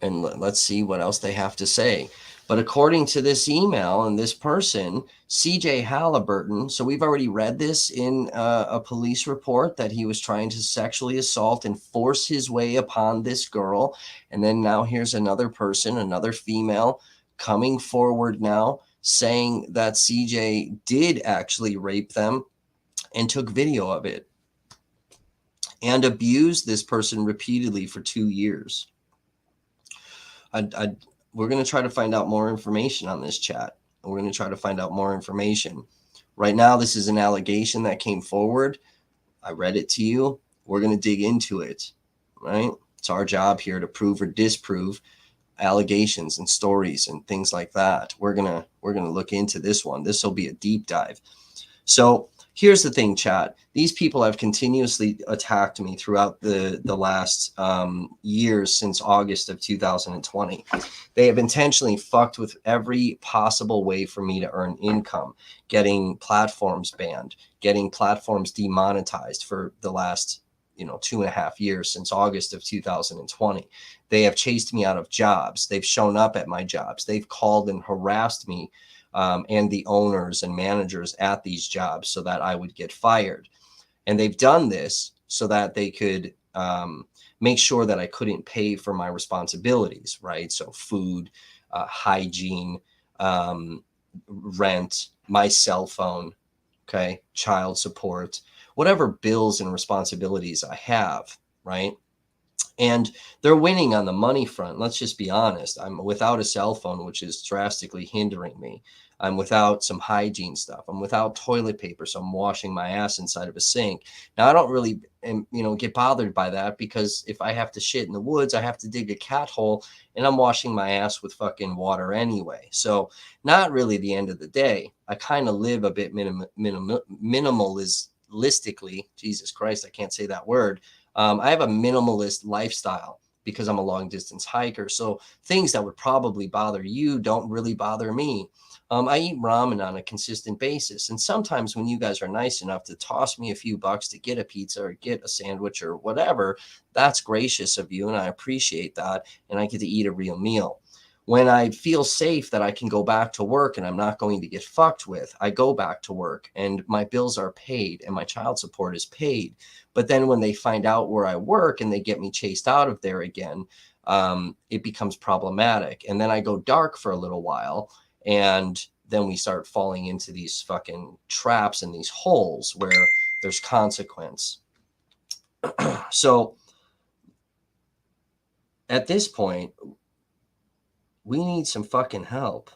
And let's see what else they have to say. But according to this email and this person, CJ Halliburton, so we've already read this in a police report that he was trying to sexually assault and force his way upon this girl. And then now here's another person, another female, coming forward now saying that CJ did actually rape them and took video of it and abused this person repeatedly for 2 years. We're going to try to find out more information on this chat. We're going to try to find out more information. Right now, this is an allegation that came forward. I read it to you. We're going to dig into it, right? It's our job here to prove or disprove allegations and stories and things like that. We're going to look into this one. This will be a deep dive. So here's the thing, chat. These people have continuously attacked me throughout the last years since August of 2020. They have intentionally fucked with every possible way for me to earn income, getting platforms banned, getting platforms demonetized for the last 2.5 years since August of 2020. They have chased me out of jobs. They've shown up at my jobs. They've called and harassed me and the owners and managers at these jobs so that I would get fired. And they've done this so that they could make sure that I couldn't pay for my responsibilities, right? So food, hygiene, rent, my cell phone, okay, child support, whatever bills and responsibilities I have, right? And they're winning on the money front. Let's just be honest. I'm without a cell phone, which is drastically hindering me. I'm without some hygiene stuff. I'm without toilet paper, so I'm washing my ass inside of a sink. Now, I don't really, get bothered by that, because if I have to shit in the woods, I have to dig a cat hole, and I'm washing my ass with fucking water anyway. So not really the end of the day. I kind of live a bit minimalistically. Jesus Christ, I can't say that word. I have a minimalist lifestyle because I'm a long distance hiker. So things that would probably bother you don't really bother me. I eat ramen on a consistent basis. And sometimes when you guys are nice enough to toss me a few bucks to get a pizza or get a sandwich or whatever, that's gracious of you. And I appreciate that. And I get to eat a real meal. When I feel safe that I can go back to work and I'm not going to get fucked with, I go back to work and my bills are paid and my child support is paid. But then when they find out where I work and they get me chased out of there again, it becomes problematic. And then I go dark for a little while, and then we start falling into these fucking traps and these holes where there's consequence. So at this point, we need some fucking help.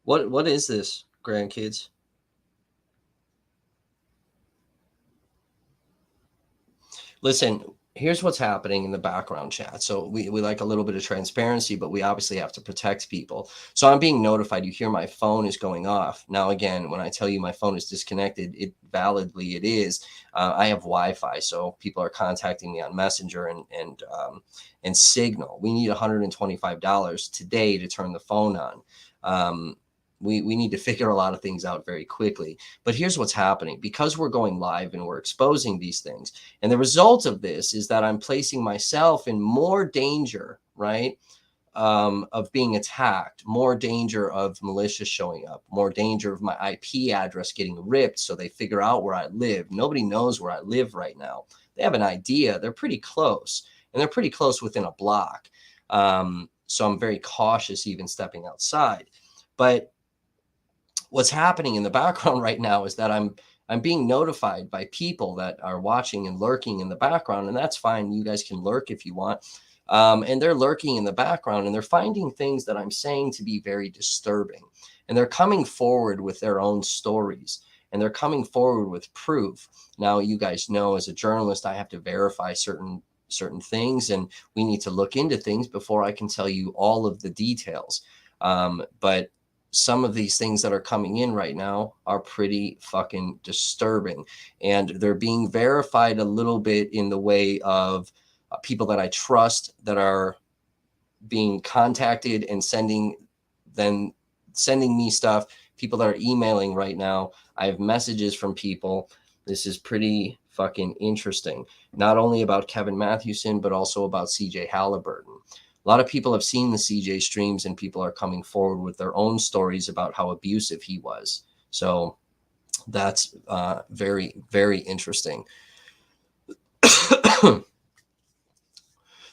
What is this, grandkids? Listen, here's what's happening in the background chat. So we like a little bit of transparency, but we obviously have to protect people. So I'm being notified. You hear my phone is going off. Now, again, when I tell you my phone is disconnected, it is. I have Wi-Fi, so people are contacting me on Messenger and Signal. We need $125 today to turn the phone on. we need to figure a lot of things out very quickly. But here's what's happening. Because we're going live and we're exposing these things, and the result of this is that I'm placing myself in more danger, right, of being attacked, more danger of militia showing up, more danger of my IP address getting ripped so they figure out where I live. Nobody knows where I live right now. They have an idea. They're pretty close, and they're pretty close within a block. So I'm very cautious even stepping outside. But what's happening in the background right now is that I'm being notified by people that are watching and lurking in the background, and that's fine. You guys can lurk if you want. And they're lurking in the background, and they're finding things that I'm saying to be very disturbing. And they're coming forward with their own stories, and they're coming forward with proof. Now, you guys know, as a journalist, I have to verify certain things, and we need to look into things before I can tell you all of the details. But some of these things that are coming in right now are pretty fucking disturbing, and they're being verified a little bit in the way of people that I trust that are being contacted and sending me stuff. People that are emailing right now. I have messages from people. This is pretty fucking interesting. Not only about Kevin Mathewson, but also about CJ Halliburton. A lot of people have seen the CJ streams, and people are coming forward with their own stories about how abusive he was. So that's very, very interesting.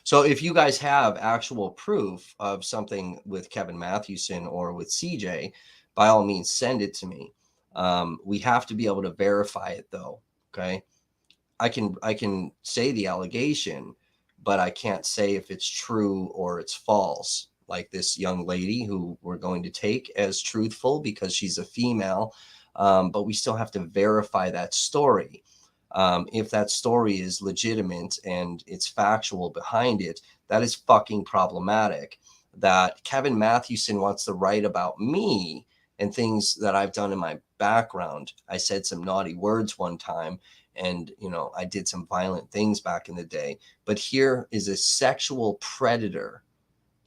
So if you guys have actual proof of something with Kevin Mathewson or with CJ, by all means, send it to me. We have to be able to verify it, though. Okay. I can say the allegation, but I can't say if it's true or it's false. Like this young lady who we're going to take as truthful because she's a female, but we still have to verify that story. If that story is legitimate and it's factual behind it, that is fucking problematic. That Kevin Mathewson wants to write about me and things that I've done in my background. I said some naughty words one time, and, you know, I did some violent things back in the day. But here is a sexual predator,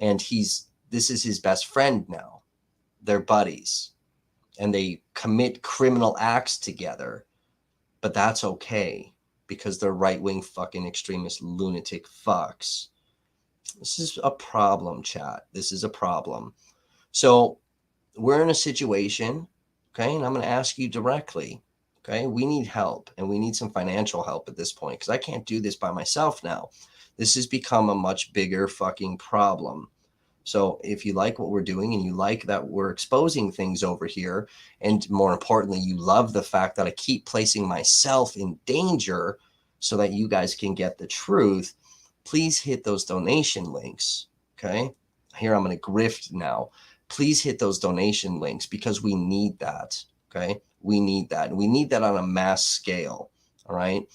and this is his best friend now. They're buddies, and they commit criminal acts together. But that's okay, because they're right-wing fucking extremist lunatic fucks. This is a problem, chat. This is a problem. So we're in a situation, okay, and I'm going to ask you directly, okay? We need help, and we need some financial help at this point, because I can't do this by myself now. This has become a much bigger fucking problem. So if you like what we're doing, and you like that we're exposing things over here, and more importantly, you love the fact that I keep placing myself in danger so that you guys can get the truth, please hit those donation links, okay? Here, I'm going to grift now. Please hit those donation links, because we need that, okay? We need that. And we need that on a mass scale, all right?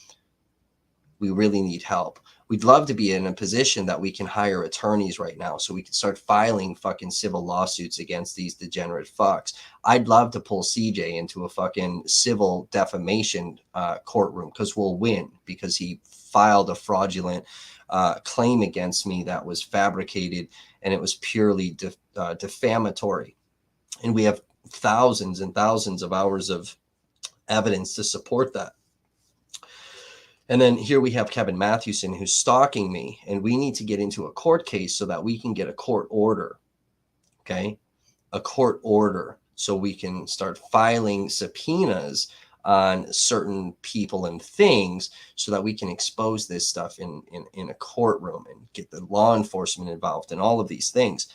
We really need help. We'd love to be in a position that we can hire attorneys right now, so we can start filing fucking civil lawsuits against these degenerate fucks. I'd love to pull CJ into a fucking civil defamation courtroom, because we'll win, because he filed a fraudulent claim against me that was fabricated, and it was purely defamatory. And we have thousands and thousands of hours of evidence to support that. And then here we have Kevin Mathewson, who's stalking me, and we need to get into a court case so that we can get a court order, okay? A court order, so we can start filing subpoenas on certain people and things, so that we can expose this stuff in a courtroom and get the law enforcement involved in all of these things.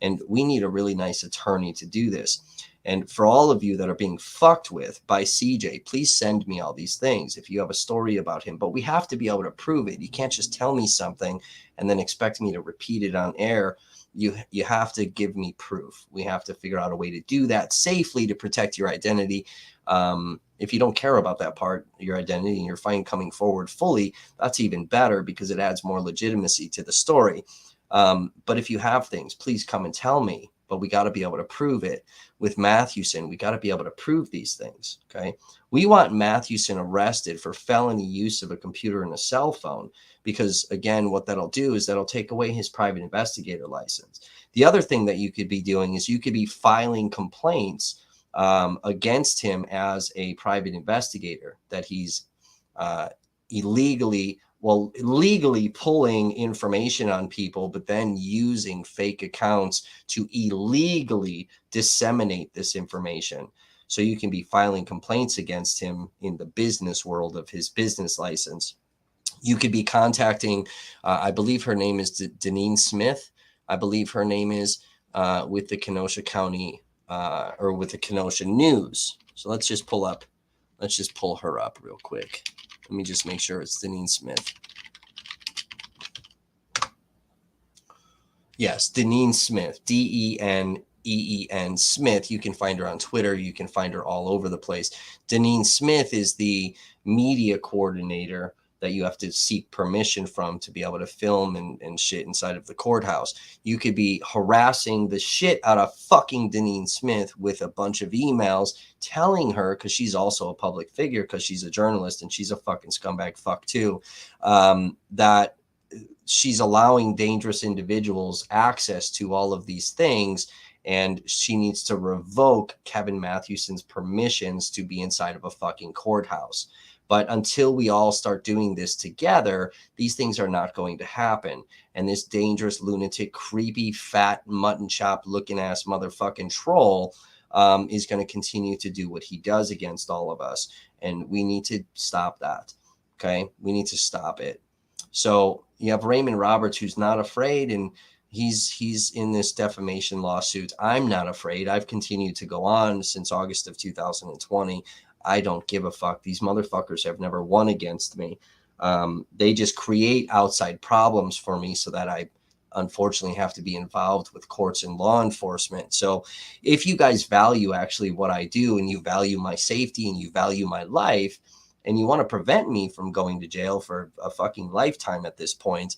And we need a really nice attorney to do this. And for all of you that are being fucked with by CJ, please send me all these things if you have a story about him. But we have to be able to prove it. You can't just tell me something and then expect me to repeat it on air. You have to give me proof. We have to figure out a way to do that safely to protect your identity. If you don't care about that part, your identity, and you're fine coming forward fully, that's even better, because it adds more legitimacy to the story. But if you have things, please come and tell me. But we got to be able to prove it. With Mathewson, we got to be able to prove these things, okay? We want Mathewson arrested for felony use of a computer and a cell phone, because again, what that'll do is that'll take away his private investigator license. The other thing that you could be doing is you could be filing complaints against him as a private investigator, that he's legally pulling information on people, but then using fake accounts to illegally disseminate this information. So you can be filing complaints against him in the business world of his business license. You could be contacting, I believe her name is Deneen Smith. I believe her name is with the Kenosha County or with the Kenosha News. So let's just pull her up real quick. Let me just make sure it's Deneen Smith. Yes, Deneen Smith, Deneen Smith. You can find her on Twitter. You can find her all over the place. Deneen Smith is the media coordinator that you have to seek permission from to be able to film and shit inside of the courthouse. You could be harassing the shit out of fucking Deneen Smith with a bunch of emails telling her, because she's also a public figure, because she's a journalist and she's a fucking scumbag fuck too, that she's allowing dangerous individuals access to all of these things, and she needs to revoke Kevin Mathewson's permissions to be inside of a fucking courthouse. But until we all start doing this together, these things are not going to happen. And this dangerous, lunatic, creepy, fat, mutton chop looking ass motherfucking troll is going to continue to do what he does against all of us. And we need to stop that. Okay? We need to stop it. So you have Raymond Roberts, who's not afraid, and he's in this defamation lawsuit. I'm not afraid. I've continued to go on since August of 2020. I don't give a fuck. These motherfuckers have never won against me. They just create outside problems for me so that I unfortunately have to be involved with courts and law enforcement. So if you guys value actually what I do, and you value my safety, and you value my life, and you want to prevent me from going to jail for a fucking lifetime at this point,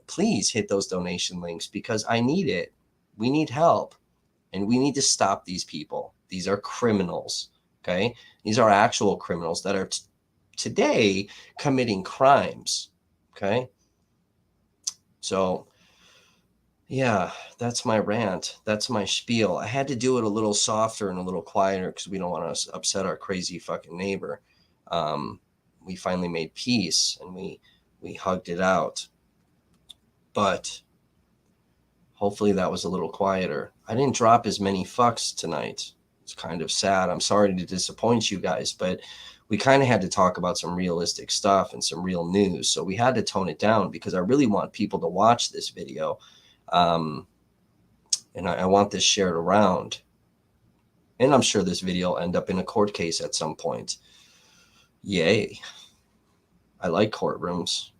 please hit those donation links, because I need it. We need help, and we need to stop these people. These are criminals. Okay. These are actual criminals that are today committing crimes. Okay. So yeah, that's my rant. That's my spiel. I had to do it a little softer and a little quieter because we don't want to upset our crazy fucking neighbor. We finally made peace, and we hugged it out. But hopefully that was a little quieter. I didn't drop as many fucks tonight. It's kind of sad. I'm sorry to disappoint you guys, but we kind of had to talk about some realistic stuff and some real news. So we had to tone it down because I really want people to watch this video. And I want this shared around. And I'm sure this video will end up in a court case at some point. Yay. I like courtrooms.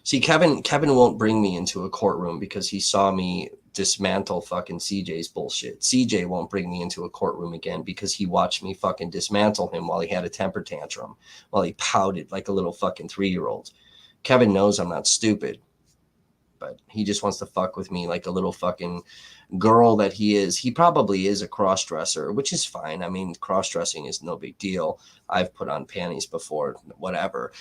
See, Kevin won't bring me into a courtroom because he saw me dismantle fucking CJ's bullshit. CJ won't bring me into a courtroom again because he watched me fucking dismantle him while he had a temper tantrum, while he pouted like a little fucking 3-year-old. Kevin knows I'm not stupid, but he just wants to fuck with me like a little fucking girl that he is. He probably is a cross-dresser, which is fine. I mean, cross-dressing is no big deal. I've put on panties before, whatever.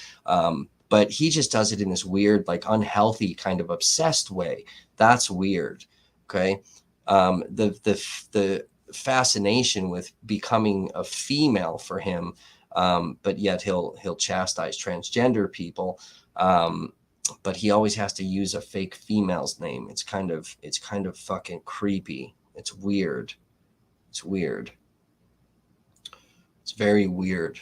But he just does it in this weird, like unhealthy kind of obsessed way. That's weird. Okay. The fascination with becoming a female for him, but yet he'll chastise transgender people. But he always has to use a fake female's name. It's kind of fucking creepy. It's weird. It's weird. It's very weird.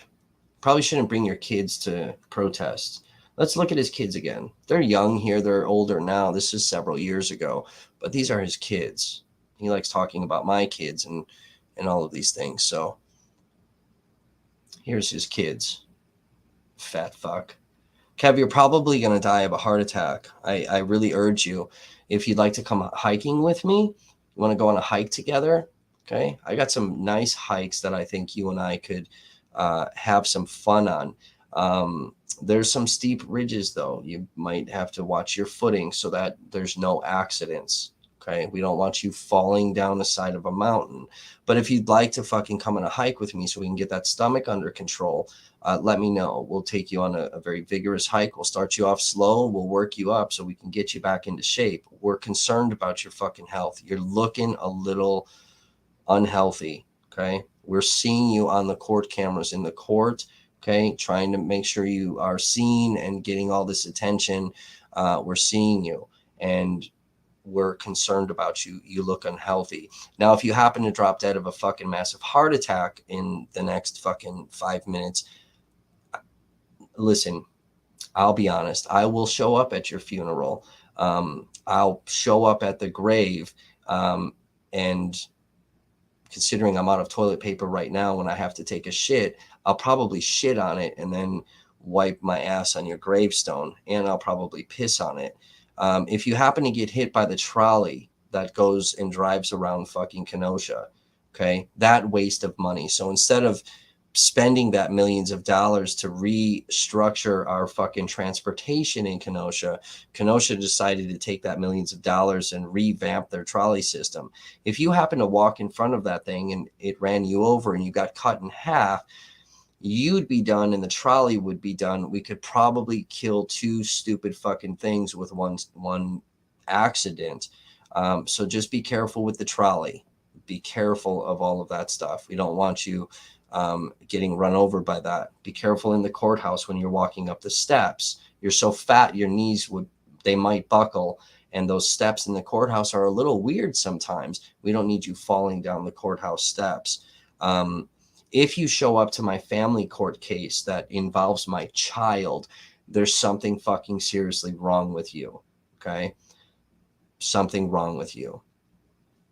Probably shouldn't bring your kids to protests. Let's look at his kids again. They're young here. They're older now. This is several years ago, but these are his kids. He likes talking about my kids and all of these things. So here's his kids. Fat fuck. Kev, you're probably going to die of a heart attack. I really urge you, if you'd like to come hiking with me, you want to go on a hike together. Okay. I got some nice hikes that I think you and I could have some fun on. There's some steep ridges though. You might have to watch your footing so that there's no accidents. Okay, we don't want you falling down the side of a mountain. But if you'd like to fucking come on a hike with me so we can get that stomach under control, let me know. We'll take you on a very vigorous hike. We'll start you off slow. We'll work you up so we can get you back into shape. We're concerned about your fucking health. You're looking a little unhealthy. Okay, we're seeing you on the court cameras in the court. Okay, trying to make sure you are seen and getting all this attention. We're seeing you, and we're concerned about you. You look unhealthy. Now, if you happen to drop dead of a fucking massive heart attack in the next fucking 5 minutes, listen, I'll be honest. I will show up at your funeral. I'll show up at the grave. And considering I'm out of toilet paper right now when I have to take a shit, I'll probably shit on it and then wipe my ass on your gravestone, and I'll probably piss on it. If you happen to get hit by the trolley that goes and drives around fucking Kenosha, okay, that waste of money. So instead of spending that millions of dollars to restructure our fucking transportation in Kenosha, Kenosha decided to take that millions of dollars and revamp their trolley system. If you happen to walk in front of that thing and it ran you over and you got cut in half, you'd be done and the trolley would be done. We could probably kill two stupid fucking things with one accident. So just be careful with the trolley. Be careful of all of that stuff. We don't want you getting run over by that. Be careful in the courthouse when you're walking up the steps. You're so fat, your knees they might buckle. And those steps in the courthouse are a little weird sometimes. We don't need you falling down the courthouse steps. If you show up to my family court case that involves my child, there's something fucking seriously wrong with you. Okay? Something wrong with you.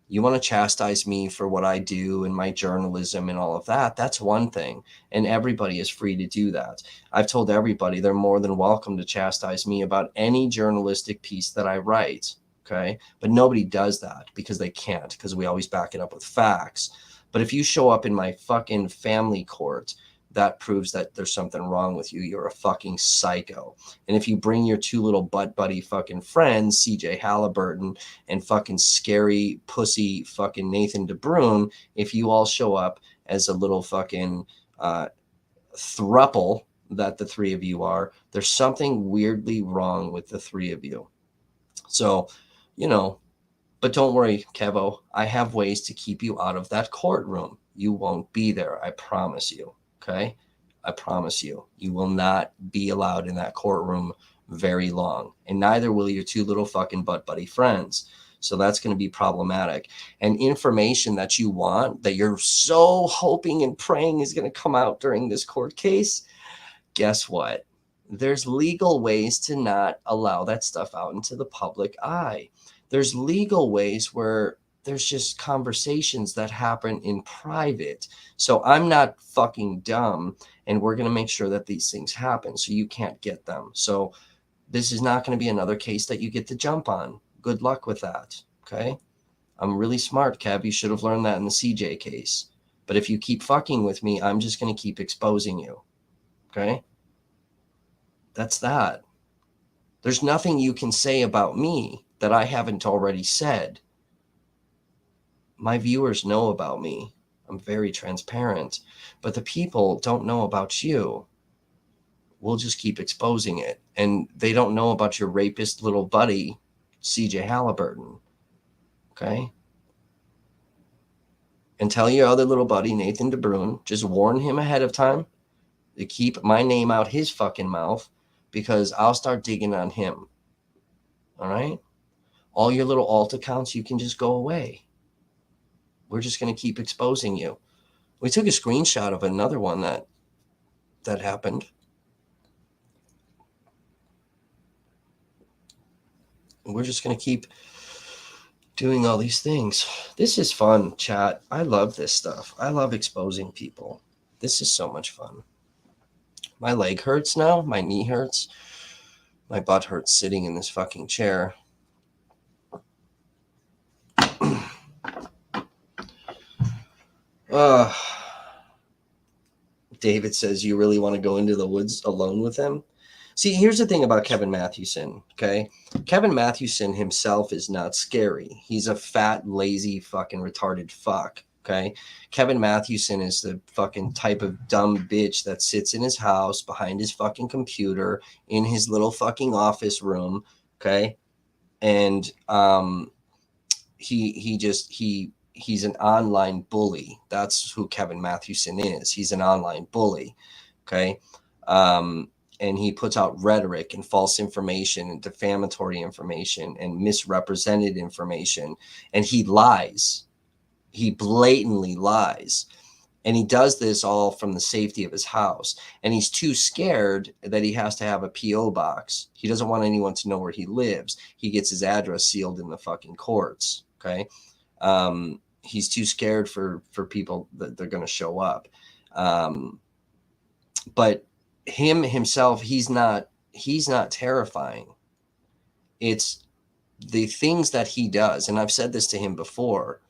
You want to chastise me for what I do and my journalism and all of that, that's one thing. And everybody is free to do that. I've told everybody they're more than welcome to chastise me about any journalistic piece that I write. Okay? But nobody does that because they can't, because we always back it up with facts. But if you show up in my fucking family court, that proves that there's something wrong with you. You're a fucking psycho. And if you bring your two little butt buddy fucking friends, CJ Halliburton and fucking scary pussy fucking Nathan DeBrune, if you all show up as a little fucking thruple that the three of you are, there's something weirdly wrong with the three of you. So, but don't worry, Kevo. I have ways to keep you out of that courtroom. You won't be there. I promise you. Okay? I promise you. You will not be allowed in that courtroom very long. And neither will your two little fucking butt buddy friends. So that's going to be problematic. And information that you want, that you're so hoping and praying is going to come out during this court case, guess what? There's legal ways to not allow that stuff out into the public eye. There's legal ways where there's just conversations that happen in private. So I'm not fucking dumb, and we're going to make sure that these things happen so you can't get them. So this is not going to be another case that you get to jump on. Good luck with that. Okay? I'm really smart, Kev. You should have learned that in the CJ case. But if you keep fucking with me, I'm just going to keep exposing you. Okay? That's that. There's nothing you can say about me that I haven't already said. My viewers know about me. I'm very transparent. But the people don't know about you. We'll just keep exposing it. And they don't know about your rapist little buddy, CJ Halliburton. Okay? And tell your other little buddy, Nathan DeBrune, just warn him ahead of time to keep my name out his fucking mouth, because I'll start digging on him. All right? All your little alt accounts, you can just go away. We're just going to keep exposing you. We took a screenshot of another one that happened. We're just going to keep doing all these things. This is fun, chat. I love this stuff. I love exposing people. This is so much fun. My leg hurts now. My knee hurts. My butt hurts sitting in this fucking chair. David says, you really want to go into the woods alone with him? See, here's the thing about Kevin Mathewson, okay? Kevin Mathewson himself is not scary. He's a fat, lazy, fucking retarded fuck, okay? Kevin Mathewson is the fucking type of dumb bitch that sits in his house behind his fucking computer in his little fucking office room, okay? And he's an online bully. That's who Kevin Mathewson is. He's an online bully, okay? And he puts out rhetoric and false information and defamatory information and misrepresented information. And he lies. He blatantly lies. And he does this all from the safety of his house. And he's too scared that he has to have a P.O. box. He doesn't want anyone to know where he lives. He gets his address sealed in the fucking courts, okay? He's too scared for people that they're going to show up. But himself, he's not terrifying. It's the things that he does, and I've said this to him before,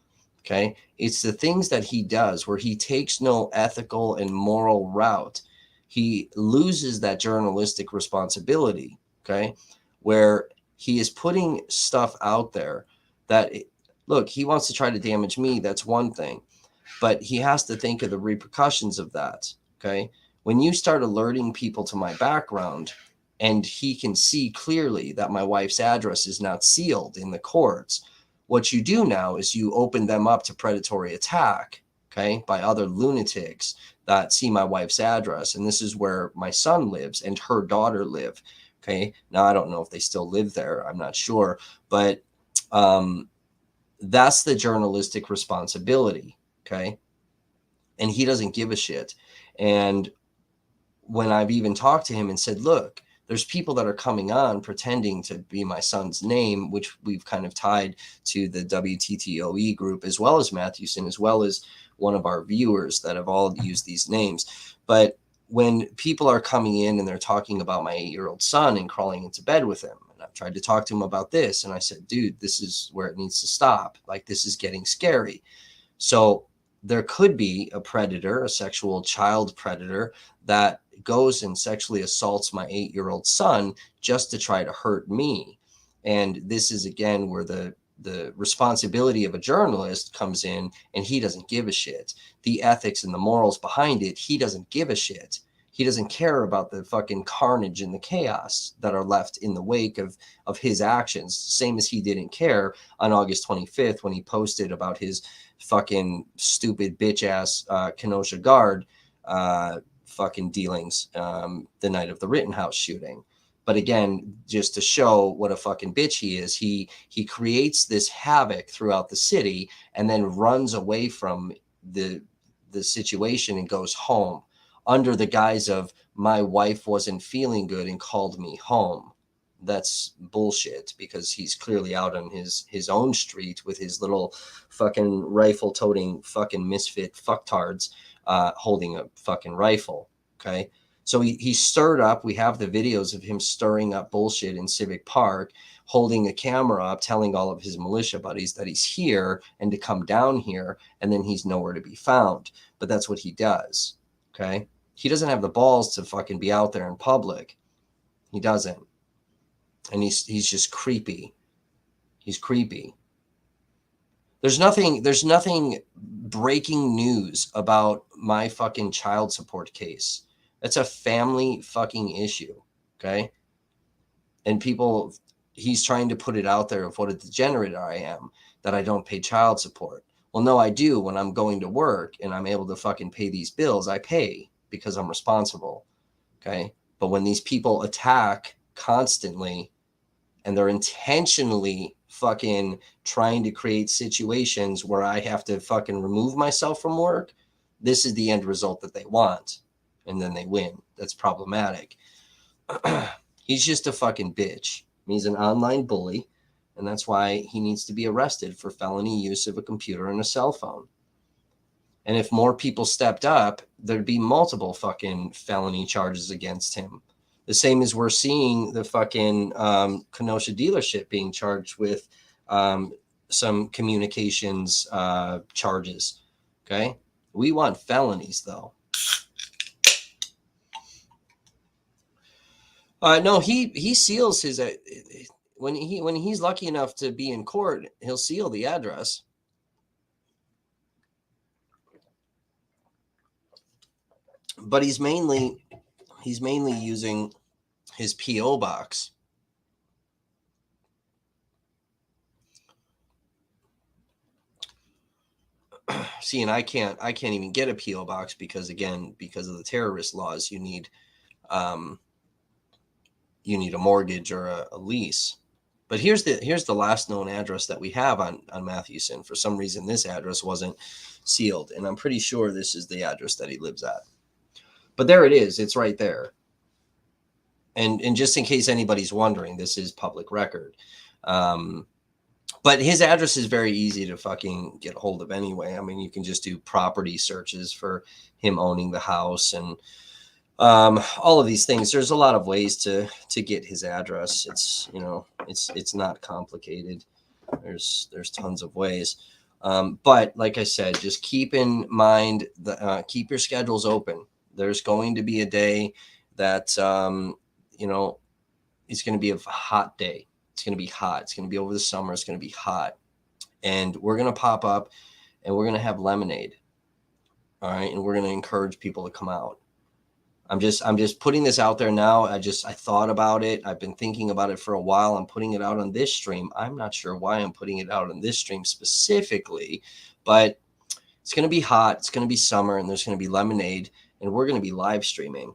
okay? It's the things that he does where he takes no ethical and moral route. He loses that journalistic responsibility, okay? Where he is putting stuff out there that, look, he wants to try to damage me, that's one thing, but he has to think of the repercussions of that, okay? When you start alerting people to my background and he can see clearly that my wife's address is not sealed in the courts, what you do now is you open them up to predatory attack, okay, by other lunatics that see my wife's address. And this is where my son lives and her daughter live, okay? Now, I don't know if they still live there. I'm not sure. But that's the journalistic responsibility, okay? And he doesn't give a shit. And when I've even talked to him and said, look, there's people that are coming on pretending to be my son's name, which we've kind of tied to the WTTOE group, as well as Mathewson, as well as one of our viewers that have all used these names. But when people are coming in and they're talking about my 8-year-old son and crawling into bed with him, and I've tried to talk to him about this, and I said, dude, this is where it needs to stop. Like, this is getting scary. So there could be a predator, a sexual child predator, that goes and sexually assaults my 8-year-old son just to try to hurt me. And this is, again, where the responsibility of a journalist comes in, and he doesn't give a shit. The ethics and the morals behind it, he doesn't give a shit. He doesn't care about the fucking carnage and the chaos that are left in the wake of his actions, same as he didn't care on August 25th when he posted about his fucking stupid bitch ass Kenosha guard fucking dealings the night of the Rittenhouse shooting. But again, just to show what a fucking bitch he is, he creates this havoc throughout the city and then runs away from the situation and goes home under the guise of my wife wasn't feeling good and called me home. That's bullshit, because he's clearly out on his own street with his little fucking rifle-toting fucking misfit fucktards holding a fucking rifle, okay? So he stirred up. We have the videos of him stirring up bullshit in Civic Park, holding a camera up, telling all of his militia buddies that he's here and to come down here, and then he's nowhere to be found. But that's what he does, okay? He doesn't have the balls to fucking be out there in public. He doesn't. And he's just creepy. He's creepy. There's nothing breaking news about my fucking child support case. That's a family fucking issue, okay? And people, he's trying to put it out there of what a degenerate I am, that I don't pay child support. Well, no, I do. When I'm going to work and I'm able to fucking pay these bills, I pay because I'm responsible, okay? But when these people attack constantly and they're intentionally fucking trying to create situations where I have to fucking remove myself from work, this is the end result that they want. And then they win. That's problematic. He's just a fucking bitch. He's an online bully. And that's why he needs to be arrested for felony use of a computer and a cell phone. And if more people stepped up, there'd be multiple fucking felony charges against him. The same as we're seeing the fucking Kenosha dealership being charged with some communications charges. Okay? We want felonies, though. No, he seals his when he's lucky enough to be in court, he'll seal the address. But he's mainly using his PO box. See, and I can't even get a PO box because, again, because of the terrorist laws, you need a mortgage or a lease. But here's the last known address that we have on Mathewson. For some reason, this address wasn't sealed, and I'm pretty sure this is the address that he lives at. But there it is. It's right there. And just in case anybody's wondering, this is public record. But his address is very easy to fucking get a hold of anyway. I mean, you can just do property searches for him owning the house and all of these things. There's a lot of ways to get his address. It's, it's not complicated. There's tons of ways. But like I said, just keep in mind keep your schedules open. There's going to be a day that it's going to be a hot day. It's going to be hot. It's going to be over the summer. It's going to be hot. And we're going to pop up and we're going to have lemonade. All right. And we're going to encourage people to come out. I'm just putting this out there now. I thought about it. I've been thinking about it for a while. I'm putting it out on this stream. I'm not sure why I'm putting it out on this stream specifically, but it's going to be hot. It's going to be summer and there's going to be lemonade and we're going to be live streaming.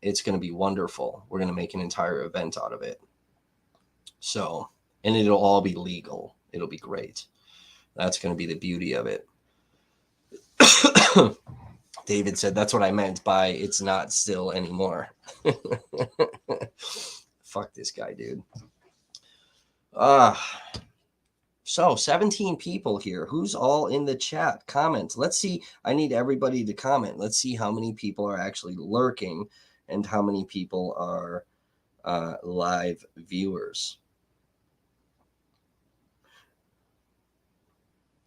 It's going to be wonderful. We're going to make an entire event out of it. So, and it'll all be legal. It'll be great. That's going to be the beauty of it. David said, that's what I meant by it's not still anymore. Fuck this guy, dude. So 17 people here. Who's all in the chat? Comment. Let's see. I need everybody to comment. Let's see how many people are actually lurking and how many people are live viewers.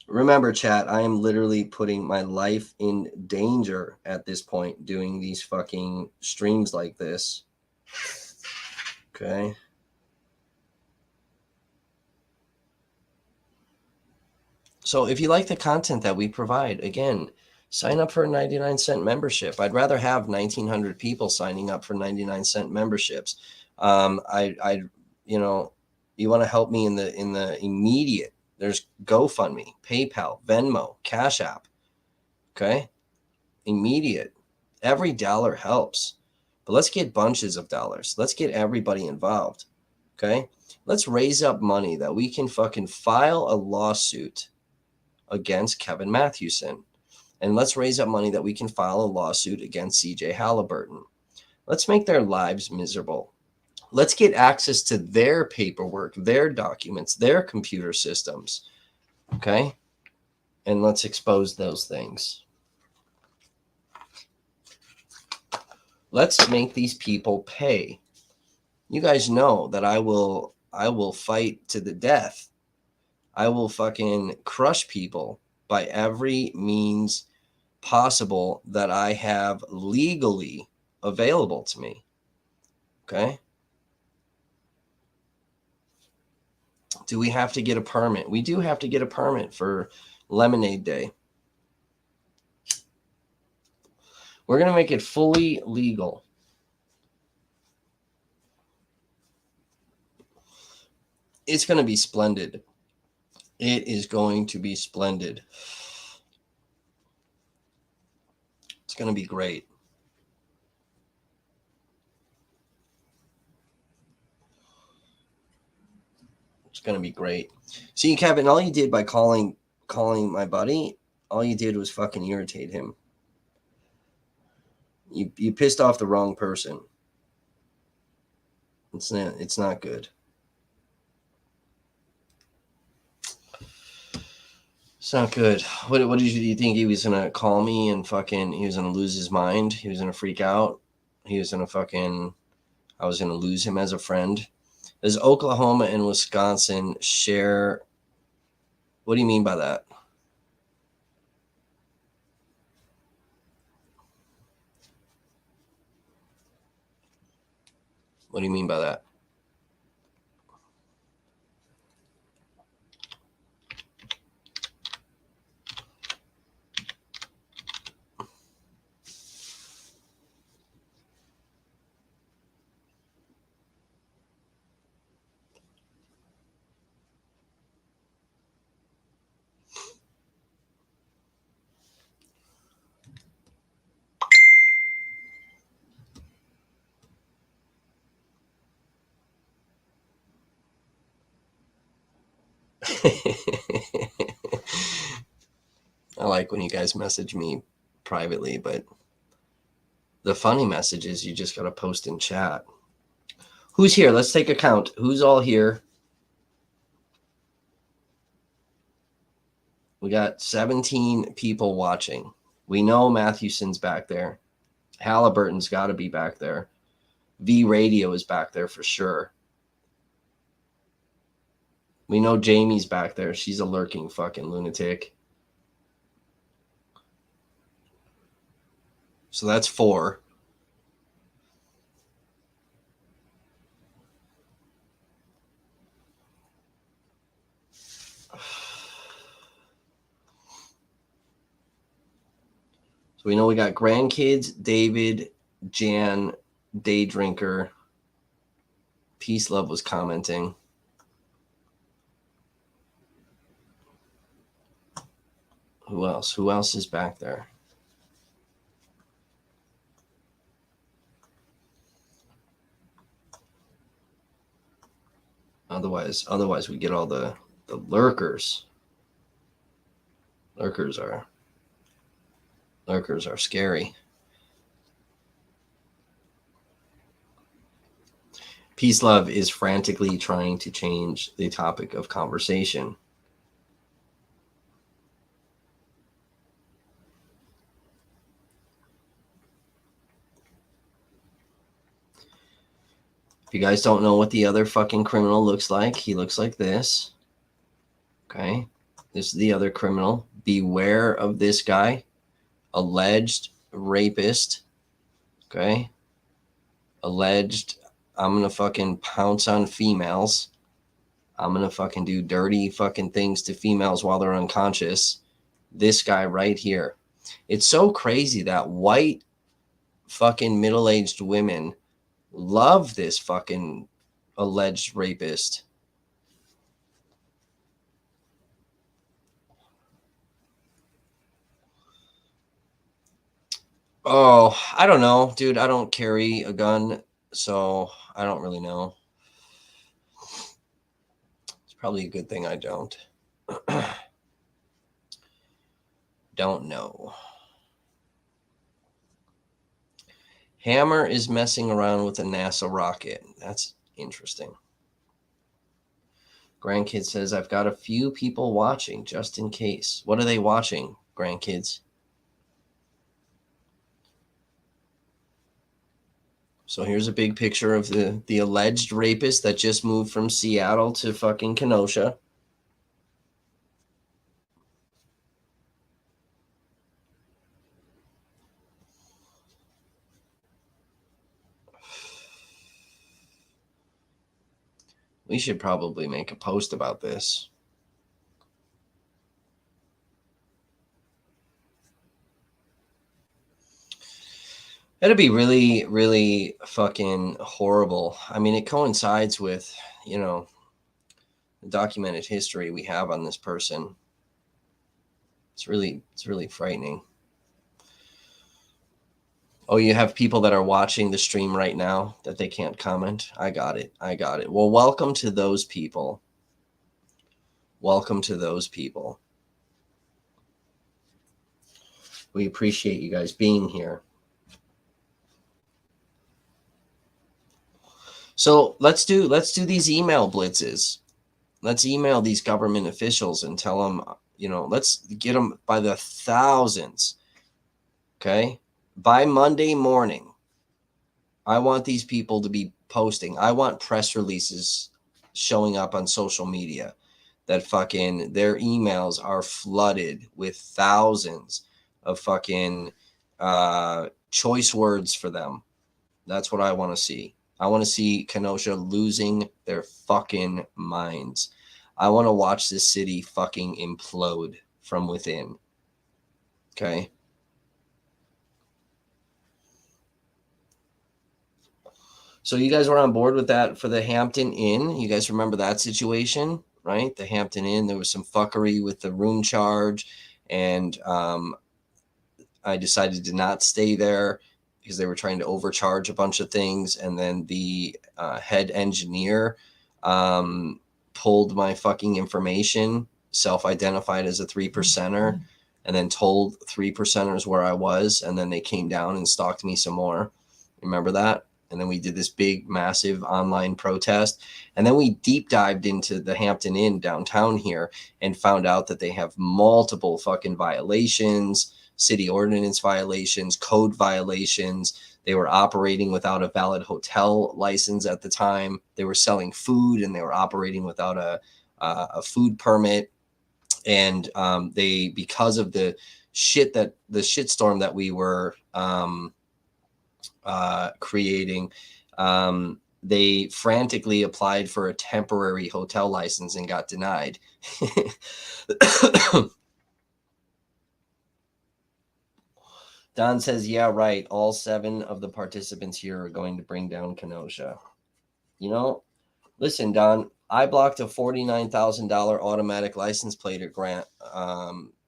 Remember, chat, I am literally putting my life in danger at this point doing these fucking streams like this. Okay. So if you like the content that we provide, again, sign up for a 99-cent membership. I'd rather have 1,900 people signing up for 99-cent memberships. You want to help me in the immediate. There's GoFundMe, PayPal, Venmo, Cash App. Okay. Immediate. Every dollar helps. But let's get bunches of dollars. Let's get everybody involved. Okay. Let's raise up money that we can fucking file a lawsuit against Kevin Mathewson. And let's raise up money that we can file a lawsuit against CJ Halliburton. Let's make their lives miserable. Let's get access to their paperwork, their documents, their computer systems. Okay? And let's expose those things. Let's make these people pay. You guys know that I will fight to the death. I will fucking crush people by every means possible that I have legally available to me. Okay? Do we have to get a permit? We do have to get a permit for Lemonade Day. We're going to make it fully legal. It's going to be splendid. It is going to be splendid. It's going to be great. It's going to be great. See, Kevin, all you did by calling my buddy, all you did was fucking irritate him. You pissed off the wrong person. It's not good. It's not good. What did you think he was gonna call me and fucking he was gonna lose his mind? He was gonna freak out. He was gonna fucking I was gonna lose him as a friend. Does Oklahoma and Wisconsin share? What do you mean by that? What do you mean by that? I like when you guys message me privately, but the funny messages you just got to post in chat. Who's here? Let's take a count. Who's all here? We got 17 people watching. We know Mathewson's back there. Halliburton's got to be back there. V Radio is back there for sure. We know Jamie's back there. She's a lurking fucking lunatic. So that's 4. So we know we got grandkids, David, Jan, Day Drinker. Peace Love was commenting. Who else? Who else is back there? Otherwise we get all the lurkers. Lurkers are scary. Peace Love is frantically trying to change the topic of conversation. If you guys don't know what the other fucking criminal looks like, he looks like this. Okay. This is the other criminal. Beware of this guy. Alleged rapist. Okay. Alleged, I'm going to fucking pounce on females. I'm going to fucking do dirty fucking things to females while they're unconscious. This guy right here. It's so crazy that white fucking middle-aged women love this fucking alleged rapist. Oh, I don't know, dude. I don't carry a gun, so I don't really know. It's probably a good thing I don't. Don't know. Hammer is messing around with a NASA rocket. That's interesting. Grandkid says, I've got a few people watching just in case. What are they watching, grandkids? So here's a big picture of the alleged rapist that just moved from Seattle to fucking Kenosha. We should probably make a post about this. It'd be really, really fucking horrible. I mean, it coincides with, the documented history we have on this person. It's really frightening. Oh, you have people that are watching the stream right now that they can't comment. I got it. Well, welcome to those people. We appreciate you guys being here. So let's do these email blitzes. Let's email these government officials and tell them, let's get them by the thousands. Okay. By Monday morning, I want these people to be posting. I want press releases showing up on social media that fucking their emails are flooded with thousands of fucking choice words for them. That's what I want to see. I want to see Kenosha losing their fucking minds. I want to watch this city fucking implode from within. Okay? So you guys were on board with that for the Hampton Inn. You guys remember that situation, right? The Hampton Inn, there was some fuckery with the room charge, and I decided to not stay there because they were trying to overcharge a bunch of things. And then the head engineer pulled my fucking information, self-identified as a 3%er, and then told 3%ers where I was. And then they came down and stalked me some more. Remember that? And then we did this big, massive online protest. And then we deep dived into the Hampton Inn downtown here and found out that they have multiple fucking violations, city ordinance violations, code violations. They were operating without a valid hotel license at the time. They were selling food and they were operating without a food permit. And they, because of the shitstorm that we were creating, they frantically applied for a temporary hotel license and got denied. Don says, yeah, right. All 7 of the participants here are going to bring down Kenosha. You know, listen, Don, I blocked a $49,000 automatic license plate grant,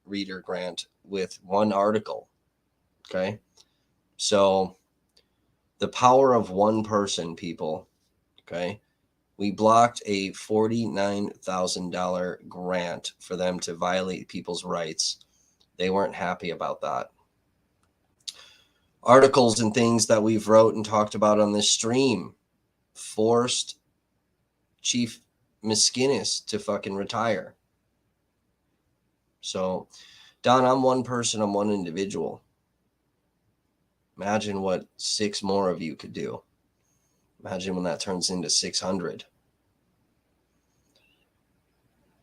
reader grant with one article. Okay. So the power of one person, people. Okay. We blocked a $49,000 grant for them to violate people's rights. They weren't happy about that. Articles and things that we've wrote and talked about on this stream forced Chief Miskinnis to fucking retire. So, Don, I'm one person, I'm one individual. Imagine what 6 more of you could do. Imagine when that turns into 600.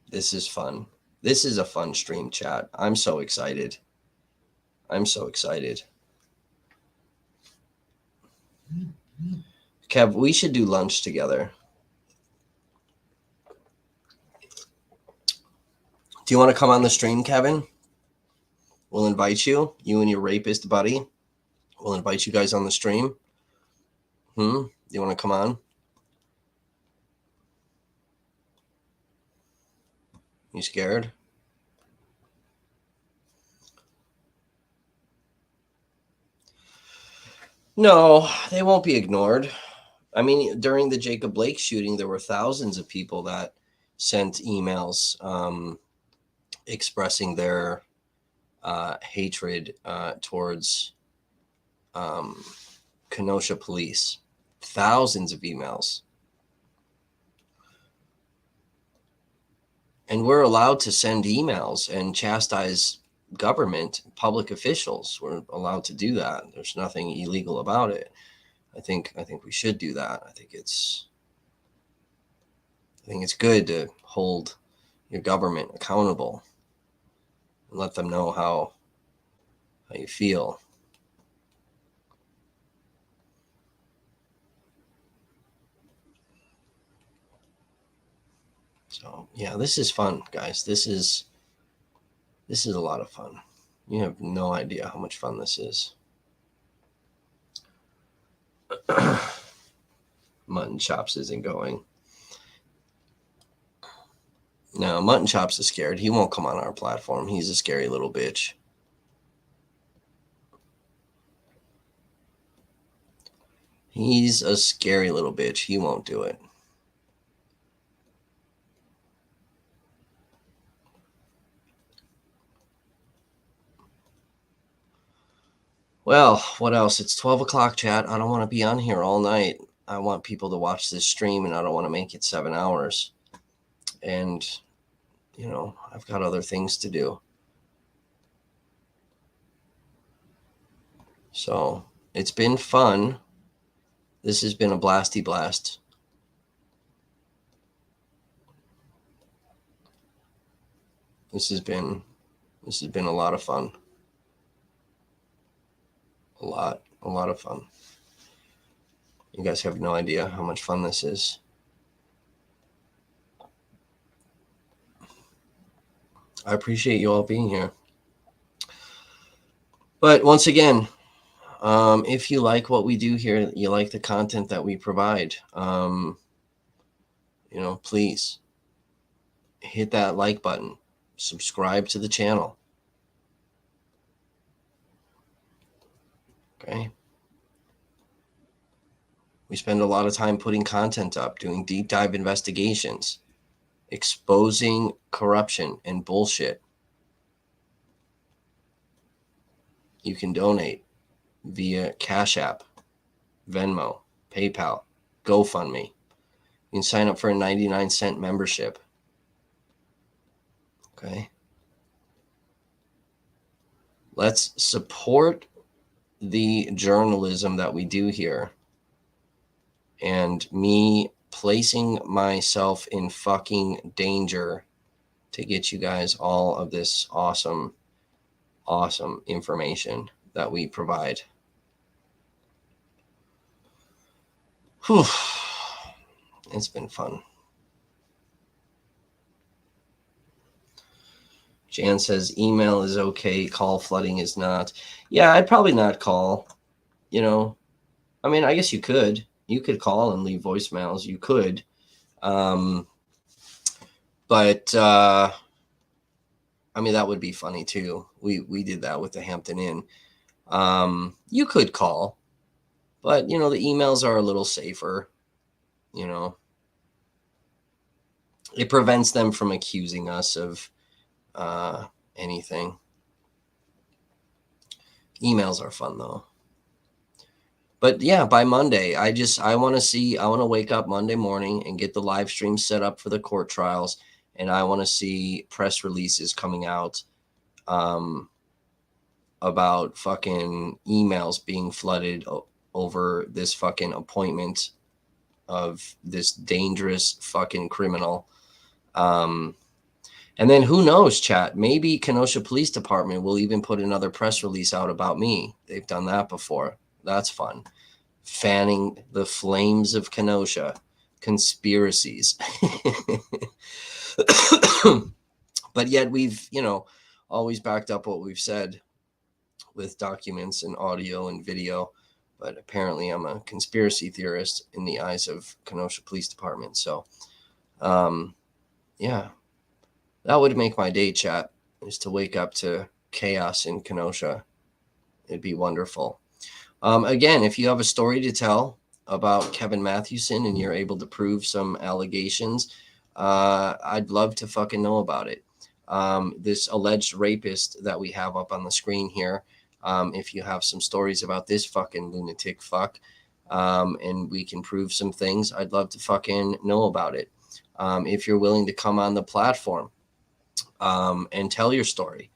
This is fun. This is a fun stream, chat. I'm so excited. I'm so excited. Kev, we should do lunch together. Do you want to come on the stream, Kevin? We'll invite you. You and your rapist buddy. We'll invite you guys on the stream. Do you want to come on? You scared? No, they won't be ignored. I mean, during the Jacob Blake shooting, there were thousands of people that sent emails expressing their hatred towards Kenosha police. Thousands of emails. And we're allowed to send emails and chastise government, public officials. We're allowed to do that. There's nothing illegal about it. I think we should do that. I think it's good to hold your government accountable and let them know how you feel. So yeah, this is fun, guys. This is a lot of fun. You have no idea how much fun this is. Mutton Chops isn't going. No, Mutton Chops is scared. He won't come on our platform. He's a scary little bitch. He's a scary little bitch. He won't do it. Well, what else? It's 12 o'clock, chat. I don't want to be on here all night. I want people to watch this stream, and I don't want to make it 7 hours. And, you know, I've got other things to do. So it's been fun. This has been a blasty blast. This has been a lot of fun. A lot of fun. You guys have no idea how much fun this is. I appreciate you all being here. But once again, if you like what we do here, you like the content that we provide, please hit that like button, subscribe to the channel. Okay. We spend a lot of time putting content up, doing deep dive investigations, exposing corruption and bullshit. You can donate via Cash App, Venmo, PayPal, GoFundMe. You can sign up for a 99-cent membership. Okay. Let's support the journalism that we do here. And me placing myself in fucking danger to get you guys all of this awesome information that we provide. Whew. It's been fun. Jan says email is okay, call flooding is not. Yeah, I'd probably not call. I mean, I guess you could. You could call and leave voicemails. You could. But I mean, that would be funny too. We did that with the Hampton Inn. You could call, but the emails are a little safer. It prevents them from accusing us of anything. Emails are fun though. But yeah, by Monday, I want to wake up Monday morning and get the live stream set up for the court trials. And I want to see press releases coming out about fucking emails being flooded over this fucking appointment of this dangerous fucking criminal. And then who knows, chat, maybe Kenosha Police Department will even put another press release out about me. They've done that before. That's fun. Fanning the flames of Kenosha. Conspiracies. But yet we've, always backed up what we've said with documents and audio and video. But apparently I'm a conspiracy theorist in the eyes of Kenosha Police Department. So, yeah, that would make my day, chat, is to wake up to chaos in Kenosha. It'd be wonderful. Again, if you have a story to tell about Kevin Mathewson and you're able to prove some allegations, I'd love to fucking know about it. This alleged rapist that we have up on the screen here, if you have some stories about this fucking lunatic fuck, and we can prove some things, I'd love to fucking know about it. If you're willing to come on the platform and tell your story,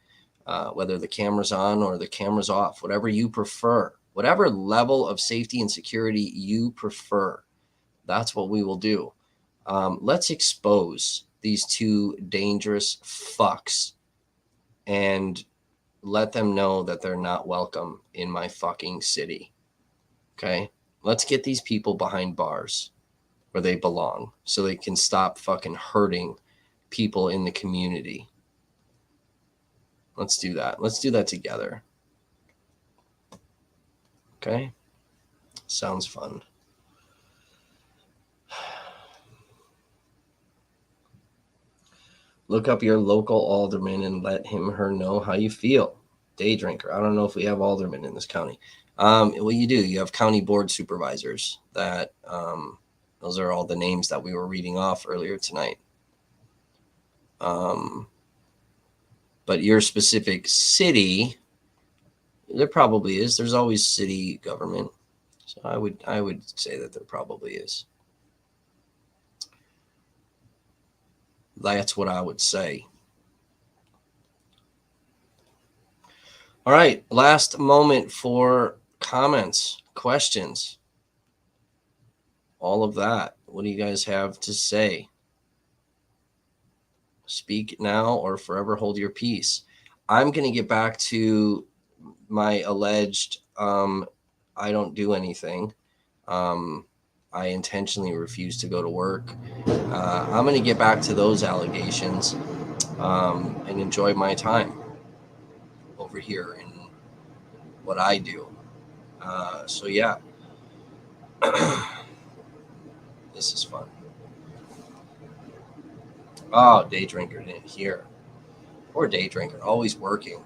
whether the camera's on or the camera's off, whatever you prefer, whatever level of safety and security you prefer, that's what we will do. Let's expose these two dangerous fucks and let them know that they're not welcome in my fucking city. Okay? Let's get these people behind bars where they belong so they can stop fucking hurting people in the community. Let's do that. Let's do that together. Okay? Sounds fun. Look up your local alderman and let her know how you feel. Day drinker. I don't know if we have aldermen in this county. Well, you do. You have county board supervisors. That those are all the names that we were reading off earlier tonight. But your specific city, there probably is. There's always city government. So I would say that there probably is. That's what I would say. All right. Last moment for comments, questions, all of that. What do you guys have to say? Speak now or forever hold your peace. I'm going to get back to my alleged I don't do anything. I intentionally refused to go to work. I'm going to get back to those allegations and enjoy my time over here in what I do. So yeah, this is fun. Oh, day drinker didn't hear. Poor day drinker, always working.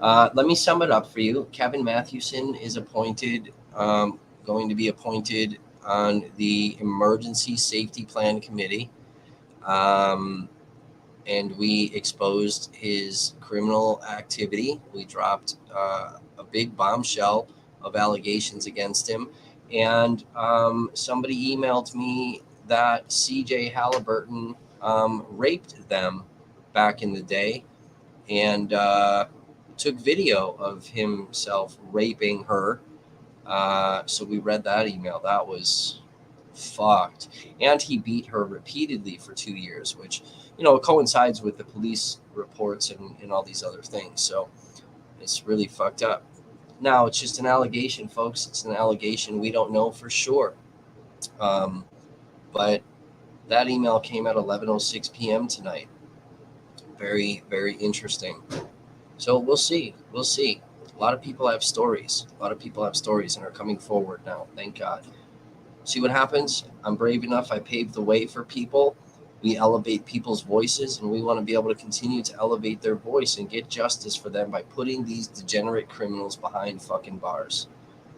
Let me sum it up for you. Kevin Mathewson is going to be appointed on the Emergency Safety Plan Committee. And we exposed his criminal activity. We dropped a big bombshell of allegations against him. And somebody emailed me that CJ Halliburton raped them back in the day and took video of himself raping her. So we read that email. That was fucked. And he beat her repeatedly for 2 years, which, coincides with the police reports and all these other things. So it's really fucked up. Now, it's just an allegation, folks. It's an allegation. We don't know for sure. But that email came at 11:06 p.m. tonight. Very, very interesting. So we'll see. We'll see. A lot of people have stories. A lot of people have stories and are coming forward now. Thank God. See what happens? I'm brave enough. I paved the way for people. We elevate people's voices, and we want to be able to continue to elevate their voice and get justice for them by putting these degenerate criminals behind fucking bars.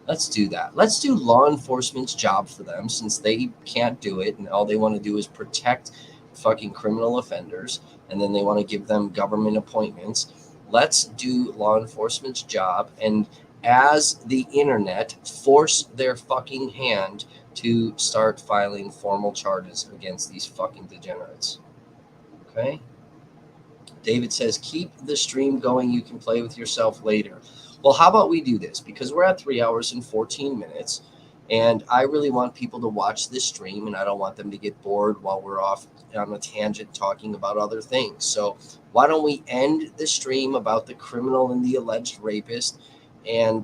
Let's do that. Let's do law enforcement's job for them, since they can't do it and all they want to do is protect fucking criminal offenders, and then they want to give them government appointments. Let's do law enforcement's job, and as the internet, force their fucking hand to start filing formal charges against these fucking degenerates. Okay? David says, keep the stream going. You can play with yourself later. Well, how about we do this? Because we're at 3 hours and 14 minutes, and I really want people to watch this stream, and I don't want them to get bored while we're off on a tangent talking about other things. So why don't we end the stream about the criminal and the alleged rapist, and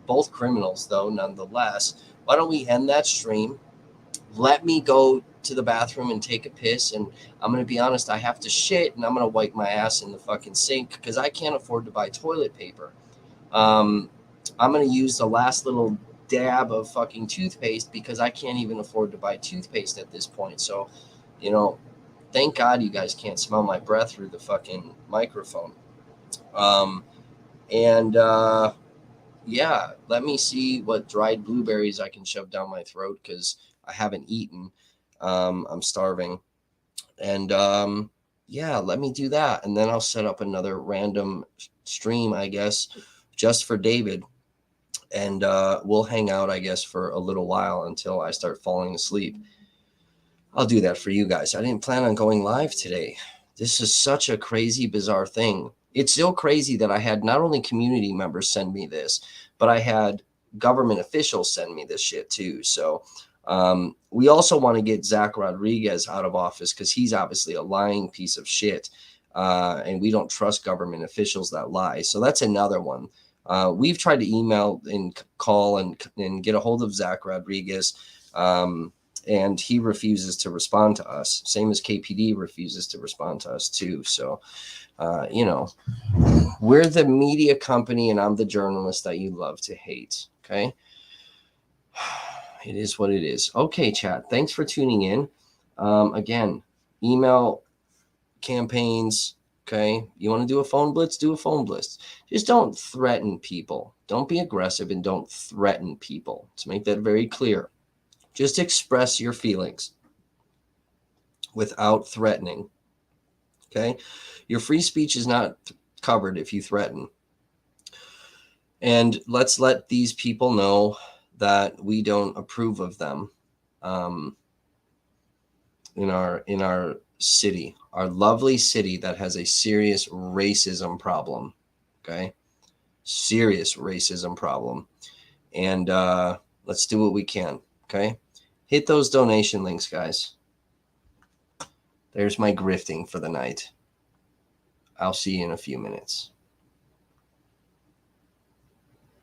both criminals, though, nonetheless. Why don't we end that stream? Let me go to the bathroom and take a piss. And I'm going to be honest, I have to shit, and I'm going to wipe my ass in the fucking sink because I can't afford to buy toilet paper. I'm going to use the last little dab of fucking toothpaste because I can't even afford to buy toothpaste at this point. So, thank God you guys can't smell my breath through the fucking microphone. Yeah, let me see what dried blueberries I can shove down my throat because I haven't eaten. I'm starving. And yeah, let me do that. And then I'll set up another random stream, I guess, just for David. And we'll hang out, I guess, for a little while until I start falling asleep. I'll do that for you guys. I didn't plan on going live today. This is such a crazy, bizarre thing. It's so crazy that I had not only community members send me this, but I had government officials send me this shit too. So we also want to get Zach Rodriguez out of office because he's obviously a lying piece of shit. And we don't trust government officials that lie. So that's another one. We've tried to email and call and get a hold of Zach Rodriguez. And he refuses to respond to us. Same as KPD refuses to respond to us too. So, we're the media company and I'm the journalist that you love to hate. Okay. It is what it is. Okay, chat. Thanks for tuning in. Again, email campaigns. Okay. You want to do a phone blitz? Do a phone blitz. Just don't threaten people. Don't be aggressive and don't threaten people. To make that very clear. Just express your feelings without threatening. Okay. Your free speech is not covered if you threaten. And let's let these people know that we don't approve of them in our city, our lovely city that has a serious racism problem. Okay. Serious racism problem. And let's do what we can. Okay. Hit those donation links, guys. There's my grifting for the night. I'll see you in a few minutes.